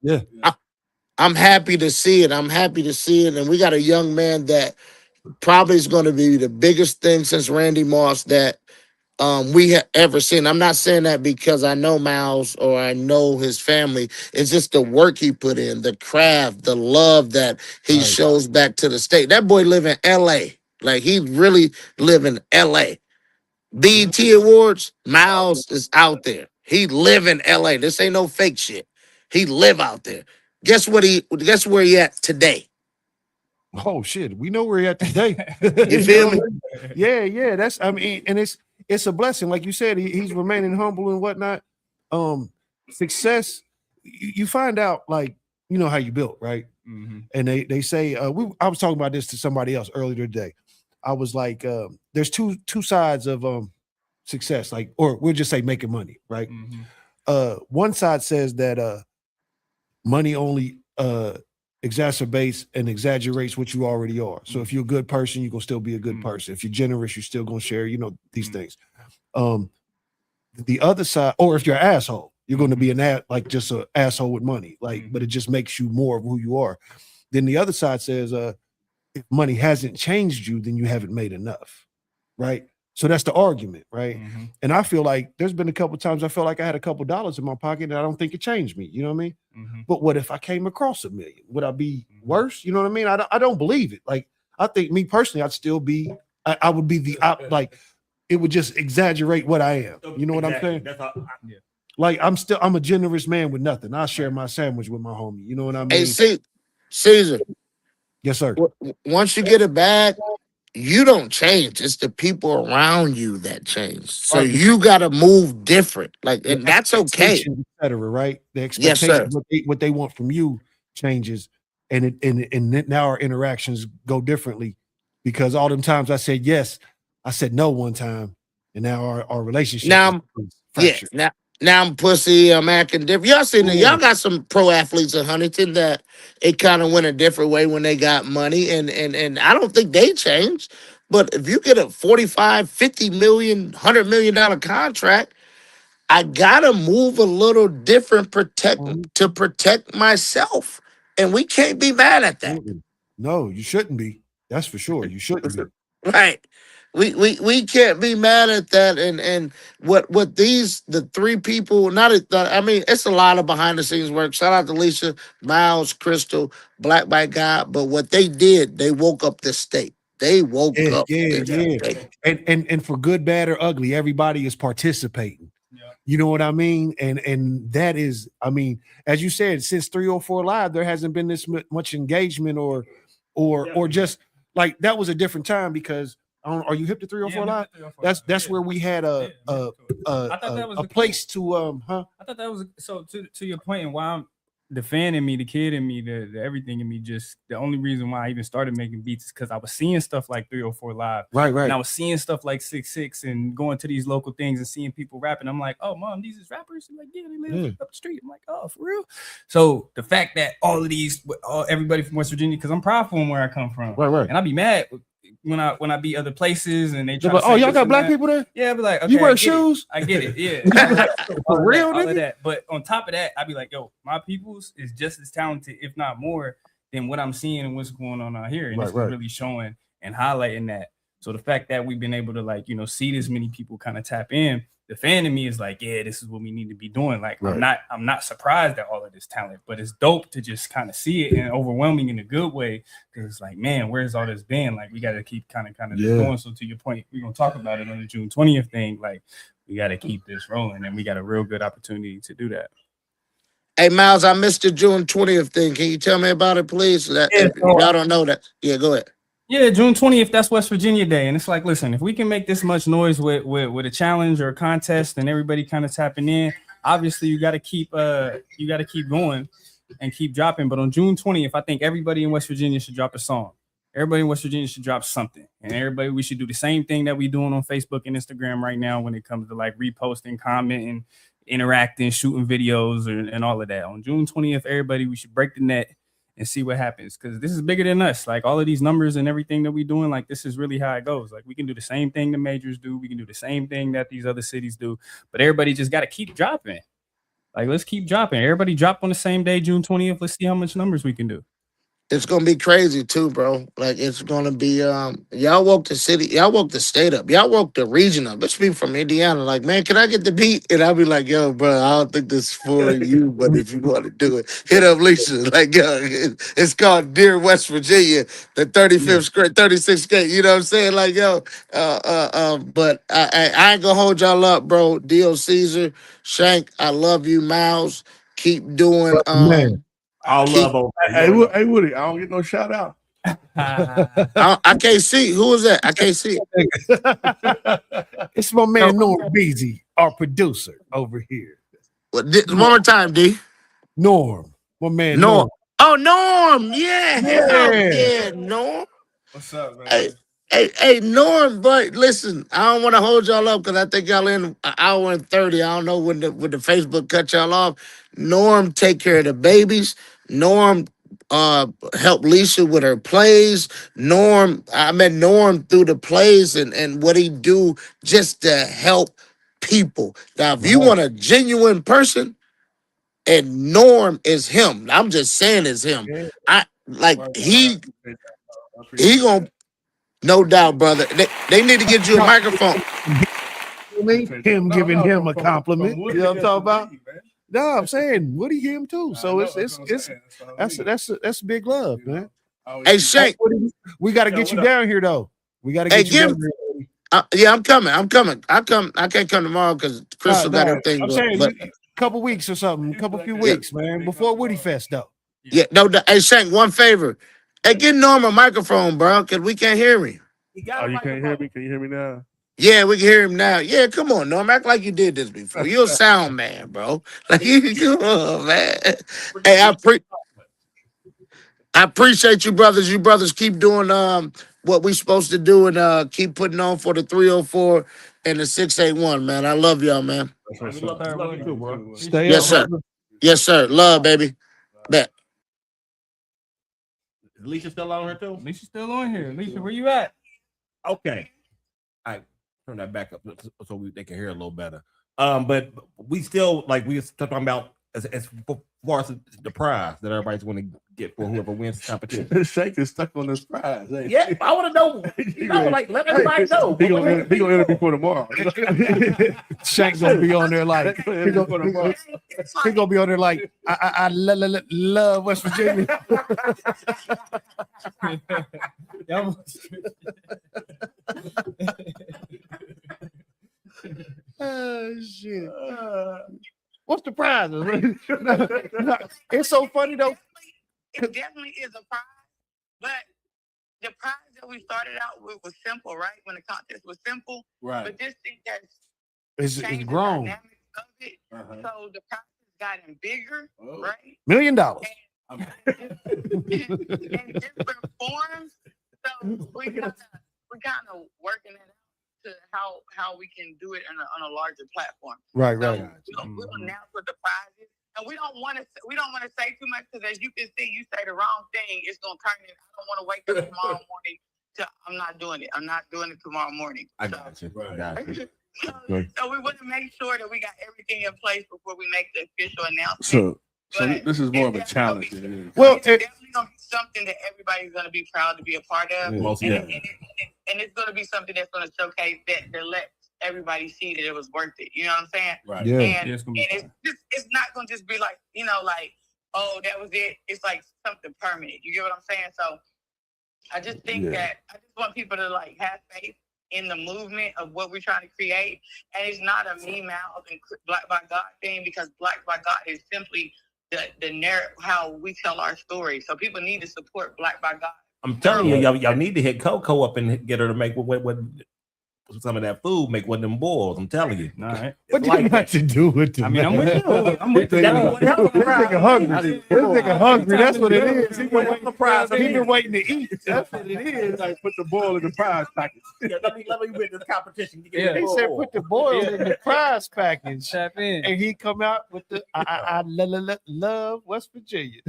[SPEAKER 1] Yeah.
[SPEAKER 8] I'm happy to see it. I'm happy to see it. And we got a young man that probably is going to be the biggest thing since Randy Moss that we have ever seen. I'm not saying that because I know Miles or I know his family. It's just the work he put in, the craft, the love that he
[SPEAKER 1] Right.
[SPEAKER 8] shows back to the state. That boy live in L.A. Like he really live in L.A. BET Awards, Miles is out there. He live in LA. This ain't no fake shit. He live out there. Guess where he at today?
[SPEAKER 1] Oh shit, we know where he at today.
[SPEAKER 8] You
[SPEAKER 1] You
[SPEAKER 8] feel
[SPEAKER 1] know
[SPEAKER 8] me?
[SPEAKER 1] what I mean? Yeah, yeah. That's I mean, and it's a blessing. Like you said, he's remaining humble and whatnot. Success, you find out like you know how you built, right?
[SPEAKER 4] Mm-hmm.
[SPEAKER 1] And they say I was talking about this to somebody else earlier today. I was like, there's two sides of success, like, or we'll just say making money, right?
[SPEAKER 4] Mm-hmm.
[SPEAKER 1] one side says that money only exacerbates and exaggerates what you already are. So if you're a good person, you're gonna still be a good person. If you're generous, you're still gonna share, these things. The other side, or if you're an asshole, you're gonna be like just an asshole with money. Like, but it just makes you more of who you are. Then the other side says, if money hasn't changed you, then you haven't made enough. Right. So that's the argument, right? And I feel like there's been a couple times I felt like I had a couple dollars in my pocket and I don't think it changed me. You know what I mean? But what if I came across $1 million? Would I be worse? You know what I mean? I don't believe it. Like, I think me personally, I'd still be, I would be like, it would just exaggerate what I am. You know what I'm saying?
[SPEAKER 2] That's how,
[SPEAKER 1] Like, I'm a generous man with nothing. I'll share my sandwich with my homie. You know what I mean?
[SPEAKER 8] Hey, Caesar,
[SPEAKER 1] Yes, sir.
[SPEAKER 8] once you get it back, you don't change. It's the people around you that change. So
[SPEAKER 1] Right.
[SPEAKER 8] you got to move different. Like, and that's okay.
[SPEAKER 1] Et cetera, right? The
[SPEAKER 8] Yes, sir.
[SPEAKER 1] expectation, what they want from you changes, and now our interactions go differently because all them times I said yes, I said no one time, and now our relationship
[SPEAKER 8] Now,
[SPEAKER 1] is
[SPEAKER 8] yeah,
[SPEAKER 1] fractured.
[SPEAKER 8] now I'm pussy. I'm acting different. Y'all seen it. Y'all got some pro athletes in Huntington that it kind of went a different way when they got money, and I don't think they changed. But if you get a 45, 50 million, $100 million contract, I gotta move a little different to protect myself. And we can't be mad at that.
[SPEAKER 1] No, you shouldn't be. That's for sure. You shouldn't be.
[SPEAKER 8] Right. We can't be mad at that. And what the three people, I mean, it's a lot of behind the scenes work. Shout out to Lisa, Miles, Crystal, Black by God. But what they did, they woke up the state. They woke up this state.
[SPEAKER 1] And for good, bad, or ugly, everybody is participating. You know what I mean? And that is, I mean, as you said, since 304 Live, there hasn't been this much engagement or just like that was a different time because are you hip to 304 Live? That's where we had a place to
[SPEAKER 4] I thought that was so to your point and why I'm the fan in me, the kid in me, the everything in me, just the only reason why I even started making beats is because I was seeing stuff like 304 Live.
[SPEAKER 1] Right.
[SPEAKER 4] And I was seeing stuff like 6 and going to these local things and seeing people rapping. I'm like, oh, mom, these is rappers? I'm like, yeah, they live up the street. I'm like, oh, for real? So the fact that all of these, everybody from West Virginia, because I'm proud from where I come from.
[SPEAKER 1] Right.
[SPEAKER 4] And I'd be mad when I be other places and they try
[SPEAKER 1] to say, y'all got black people there?
[SPEAKER 4] Yeah, I'd be like, okay,
[SPEAKER 1] you wear shoes?
[SPEAKER 4] I get it. Yeah.
[SPEAKER 1] For real,
[SPEAKER 4] all of that. But on top of that, I'd be like, yo, my peoples is just as talented, if not more, than what I'm seeing and what's going on out here. And this is really showing and highlighting that. So the fact that we've been able to see this many people kind of tap in, the fan in me is like, yeah, this is what we need to be doing. Like, I'm not surprised at all of this talent, but it's dope to just kind of see it and overwhelming in a good way. Because it's like, man, where's all this been? Like, we got to keep kind of going. So to your point, we're going to talk about it on the June 20th thing. Like, we got to keep this rolling and we got a real good opportunity to do that.
[SPEAKER 8] Hey, Miles, I missed the June 20th thing. Can you tell me about it, please? Y'all don't know that. Yeah, go ahead.
[SPEAKER 4] Yeah, June 20th, that's West Virginia Day. And it's like, listen, if we can make this much noise with a challenge or a contest and everybody kind of tapping in, obviously you gotta keep going and keep dropping. But on June 20th, I think everybody in West Virginia should drop a song. Everybody in West Virginia should drop something. And we should do the same thing that we're doing on Facebook and Instagram right now when it comes to like reposting, commenting, interacting, shooting videos and all of that. On June 20th, everybody, we should break the net and see what happens, because this is bigger than us. Like all of these numbers and everything that we're doing, like this is really how it goes. Like we can do the same thing the majors do. We can do the same thing that these other cities do, but everybody just got to keep dropping. Like let's keep dropping. Everybody drop on the same day, June 20th. Let's see how much numbers we can do.
[SPEAKER 8] It's gonna be crazy too, bro. Like it's gonna be y'all woke the city, y'all woke the state up, y'all woke the region up. It's me from Indiana. Like, man, can I get the beat? And I'll be like, yo, bro, I don't think this is for you, but if you want to do it, hit up Lisa. Like, yo, it's called Dear West Virginia, the 35th grade, 36th grade. You know what I'm saying? Like, yo, but I ain't gonna hold y'all up, bro. Dio Caesar, Shank, I love you, Miles. Keep doing
[SPEAKER 1] man.
[SPEAKER 2] All love over.
[SPEAKER 3] Hey, Woody, I don't get no shout out.
[SPEAKER 8] I can't see. Who is that? I can't see.
[SPEAKER 1] It's my man Norm Beasy, our producer over here.
[SPEAKER 8] One more time, D.
[SPEAKER 1] Norm, my man
[SPEAKER 8] Norm.
[SPEAKER 1] Norm.
[SPEAKER 8] Oh, Norm. Yeah. Norm.
[SPEAKER 4] What's up, man?
[SPEAKER 8] Hey, Hey, Norm, but listen, I don't want to hold y'all up because I think y'all in an hour and 30. I don't know when the Facebook cut y'all off. Norm take care of the babies. Norm help Lisa with her plays. I met Norm through the plays and what he do just to help people. Now, if you want a genuine person, and Norm is him. I'm just saying it's him.
[SPEAKER 1] Yeah.
[SPEAKER 8] I like
[SPEAKER 3] Well,
[SPEAKER 8] he
[SPEAKER 3] I appreciate
[SPEAKER 8] gonna
[SPEAKER 3] that.
[SPEAKER 8] no doubt, brother. They need to get you a microphone.
[SPEAKER 1] Him giving him a
[SPEAKER 3] from
[SPEAKER 1] compliment.
[SPEAKER 3] Woody,
[SPEAKER 1] You know what I'm
[SPEAKER 3] that's
[SPEAKER 1] talking
[SPEAKER 3] from
[SPEAKER 1] about?
[SPEAKER 3] me, man.
[SPEAKER 1] No, I'm saying Woody him too.
[SPEAKER 3] I
[SPEAKER 1] So
[SPEAKER 3] know,
[SPEAKER 1] it's
[SPEAKER 3] that's what I'm saying. That's what I mean.
[SPEAKER 1] that's big love,
[SPEAKER 3] You know,
[SPEAKER 1] man.
[SPEAKER 3] I always
[SPEAKER 8] Hey,
[SPEAKER 3] see-
[SPEAKER 1] Hey,
[SPEAKER 8] Shank.
[SPEAKER 1] Woody, we got to
[SPEAKER 3] Yo,
[SPEAKER 1] get you
[SPEAKER 3] what up?
[SPEAKER 1] down here though. We got to
[SPEAKER 8] Hey,
[SPEAKER 1] get you down
[SPEAKER 8] give.
[SPEAKER 1] here.
[SPEAKER 8] Yeah, I'm coming. I can't come tomorrow because Crystal got her thing
[SPEAKER 1] I'm
[SPEAKER 8] going.
[SPEAKER 1] saying
[SPEAKER 8] But
[SPEAKER 1] a couple weeks or something, a few
[SPEAKER 8] yeah,
[SPEAKER 1] weeks, man, before Woody Fest though.
[SPEAKER 8] yeah. No, hey, Shank. One favor. Hey, get Norm a microphone, bro, because we can't hear him.
[SPEAKER 2] He got
[SPEAKER 3] Oh,
[SPEAKER 2] a
[SPEAKER 3] you can't hear me?
[SPEAKER 2] microphone.
[SPEAKER 3] Can you hear me now?
[SPEAKER 8] Yeah, we can hear him now. Yeah, come on, Norm. Act like you did this before. You're a sound man, bro. Like, come on, man. Hey, I appreciate you, brothers. You brothers keep doing what we supposed to do and keep putting on for the 304 and the 681, man. I love y'all, man.
[SPEAKER 3] That's
[SPEAKER 2] We
[SPEAKER 3] what's
[SPEAKER 2] love,
[SPEAKER 3] up.
[SPEAKER 2] love you too, bro.
[SPEAKER 1] Stay
[SPEAKER 8] Yes,
[SPEAKER 1] up,
[SPEAKER 8] sir.
[SPEAKER 1] brother.
[SPEAKER 8] Yes, sir. Love, baby. Bet.
[SPEAKER 2] Is Alicia still on her too?
[SPEAKER 4] Lisa's still on here. Lisa, where you at?
[SPEAKER 2] Okay. I turn that back up so they can hear a little better. But we still like we was talking about as far as the prize that everybody's going to get for whoever wins the competition.
[SPEAKER 3] Shank is stuck on this prize. Hey.
[SPEAKER 2] Yeah, I want to know. Like let everybody know.
[SPEAKER 3] He gonna enter before tomorrow.
[SPEAKER 1] Shank's gonna be on there like he gonna be on there like I love West Virginia. Oh shit. What's the prize? It's so funny though.
[SPEAKER 7] It definitely is a prize, but the prize that we started out with was simple, right? When the contest was simple,
[SPEAKER 3] Right.
[SPEAKER 7] but this thing has
[SPEAKER 1] It's
[SPEAKER 7] changed the
[SPEAKER 1] grown.
[SPEAKER 7] dynamics of it. So the prize has gotten bigger,
[SPEAKER 3] Oh.
[SPEAKER 7] right?
[SPEAKER 1] $1 million.
[SPEAKER 7] In different forms. So we kind of working it out to how we can do it on a larger platform.
[SPEAKER 1] Right,
[SPEAKER 7] So
[SPEAKER 1] right.
[SPEAKER 7] we'll announce what the prize is. And we don't want to say too much because as you can see, you say the wrong thing, it's gonna turn it. I don't want to wake up tomorrow morning to I'm not doing it. I'm not doing it tomorrow morning.
[SPEAKER 2] I got you.
[SPEAKER 3] Right.
[SPEAKER 2] Got you.
[SPEAKER 7] So we want to make sure that we got everything in place before we make the official announcement.
[SPEAKER 3] So
[SPEAKER 7] But
[SPEAKER 3] this is more of a
[SPEAKER 7] it's
[SPEAKER 3] challenge.
[SPEAKER 7] definitely
[SPEAKER 3] than it is.
[SPEAKER 1] Well,
[SPEAKER 7] it's definitely gonna be something that everybody's gonna be proud to be a part of.
[SPEAKER 3] Yeah.
[SPEAKER 2] Most
[SPEAKER 7] And,
[SPEAKER 2] definitely.
[SPEAKER 7] and it's gonna be something that's gonna showcase that let everybody see that it was worth it. You know what I'm saying?
[SPEAKER 3] Right.
[SPEAKER 1] Yeah.
[SPEAKER 7] And,
[SPEAKER 4] Yeah, it's gonna be
[SPEAKER 7] it's not gonna just be like, like, oh, that was it. It's like something permanent. You get what I'm saying? So I just think that I just want people to like have faith in the movement of what we're trying to create. And it's not a me mouth and Black by God thing, because Black by God is simply the narrative, how we tell our story. So people need to support Black by God.
[SPEAKER 2] I'm telling you, y'all need to hit Coco up and get her to make what some of that food, make one of them boils. I'm telling you.
[SPEAKER 4] All right.
[SPEAKER 1] What do you got to do with the
[SPEAKER 4] I mean, I'm with you. I'm with you.
[SPEAKER 1] This nigga hungry. This nigga hungry. That's what it is. He been waiting to eat. That's what it is.
[SPEAKER 3] Like put the ball in the prize package.
[SPEAKER 2] Yeah, let me win this competition.
[SPEAKER 4] Yeah.
[SPEAKER 1] He said put the boil in the prize package.
[SPEAKER 4] Tap in.
[SPEAKER 1] And he come out with the I love West Virginia.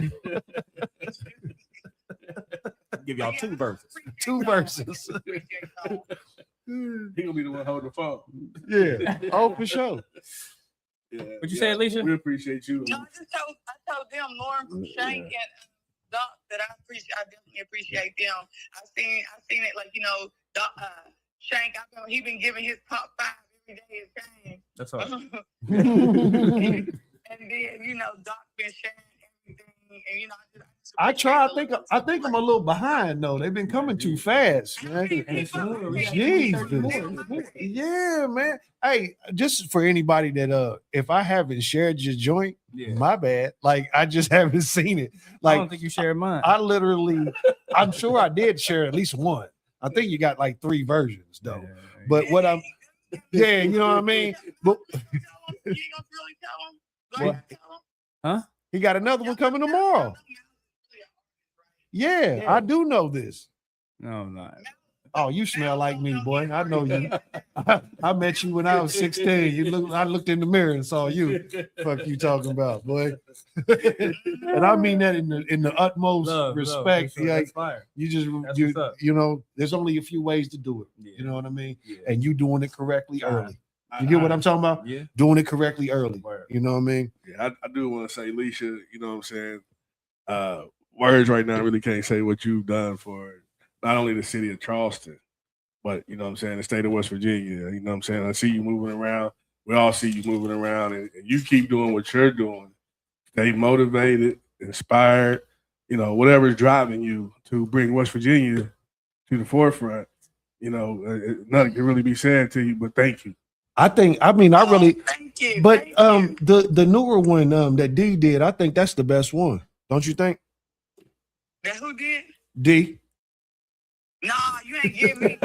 [SPEAKER 2] Give y'all two verses.
[SPEAKER 1] Two verses.
[SPEAKER 3] He gonna be the one holding the phone.
[SPEAKER 1] Yeah. Oh, for sure.
[SPEAKER 3] Yeah.
[SPEAKER 4] What'd you say, Alicia?
[SPEAKER 3] We appreciate you.
[SPEAKER 7] No, I told them, Lauren, Shank, and Doc, that I definitely appreciate them. I seen it like, Doc, Shank, he been giving his top 5 every day it came.
[SPEAKER 4] That's all.
[SPEAKER 7] And then, Doc been sharing everything, and
[SPEAKER 1] I try. I think I'm a little behind though. They've been coming too fast, man. Jeez, yeah, man. Hey, just for anybody that if I haven't shared your joint, my bad. Like I just haven't seen it.
[SPEAKER 4] I
[SPEAKER 1] Like
[SPEAKER 4] don't think you shared mine.
[SPEAKER 1] I'm sure I did share at least one. I think you got like 3 versions though. But what I'm, you know what I mean. But
[SPEAKER 4] Huh?
[SPEAKER 1] He got another one coming tomorrow. Yeah, I do know this.
[SPEAKER 4] No, I'm not.
[SPEAKER 1] Oh, you smell like me, boy. I know you. I met you when I was 16. I looked in the mirror and saw you. Fuck you talking about, boy. And I mean that in the utmost respect.
[SPEAKER 4] for sure.
[SPEAKER 1] Yeah,
[SPEAKER 4] That's fire.
[SPEAKER 1] you just
[SPEAKER 4] That's what's up.
[SPEAKER 1] you know, there's only a few ways to do it.
[SPEAKER 4] Yeah.
[SPEAKER 1] You know what I mean?
[SPEAKER 4] Yeah.
[SPEAKER 1] And you doing it correctly early. You get what I'm talking about?
[SPEAKER 4] Yeah.
[SPEAKER 1] Doing it correctly early.
[SPEAKER 4] Word.
[SPEAKER 1] You know what I mean?
[SPEAKER 3] Yeah, I do want to say, Leisha, you know what I'm saying? Words right now really can't say what you've done for not only the city of Charleston, but you know what I'm saying, the state of West Virginia. You know what I'm saying? I see you moving around. We all see you moving around, and you keep doing what you're doing. Stay motivated, inspired, you know, whatever's driving you to bring West Virginia to the forefront. You know, nothing can really be said to you, but thank you.
[SPEAKER 1] I really
[SPEAKER 7] Thank you.
[SPEAKER 1] but
[SPEAKER 7] thank you.
[SPEAKER 1] the newer one that D did, I think that's the best one. Don't you think?
[SPEAKER 7] That who did?
[SPEAKER 1] D.
[SPEAKER 7] Nah, you ain't give me.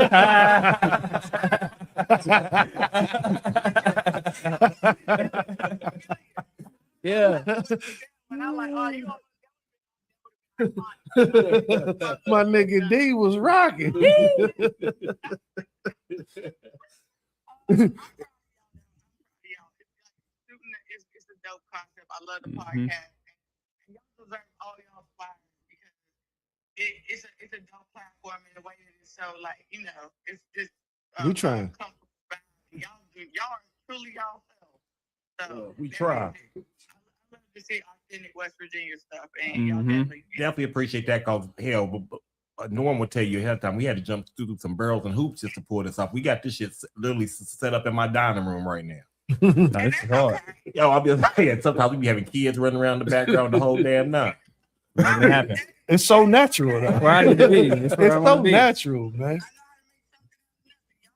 [SPEAKER 4] Yeah.
[SPEAKER 7] And I'm like, oh, you gonna
[SPEAKER 1] My nigga D was rocking.
[SPEAKER 7] It's a dope concept. I love the
[SPEAKER 4] Mhm.
[SPEAKER 7] podcast. And y'all deserve all y'all flowers because it's a dope platform in the way that it's so like, you know, it's just
[SPEAKER 1] We trying.
[SPEAKER 7] comfortable. Y'all are truly y'all self. So
[SPEAKER 2] we
[SPEAKER 7] that
[SPEAKER 2] try.
[SPEAKER 7] is it. I love to see authentic West Virginia stuff, and y'all
[SPEAKER 2] Definitely appreciate that because hell, Norm would tell you ahead of time we had to jump through some barrels and hoops just to pull this off. We got this shit literally set up in my dining room right now.
[SPEAKER 4] No, this is hard.
[SPEAKER 2] Yo, I'll be saying sometimes we be having kids running around the background the whole damn night.
[SPEAKER 4] Make it happen.
[SPEAKER 1] It's so natural though.
[SPEAKER 4] Where I need to be. It's where I
[SPEAKER 1] It's
[SPEAKER 4] want
[SPEAKER 1] so
[SPEAKER 4] to be.
[SPEAKER 1] natural, man.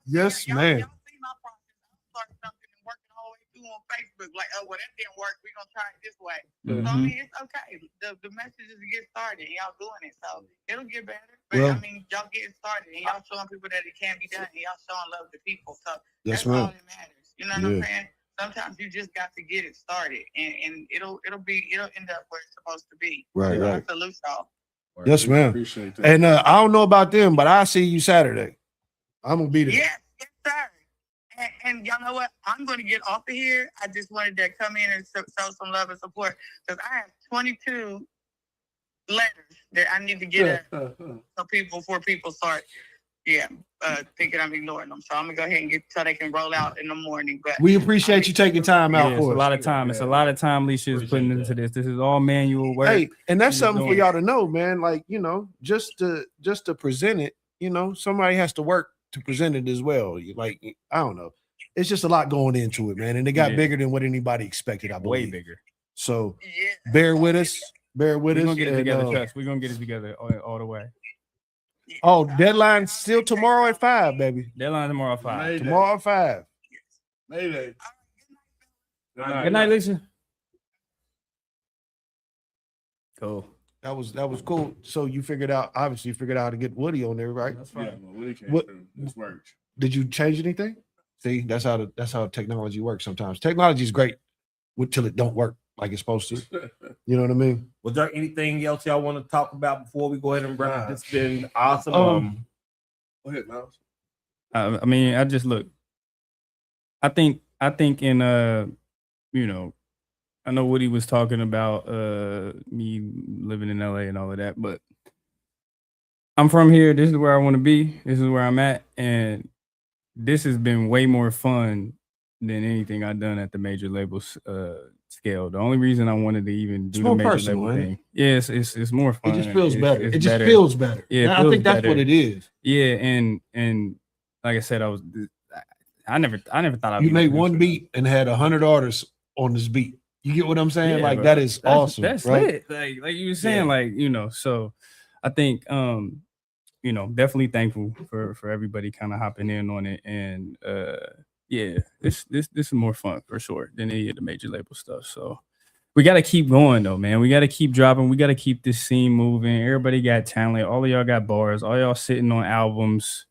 [SPEAKER 1] Yes, man.
[SPEAKER 7] Y'all see my process. I start something and working all the way through on Facebook. Like, oh, well, that didn't work. We're gonna try it this way. So I mean, it's okay. The message is to get started, and y'all doing it. So it'll get better. But
[SPEAKER 1] Well-
[SPEAKER 7] I mean, y'all getting started, and y'all showing people that it can be done, and y'all showing love to people. So
[SPEAKER 1] Yes,
[SPEAKER 7] that's all
[SPEAKER 1] ma'am.
[SPEAKER 7] that matters. You know what I'm saying? Sometimes you just got to get it started, and it'll end up where it's supposed to be.
[SPEAKER 1] Right,
[SPEAKER 7] So
[SPEAKER 1] right.
[SPEAKER 7] I salute y'all.
[SPEAKER 1] Yes, ma'am.
[SPEAKER 3] Appreciate that.
[SPEAKER 1] And I don't know about them, but I see you Saturday. I'm gonna be there.
[SPEAKER 7] Yes, sir. And y'all know what? I'm going to get off of here. I just wanted to come in and show some love and support because I have 22 letters that I need to get before people start, thinking I'm ignoring them. So I'm gonna go ahead and get so they can roll out in the morning. But
[SPEAKER 1] We appreciate you taking time out
[SPEAKER 4] Yeah, it's
[SPEAKER 1] for
[SPEAKER 4] a
[SPEAKER 1] us.
[SPEAKER 4] lot of time. It's a lot of time Leisha is putting into this. This is all manual work.
[SPEAKER 1] Hey, and that's
[SPEAKER 4] She's
[SPEAKER 1] something for
[SPEAKER 4] doing
[SPEAKER 1] y'all to know, man. Like, you know, just to present it, you know, somebody has to work to present it as well. Like, I don't know. It's just a lot going into it, man. And it got
[SPEAKER 4] Yeah.
[SPEAKER 1] bigger than what anybody expected, I believe.
[SPEAKER 4] Way bigger.
[SPEAKER 1] So
[SPEAKER 7] yeah,
[SPEAKER 1] bear with us. Bear with
[SPEAKER 4] We're
[SPEAKER 1] us.
[SPEAKER 4] gonna get it
[SPEAKER 1] and,
[SPEAKER 4] together, trust. We're gonna get it together all the way.
[SPEAKER 1] oh, deadline still tomorrow at 5, baby.
[SPEAKER 4] Deadline tomorrow at 5.
[SPEAKER 3] Mayday.
[SPEAKER 1] Tomorrow at 5.
[SPEAKER 3] Mayday.
[SPEAKER 4] Good night, Leisha. Cool.
[SPEAKER 1] That was cool. So you obviously figured out how to get Woody on there, right?
[SPEAKER 4] That's
[SPEAKER 3] Yeah,
[SPEAKER 4] fine.
[SPEAKER 3] well, Woody came
[SPEAKER 1] What-
[SPEAKER 3] through. This works.
[SPEAKER 1] Did you change anything? See, that's how technology works sometimes. Technology is great till it don't work like it's supposed to. You know what I mean?
[SPEAKER 2] Was there anything else y'all want to talk about before we go ahead and wrap? It's been awesome.
[SPEAKER 3] Go ahead, Miles.
[SPEAKER 4] I mean, I just look. I think in you know, I know Woody was talking about me living in LA and all of that, but I'm from here. This is where I want to be. This is where I'm at, and this has been way more fun than anything I've done at the major labels scale. The only reason I wanted to even do the
[SPEAKER 1] more
[SPEAKER 4] major
[SPEAKER 1] personal,
[SPEAKER 4] label
[SPEAKER 1] ain't it?
[SPEAKER 4] thing, yes, it's more fun.
[SPEAKER 1] It just feels
[SPEAKER 4] It's-
[SPEAKER 1] better.
[SPEAKER 4] it's
[SPEAKER 1] It just
[SPEAKER 4] better.
[SPEAKER 1] feels better.
[SPEAKER 4] Yeah, it
[SPEAKER 1] I
[SPEAKER 4] feels
[SPEAKER 1] think that's
[SPEAKER 4] better.
[SPEAKER 1] what it is.
[SPEAKER 4] Yeah, and like I said, I never thought I'd
[SPEAKER 1] You
[SPEAKER 4] be a
[SPEAKER 1] made one
[SPEAKER 4] producer.
[SPEAKER 1] beat and had 100 artists on this beat. You get what I'm saying?
[SPEAKER 4] Yeah,
[SPEAKER 1] like
[SPEAKER 4] bro.
[SPEAKER 1] that is awesome,
[SPEAKER 4] That's
[SPEAKER 1] right?
[SPEAKER 4] lit. Like you were saying,
[SPEAKER 1] Yeah.
[SPEAKER 4] like, you know, so I think you know, definitely thankful for everybody kind of hopping in on it. And yeah, this is more fun for sure than any of the major label stuff. So we gotta keep going though, man. We gotta keep dropping, we gotta keep this scene moving. Everybody got talent, all of y'all got bars, all y'all sitting on albums.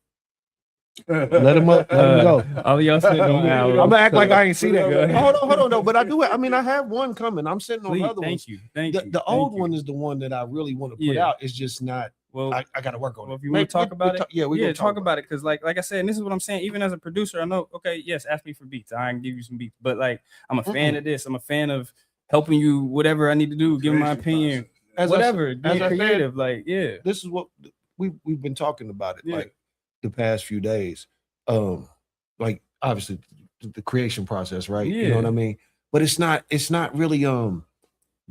[SPEAKER 1] Let him up, let him go.
[SPEAKER 4] All of y'all sitting on albums.
[SPEAKER 1] I'm gonna act like I ain't see that.
[SPEAKER 4] Go ahead.
[SPEAKER 1] Hold on, though. But I do. I mean, I have one coming. I'm sitting on
[SPEAKER 4] Please,
[SPEAKER 1] other ones.
[SPEAKER 4] thank you.
[SPEAKER 1] The old one is the one that I really want to put
[SPEAKER 4] Yeah.
[SPEAKER 1] out. It's just not
[SPEAKER 4] Well,
[SPEAKER 1] I got to work on
[SPEAKER 4] well,
[SPEAKER 1] it.
[SPEAKER 4] if you want to talk about it,
[SPEAKER 1] we're gonna
[SPEAKER 4] talk about it. Because like I said, and this is what I'm saying. Even as a producer, I know. Okay, yes, ask me for beats. I can give you some beats. But like, I'm a fan of this. I'm a fan of helping you, whatever I need to do, give my opinion,
[SPEAKER 1] As
[SPEAKER 4] whatever.
[SPEAKER 1] as
[SPEAKER 4] Being
[SPEAKER 1] I said,
[SPEAKER 4] creative, like yeah.
[SPEAKER 1] this is what we've been talking about it
[SPEAKER 4] Yeah.
[SPEAKER 1] like the past few days. Like obviously the creation process, right? You know what I mean? But it's not really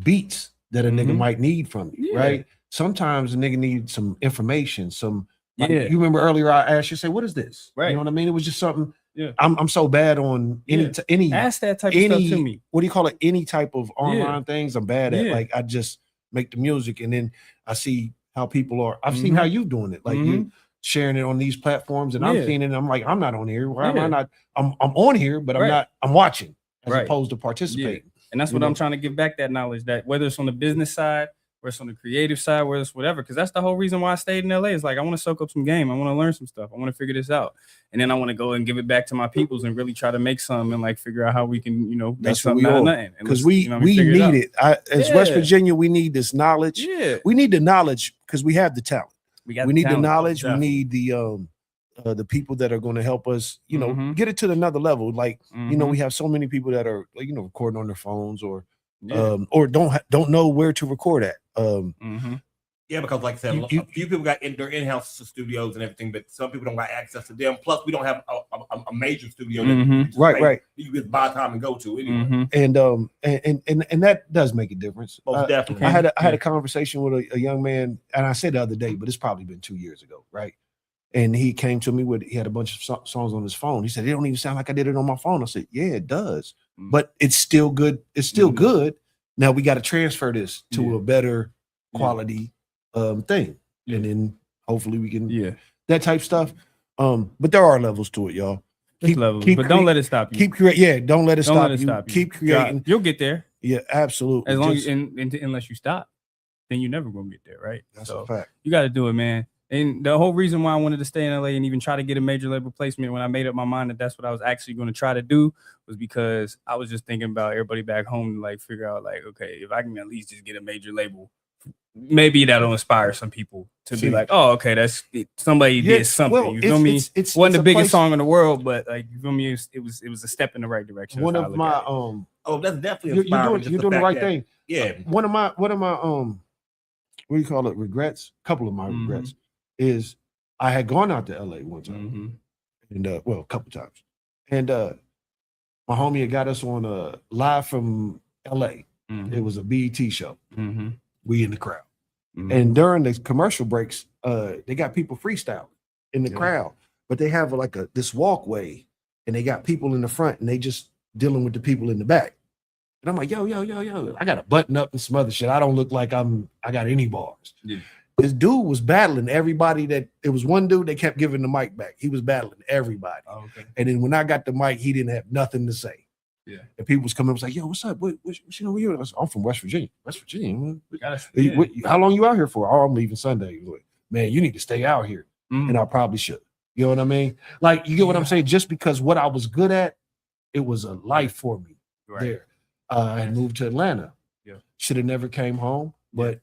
[SPEAKER 1] beats that a nigga might need from you,
[SPEAKER 4] Yeah.
[SPEAKER 1] right? Sometimes a nigga needs some information, some like,
[SPEAKER 4] Yeah.
[SPEAKER 1] you remember earlier I asked you, say, what is this?
[SPEAKER 4] Right.
[SPEAKER 1] You know what I mean? It was just something.
[SPEAKER 4] Yeah.
[SPEAKER 1] I'm so bad on any
[SPEAKER 4] Ask that type of stuff to me.
[SPEAKER 1] what do you call it? Any type of online things I'm bad at.
[SPEAKER 4] Yeah.
[SPEAKER 1] Like I just make the music and then I see how people are. I've seen how you doing it. Like you sharing it on these platforms and I'm seeing it and I'm like, I'm not on here. Why am I not? I'm on here, but I'm not, I'm watching as opposed to participating.
[SPEAKER 4] And that's what I'm trying to give back, that knowledge, that whether it's on the business side, or it's on the creative side, whether it's whatever, because that's the whole reason why I stayed in LA. Is like I want to soak up some game. I want to learn some stuff. I want to figure this out. And then I want to go and give it back to my peoples and really try to make some and like figure out how we can, make
[SPEAKER 1] That's
[SPEAKER 4] something out of nothing.
[SPEAKER 1] Because we need it. As West Virginia, we need this knowledge.
[SPEAKER 4] Yeah.
[SPEAKER 1] We need the knowledge because we have the talent.
[SPEAKER 4] We
[SPEAKER 1] need the knowledge. We need the people that are going to help us, get it to another level. Like, we have so many people that are, recording on their phones or don't know where to record at.
[SPEAKER 2] Yeah, because like I said, a few people got their in-house studios and everything, but some people don't got access to them. Plus, we don't have a major studio.
[SPEAKER 1] Right.
[SPEAKER 2] You just buy time and go to anyway.
[SPEAKER 1] And that does make a difference.
[SPEAKER 2] Most definitely.
[SPEAKER 1] I had a conversation with a young man, and I said the other day, but it's probably been 2 years ago, right? And he came to me he had a bunch of songs on his phone. He said, it don't even sound like I did it on my phone. I said, yeah, it does. But it's still good. It's still good. Now we got to transfer this to a better quality thing. And then hopefully we can that type stuff. But there are levels to it, y'all.
[SPEAKER 4] But don't let it stop you.
[SPEAKER 1] Keep creating. Don't let it stop you. Keep creating.
[SPEAKER 4] You'll get there.
[SPEAKER 1] Yeah, absolutely.
[SPEAKER 4] As long as unless you stop, then you're never gonna get there, right?
[SPEAKER 1] That's a fact.
[SPEAKER 4] You got to do it, man. And the whole reason why I wanted to stay in LA and even try to get a major label placement when I made up my mind that that's what I was actually going to try to do was because I was just thinking about everybody back home to like figure out like, okay, if I can at least just get a major label, maybe that'll inspire some people to be like, oh, okay, that's somebody did something.
[SPEAKER 1] Well,
[SPEAKER 4] you feel me?
[SPEAKER 1] It's
[SPEAKER 4] wasn't the biggest song in the world, but like you feel me? It was a step in the right direction.
[SPEAKER 1] One of my
[SPEAKER 2] that's definitely inspiring.
[SPEAKER 1] You're doing the right thing.
[SPEAKER 2] Yeah.
[SPEAKER 1] One of my what do you call it? Regrets. A couple of my regrets is I had gone out to LA one time, and a couple times, and my homie had got us on live from LA. It was a BET show. We in the crowd, and during the commercial breaks, they got people freestyling in the crowd, but they have like this walkway, and they got people in the front, and they just dealing with the people in the back. And I'm like, yo, I got a button up and some other shit. I don't look like I got any bars. Yeah. This dude was battling everybody it was one dude that kept giving the mic back. He was battling everybody. Oh, okay. And then when I got the mic, he didn't have nothing to say. Yeah. And people was coming up was like, yo, what's up? What where you? I'm from West Virginia. West Virginia. How long you out here for? Oh, I'm leaving Sunday. Like, man, you need to stay out here. And I probably should. You know what I mean? Like, you get what I'm saying? Just because what I was good at, it was a life for me there. I had moved to Atlanta. Yeah. Should have never came home, but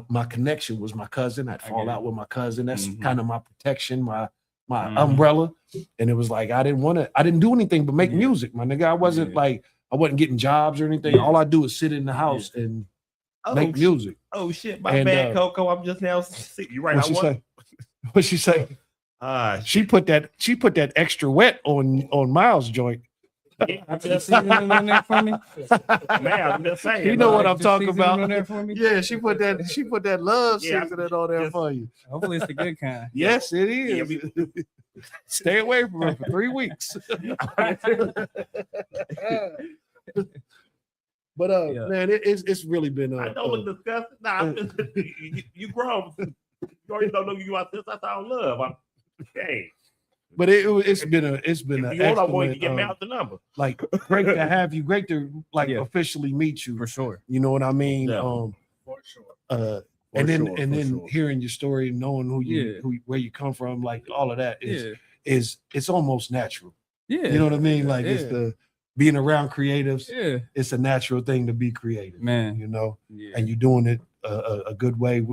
[SPEAKER 1] my connection was my cousin. I'd fall out with my cousin. That's kind of my protection, my umbrella. And it was like I didn't do anything but make music, my nigga. I wasn't getting jobs or anything. All I do is sit in the house and make music.
[SPEAKER 2] Oh shit, my bad, Coco. I'm just now sick. You right.
[SPEAKER 1] What'd she say? She put that extra wet on Miles' joint.
[SPEAKER 4] Yeah, on there for me.
[SPEAKER 2] Man, I'm just saying.
[SPEAKER 1] You know what I'm talking about. On there for me? Yeah, she put that love seasoning on there for you.
[SPEAKER 4] Hopefully it's the good kind.
[SPEAKER 1] Yes, it is. Yeah, stay away from her for 3 weeks. But man, it's really been.
[SPEAKER 2] I know it's disgusting. Nah, you grown. You already don't know you out this. That's our love. Hey.
[SPEAKER 1] But it's been an
[SPEAKER 2] I'm going to get me out the number.
[SPEAKER 1] Like great to have you, great to officially meet you
[SPEAKER 4] for sure.
[SPEAKER 1] You know what I mean?
[SPEAKER 2] Yeah.
[SPEAKER 1] For sure. Then hearing your story, knowing where you come from, like all of that is it's almost natural. Yeah, you know what I mean? Like it's the being around creatives. Yeah, it's a natural thing to be creative,
[SPEAKER 4] man.
[SPEAKER 1] You know, and you're doing it a good way.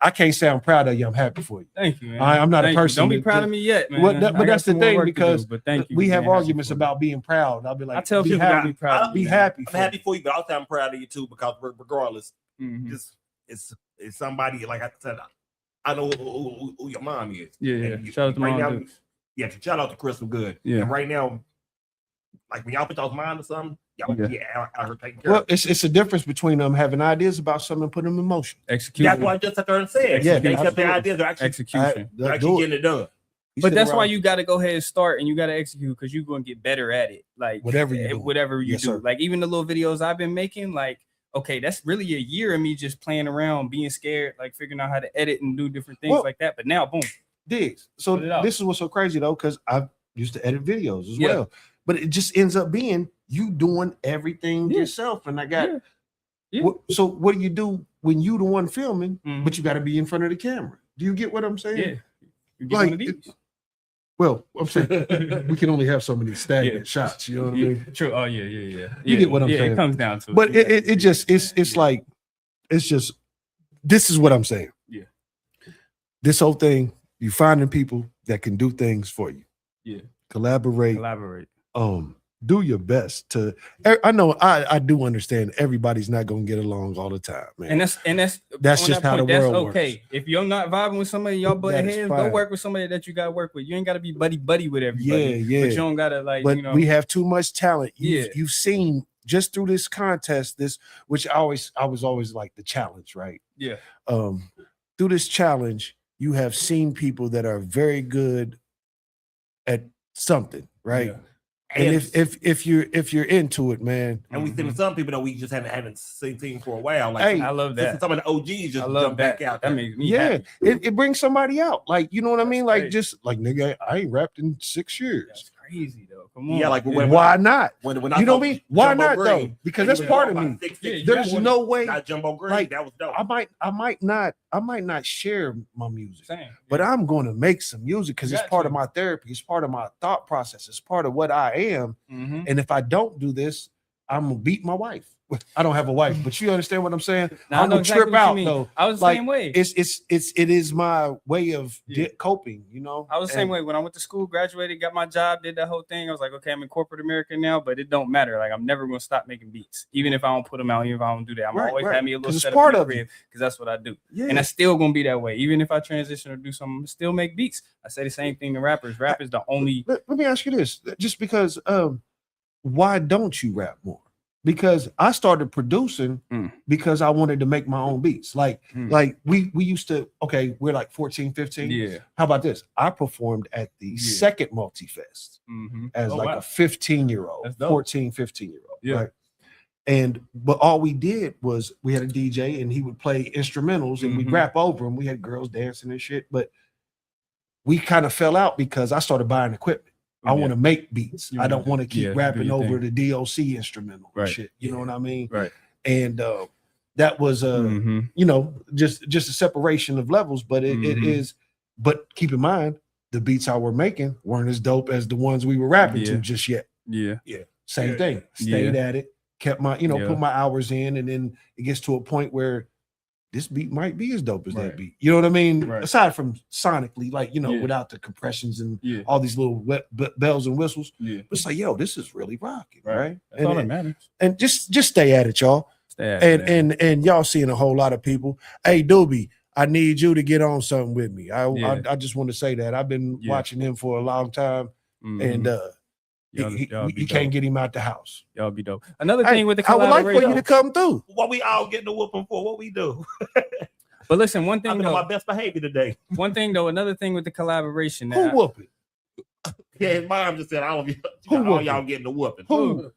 [SPEAKER 1] I can't say I'm proud of you. I'm happy for you.
[SPEAKER 4] Thank you, man.
[SPEAKER 1] I'm not a
[SPEAKER 4] Thank you.
[SPEAKER 1] person
[SPEAKER 4] Don't be
[SPEAKER 1] that-
[SPEAKER 4] proud of me yet, man.
[SPEAKER 1] But
[SPEAKER 4] I got
[SPEAKER 1] that's the
[SPEAKER 4] some more
[SPEAKER 1] thing
[SPEAKER 4] work to do,
[SPEAKER 1] because
[SPEAKER 4] but thank you
[SPEAKER 1] we
[SPEAKER 4] for
[SPEAKER 1] have
[SPEAKER 4] being happy
[SPEAKER 1] arguments
[SPEAKER 4] for me.
[SPEAKER 1] about being proud. I'll be like,
[SPEAKER 4] I tell
[SPEAKER 1] be
[SPEAKER 4] people
[SPEAKER 1] happy,
[SPEAKER 4] to be proud of
[SPEAKER 1] be
[SPEAKER 4] me.
[SPEAKER 1] happy.
[SPEAKER 2] I'm happy for you, but also I'm proud of you too because regardless,
[SPEAKER 4] Mhm.
[SPEAKER 2] just it's somebody like I said. I know who your mom is.
[SPEAKER 4] Yeah,
[SPEAKER 2] And
[SPEAKER 4] shout out to
[SPEAKER 2] right
[SPEAKER 4] Mom
[SPEAKER 2] now,
[SPEAKER 4] Dukes.
[SPEAKER 2] yeah, shout out to Crystal Good.
[SPEAKER 4] Yeah.
[SPEAKER 2] And right now, like when y'all put y'all's mind to something, y'all out here taking care
[SPEAKER 1] Well,
[SPEAKER 2] of it.
[SPEAKER 1] it's a difference between them having ideas about something and putting them in motion.
[SPEAKER 4] Execution.
[SPEAKER 2] That's why I just sat there and said,
[SPEAKER 1] Yeah,
[SPEAKER 2] they accept their
[SPEAKER 1] absolutely.
[SPEAKER 2] ideas, they're actually,
[SPEAKER 4] Execution.
[SPEAKER 2] they're actually getting it done.
[SPEAKER 4] But that's why you got to go ahead and start, and you got to execute because you're going to get better at it. Like
[SPEAKER 1] Whatever you do.
[SPEAKER 4] whatever you
[SPEAKER 1] Yes,
[SPEAKER 4] do.
[SPEAKER 1] sir.
[SPEAKER 4] Like even the little videos I've been making, like okay, that's really a year of me just playing around, being scared, like figuring out how to edit and do different things like that. But now, boom,
[SPEAKER 1] Diggs. So
[SPEAKER 4] Put it out.
[SPEAKER 1] this is what's so crazy though, because I used to edit videos as
[SPEAKER 4] Yeah.
[SPEAKER 1] well, but it just ends up being you doing everything
[SPEAKER 4] Yeah.
[SPEAKER 1] yourself. And I got
[SPEAKER 4] Yeah. Yeah.
[SPEAKER 1] So what do you do when you the one filming,
[SPEAKER 4] Mhm.
[SPEAKER 1] but you got to be in front of the camera? Do you get what I'm saying?
[SPEAKER 4] yeah, you get
[SPEAKER 1] Like,
[SPEAKER 4] one of these.
[SPEAKER 1] Well, I'm saying we can only have so many stagnant shots. You know what I mean?
[SPEAKER 4] True. Oh yeah.
[SPEAKER 1] You get what I'm saying.
[SPEAKER 4] It comes down to
[SPEAKER 1] But
[SPEAKER 4] it.
[SPEAKER 1] it just it's like it's just this is what I'm saying.
[SPEAKER 4] Yeah.
[SPEAKER 1] This whole thing, you finding people that can do things for you.
[SPEAKER 4] Yeah.
[SPEAKER 1] Collaborate. Do your best to. I know I do understand everybody's not gonna get along all the time, man.
[SPEAKER 4] And that's
[SPEAKER 1] That's
[SPEAKER 4] on
[SPEAKER 1] just
[SPEAKER 4] that
[SPEAKER 1] how the
[SPEAKER 4] point, that's
[SPEAKER 1] world
[SPEAKER 4] okay.
[SPEAKER 1] works.
[SPEAKER 4] If you're not vibing with somebody, y'all butt
[SPEAKER 1] That is
[SPEAKER 4] heads, go
[SPEAKER 1] fine.
[SPEAKER 4] work with somebody that you got to work with. You ain't got to be buddy with everybody.
[SPEAKER 1] Yeah.
[SPEAKER 4] But you don't gotta like.
[SPEAKER 1] But
[SPEAKER 4] you know,
[SPEAKER 1] we have too much talent.
[SPEAKER 4] Yeah.
[SPEAKER 1] You've seen just through this contest, which I was always like the challenge, right?
[SPEAKER 4] yeah.
[SPEAKER 1] Through this challenge, you have seen people that are very good at something, right?
[SPEAKER 4] Yeah.
[SPEAKER 1] And if you're into it, man,
[SPEAKER 2] And we seen some people that we just haven't seen for a while. Like
[SPEAKER 1] Hey,
[SPEAKER 4] I love that.
[SPEAKER 2] some of the OGs just
[SPEAKER 4] I love
[SPEAKER 2] jump back
[SPEAKER 4] that.
[SPEAKER 2] out.
[SPEAKER 4] That
[SPEAKER 2] there.
[SPEAKER 4] makes me
[SPEAKER 1] yeah,
[SPEAKER 4] happy.
[SPEAKER 1] it brings somebody out. Like, you know what I mean? Like,
[SPEAKER 4] great.
[SPEAKER 1] just like, nigga, I ain't rapped in 6 years.
[SPEAKER 4] That's crazy though. Come on.
[SPEAKER 2] Yeah, like when
[SPEAKER 1] Why not?
[SPEAKER 2] when
[SPEAKER 1] You
[SPEAKER 2] I
[SPEAKER 1] know
[SPEAKER 2] saw
[SPEAKER 1] what I mean? Why
[SPEAKER 2] Jumbo
[SPEAKER 1] not
[SPEAKER 2] Green,
[SPEAKER 1] though? Because
[SPEAKER 2] and
[SPEAKER 1] that's
[SPEAKER 2] he was
[SPEAKER 1] part of
[SPEAKER 2] about
[SPEAKER 1] me.
[SPEAKER 2] 6'6",
[SPEAKER 1] There's
[SPEAKER 2] Jumbo
[SPEAKER 1] no way.
[SPEAKER 2] Got Jumbo Green.
[SPEAKER 1] Like,
[SPEAKER 2] that was dope.
[SPEAKER 1] I might not share my music,
[SPEAKER 4] Same.
[SPEAKER 1] but I'm going to make some music because
[SPEAKER 4] You
[SPEAKER 1] it's
[SPEAKER 4] got
[SPEAKER 1] part
[SPEAKER 4] to.
[SPEAKER 1] of my therapy. It's part of my thought process. It's part of what I am.
[SPEAKER 4] Mhm.
[SPEAKER 1] And if I don't do this, I'm gonna beat my wife. I don't have a wife, but you understand what I'm saying?
[SPEAKER 4] Now, I
[SPEAKER 1] I'm
[SPEAKER 4] know
[SPEAKER 1] gonna
[SPEAKER 4] exactly
[SPEAKER 1] trip
[SPEAKER 4] what you
[SPEAKER 1] out
[SPEAKER 4] mean.
[SPEAKER 1] though.
[SPEAKER 4] I was the
[SPEAKER 1] Like,
[SPEAKER 4] same way.
[SPEAKER 1] It is my way of
[SPEAKER 4] Yeah.
[SPEAKER 1] coping, you know.
[SPEAKER 4] I was the same way when I went to school, graduated, got my job, did that whole thing. I was like, okay, I'm in corporate America now, but it don't matter. Like, I'm never gonna stop making beats, even if I don't put them out, even if I don't do that. I'm
[SPEAKER 1] Right,
[SPEAKER 4] always
[SPEAKER 1] right.
[SPEAKER 4] have me a little
[SPEAKER 1] 'Cause it's
[SPEAKER 4] setup
[SPEAKER 1] part
[SPEAKER 4] in the
[SPEAKER 1] of
[SPEAKER 4] crib because that's what I do,
[SPEAKER 1] Yeah.
[SPEAKER 4] and that's still gonna be that way. Even if I transition or do something, I still make beats. I say the same thing to rappers. Rap is the only.
[SPEAKER 1] Let me ask you this: just because, why don't you rap more? Because I started producing because I wanted to make my own beats. Like we used to, okay, we're like 14, 15.
[SPEAKER 4] Yeah.
[SPEAKER 1] How about this? I performed at the second Multifest
[SPEAKER 4] Mm-hmm.
[SPEAKER 1] as
[SPEAKER 4] Oh,
[SPEAKER 1] like
[SPEAKER 4] wow.
[SPEAKER 1] a 15-year-old,
[SPEAKER 4] That's dope.
[SPEAKER 1] 14, 15-year-old.
[SPEAKER 4] Yeah.
[SPEAKER 1] Right. But all we did was we had a DJ and he would play instrumentals and we'd
[SPEAKER 4] Mhm.
[SPEAKER 1] rap over them. We had girls dancing and shit, but we kind of fell out because I started buying equipment. I
[SPEAKER 4] Yeah.
[SPEAKER 1] want to make beats.
[SPEAKER 4] You
[SPEAKER 1] I don't
[SPEAKER 4] wanna-
[SPEAKER 1] want to keep
[SPEAKER 4] yeah, do
[SPEAKER 1] rapping
[SPEAKER 4] your
[SPEAKER 1] over
[SPEAKER 4] thing.
[SPEAKER 1] the DLC instrumental and
[SPEAKER 4] Right.
[SPEAKER 1] shit. You know what I mean?
[SPEAKER 4] Right.
[SPEAKER 1] And that was
[SPEAKER 4] Mhm.
[SPEAKER 1] you know, just a separation of levels, but it
[SPEAKER 4] Mhm.
[SPEAKER 1] is. But keep in mind, the beats I were making weren't as dope as the ones we were rapping to
[SPEAKER 4] Yeah.
[SPEAKER 1] just yet.
[SPEAKER 4] Yeah.
[SPEAKER 1] Same
[SPEAKER 2] Yeah.
[SPEAKER 1] thing. Stayed
[SPEAKER 4] Yeah.
[SPEAKER 1] at it, kept my,
[SPEAKER 4] Yeah.
[SPEAKER 1] put my hours in, and then it gets to a point where this beat might be as dope as that
[SPEAKER 4] Right.
[SPEAKER 1] beat. You know what I mean?
[SPEAKER 4] Right.
[SPEAKER 1] Aside from sonically, like,
[SPEAKER 4] Yeah.
[SPEAKER 1] without the compressions and
[SPEAKER 4] Yeah.
[SPEAKER 1] all these little bells and whistles.
[SPEAKER 4] Yeah.
[SPEAKER 1] But it's like, yo, this is really rocking, right?
[SPEAKER 4] That's all that matters.
[SPEAKER 1] And just stay at it, y'all.
[SPEAKER 4] Stay at it, man.
[SPEAKER 1] And y'all seeing a whole lot of people. Hey, Doobie, I need you to get on something with me.
[SPEAKER 4] Yeah.
[SPEAKER 1] I just want to say that I've been
[SPEAKER 4] Yeah.
[SPEAKER 1] watching him for a long time,
[SPEAKER 4] Mhm.
[SPEAKER 1] and
[SPEAKER 4] Y'all
[SPEAKER 1] he
[SPEAKER 4] be
[SPEAKER 1] can't
[SPEAKER 4] dope.
[SPEAKER 1] get him out the house.
[SPEAKER 4] Y'all be dope. Another
[SPEAKER 1] Hey,
[SPEAKER 4] thing with the
[SPEAKER 1] I would like for you
[SPEAKER 4] collaboration.
[SPEAKER 1] to come through.
[SPEAKER 2] What we all getting the whooping for? What we do?
[SPEAKER 4] But listen, one
[SPEAKER 2] I've
[SPEAKER 4] thing
[SPEAKER 2] been on my
[SPEAKER 4] though.
[SPEAKER 2] best behavior today.
[SPEAKER 4] Another thing with the collaboration.
[SPEAKER 1] Who
[SPEAKER 4] that
[SPEAKER 1] whooping?
[SPEAKER 2] Yeah, his mom just said all of you,
[SPEAKER 1] Who
[SPEAKER 2] all
[SPEAKER 1] whooping?
[SPEAKER 2] y'all getting the whooping.
[SPEAKER 1] Who?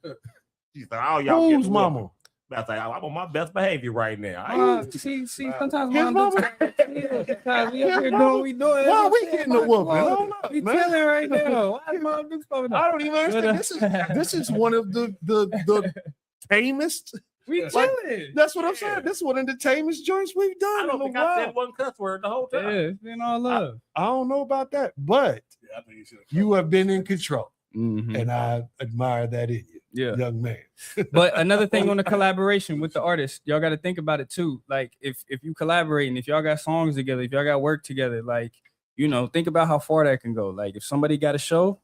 [SPEAKER 2] She said all y'all getting
[SPEAKER 1] Whose
[SPEAKER 2] the
[SPEAKER 1] mama?
[SPEAKER 2] whooping. I was like, I'm on my best behavior right now.
[SPEAKER 4] see, sometimes
[SPEAKER 1] His
[SPEAKER 4] mom
[SPEAKER 1] mama?
[SPEAKER 4] sometimes we up
[SPEAKER 1] His
[SPEAKER 4] here doing
[SPEAKER 1] mama?
[SPEAKER 4] what we doing.
[SPEAKER 1] Why we getting the whooping? Hold up,
[SPEAKER 4] We
[SPEAKER 1] man.
[SPEAKER 4] chilling right now. Why is mom Dukes popping up?
[SPEAKER 1] I don't even understand. This is one of the tamest.
[SPEAKER 4] We
[SPEAKER 1] Like,
[SPEAKER 4] chilling.
[SPEAKER 1] That's what I'm saying. This is one of the tamest joints we've done
[SPEAKER 2] I
[SPEAKER 1] in
[SPEAKER 2] don't
[SPEAKER 1] a
[SPEAKER 2] think I
[SPEAKER 1] while.
[SPEAKER 2] said one cuss word the whole
[SPEAKER 4] Yeah,
[SPEAKER 2] time.
[SPEAKER 4] it's been all love.
[SPEAKER 1] I don't know about that, but
[SPEAKER 3] Yeah, I think you should.
[SPEAKER 1] you have been in control,
[SPEAKER 4] Mhm.
[SPEAKER 1] and I admire that in you.
[SPEAKER 4] Yeah.
[SPEAKER 1] young man.
[SPEAKER 4] But another thing on the collaboration with the artist, y'all got to think about it too. Like if you collaborate and if y'all got songs together, if y'all got work together, like, you know, think about how far that can go. Like if somebody got a show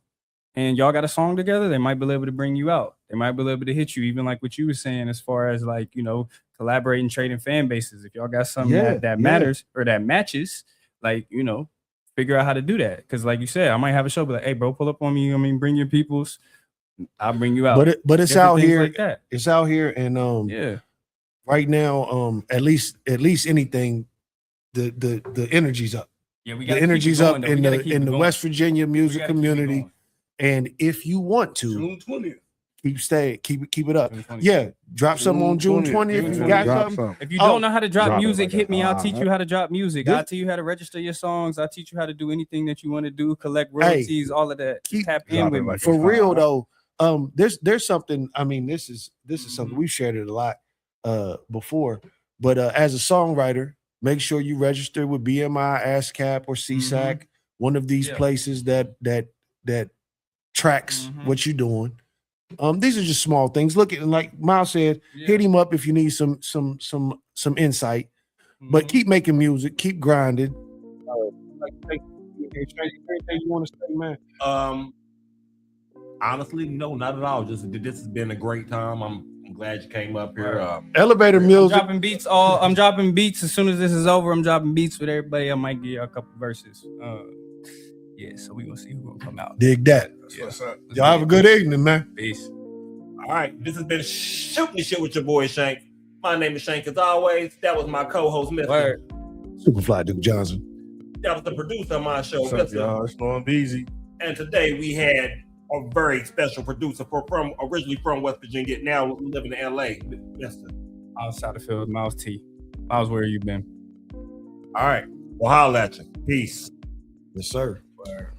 [SPEAKER 4] and y'all got a song together, they might be able to bring you out. They might be able to hit you, even like what you were saying, as far as like, you know, collaborating, trading fan bases. If y'all got something that matters or that matches, like, you know, figure out how to do that. Cause like you said, I might have a show, but like, hey, bro, pull up on me. I mean, bring your peoples. I'll bring you out.
[SPEAKER 1] But it's
[SPEAKER 4] Different
[SPEAKER 1] out
[SPEAKER 4] things
[SPEAKER 1] here.
[SPEAKER 4] like that.
[SPEAKER 1] It's out here, and
[SPEAKER 4] Yeah.
[SPEAKER 1] right now, at least anything, the energy's up.
[SPEAKER 4] Yeah, we
[SPEAKER 1] The
[SPEAKER 4] got
[SPEAKER 1] energy's up in the West Virginia music community. And if you want to,
[SPEAKER 3] June 20th.
[SPEAKER 1] keep it up.
[SPEAKER 4] June 20th.
[SPEAKER 1] Yeah, drop something on June 20th. If you got something.
[SPEAKER 4] If you don't know how to drop
[SPEAKER 9] Drop it
[SPEAKER 4] music,
[SPEAKER 9] like
[SPEAKER 4] hit
[SPEAKER 9] that.
[SPEAKER 4] me. I'll teach you how to drop music. I'll tell you how to register your songs. I'll teach you how to do anything that you want to do, collect royalties, all of that.
[SPEAKER 1] keep
[SPEAKER 4] Tap in with me.
[SPEAKER 9] like
[SPEAKER 1] For real though, there's something. I mean, this is something we've shared it a lot before. But as a songwriter, make sure you register with BMI, ASCAP, or CSAC, one of these places that tracks what you're doing. These are just small things. Look at, like Miles said, hit him up if you need some insight. But keep making music, keep grinding. Anything you want to say, man?
[SPEAKER 2] Honestly, no, not at all. Just this has been a great time. I'm glad you came up here.
[SPEAKER 1] Elevator music.
[SPEAKER 4] I'm dropping beats as soon as this is over. I'm dropping beats with everybody. I might give you a couple verses. Yeah, so we gonna see who's gonna come out.
[SPEAKER 1] Dig that.
[SPEAKER 3] What's up?
[SPEAKER 1] Y'all have a good evening, man.
[SPEAKER 4] Peace.
[SPEAKER 2] All right, this has been Shooting the Shit with your boy Shank. My name is Shank as always. That was my co-host, Mr.
[SPEAKER 1] Superfly Duke Johnson.
[SPEAKER 2] That was the producer of my show,
[SPEAKER 3] What's up,
[SPEAKER 2] Mr.
[SPEAKER 3] y'all? It's Norm Beasy.
[SPEAKER 2] And today we had a very special producer originally from West Virginia, now living in LA, Mr.
[SPEAKER 4] Outside the field, Miles T. Miles, where you been?
[SPEAKER 2] All right, well, holla at you. Peace.
[SPEAKER 1] Yes, sir.
[SPEAKER 3] Word.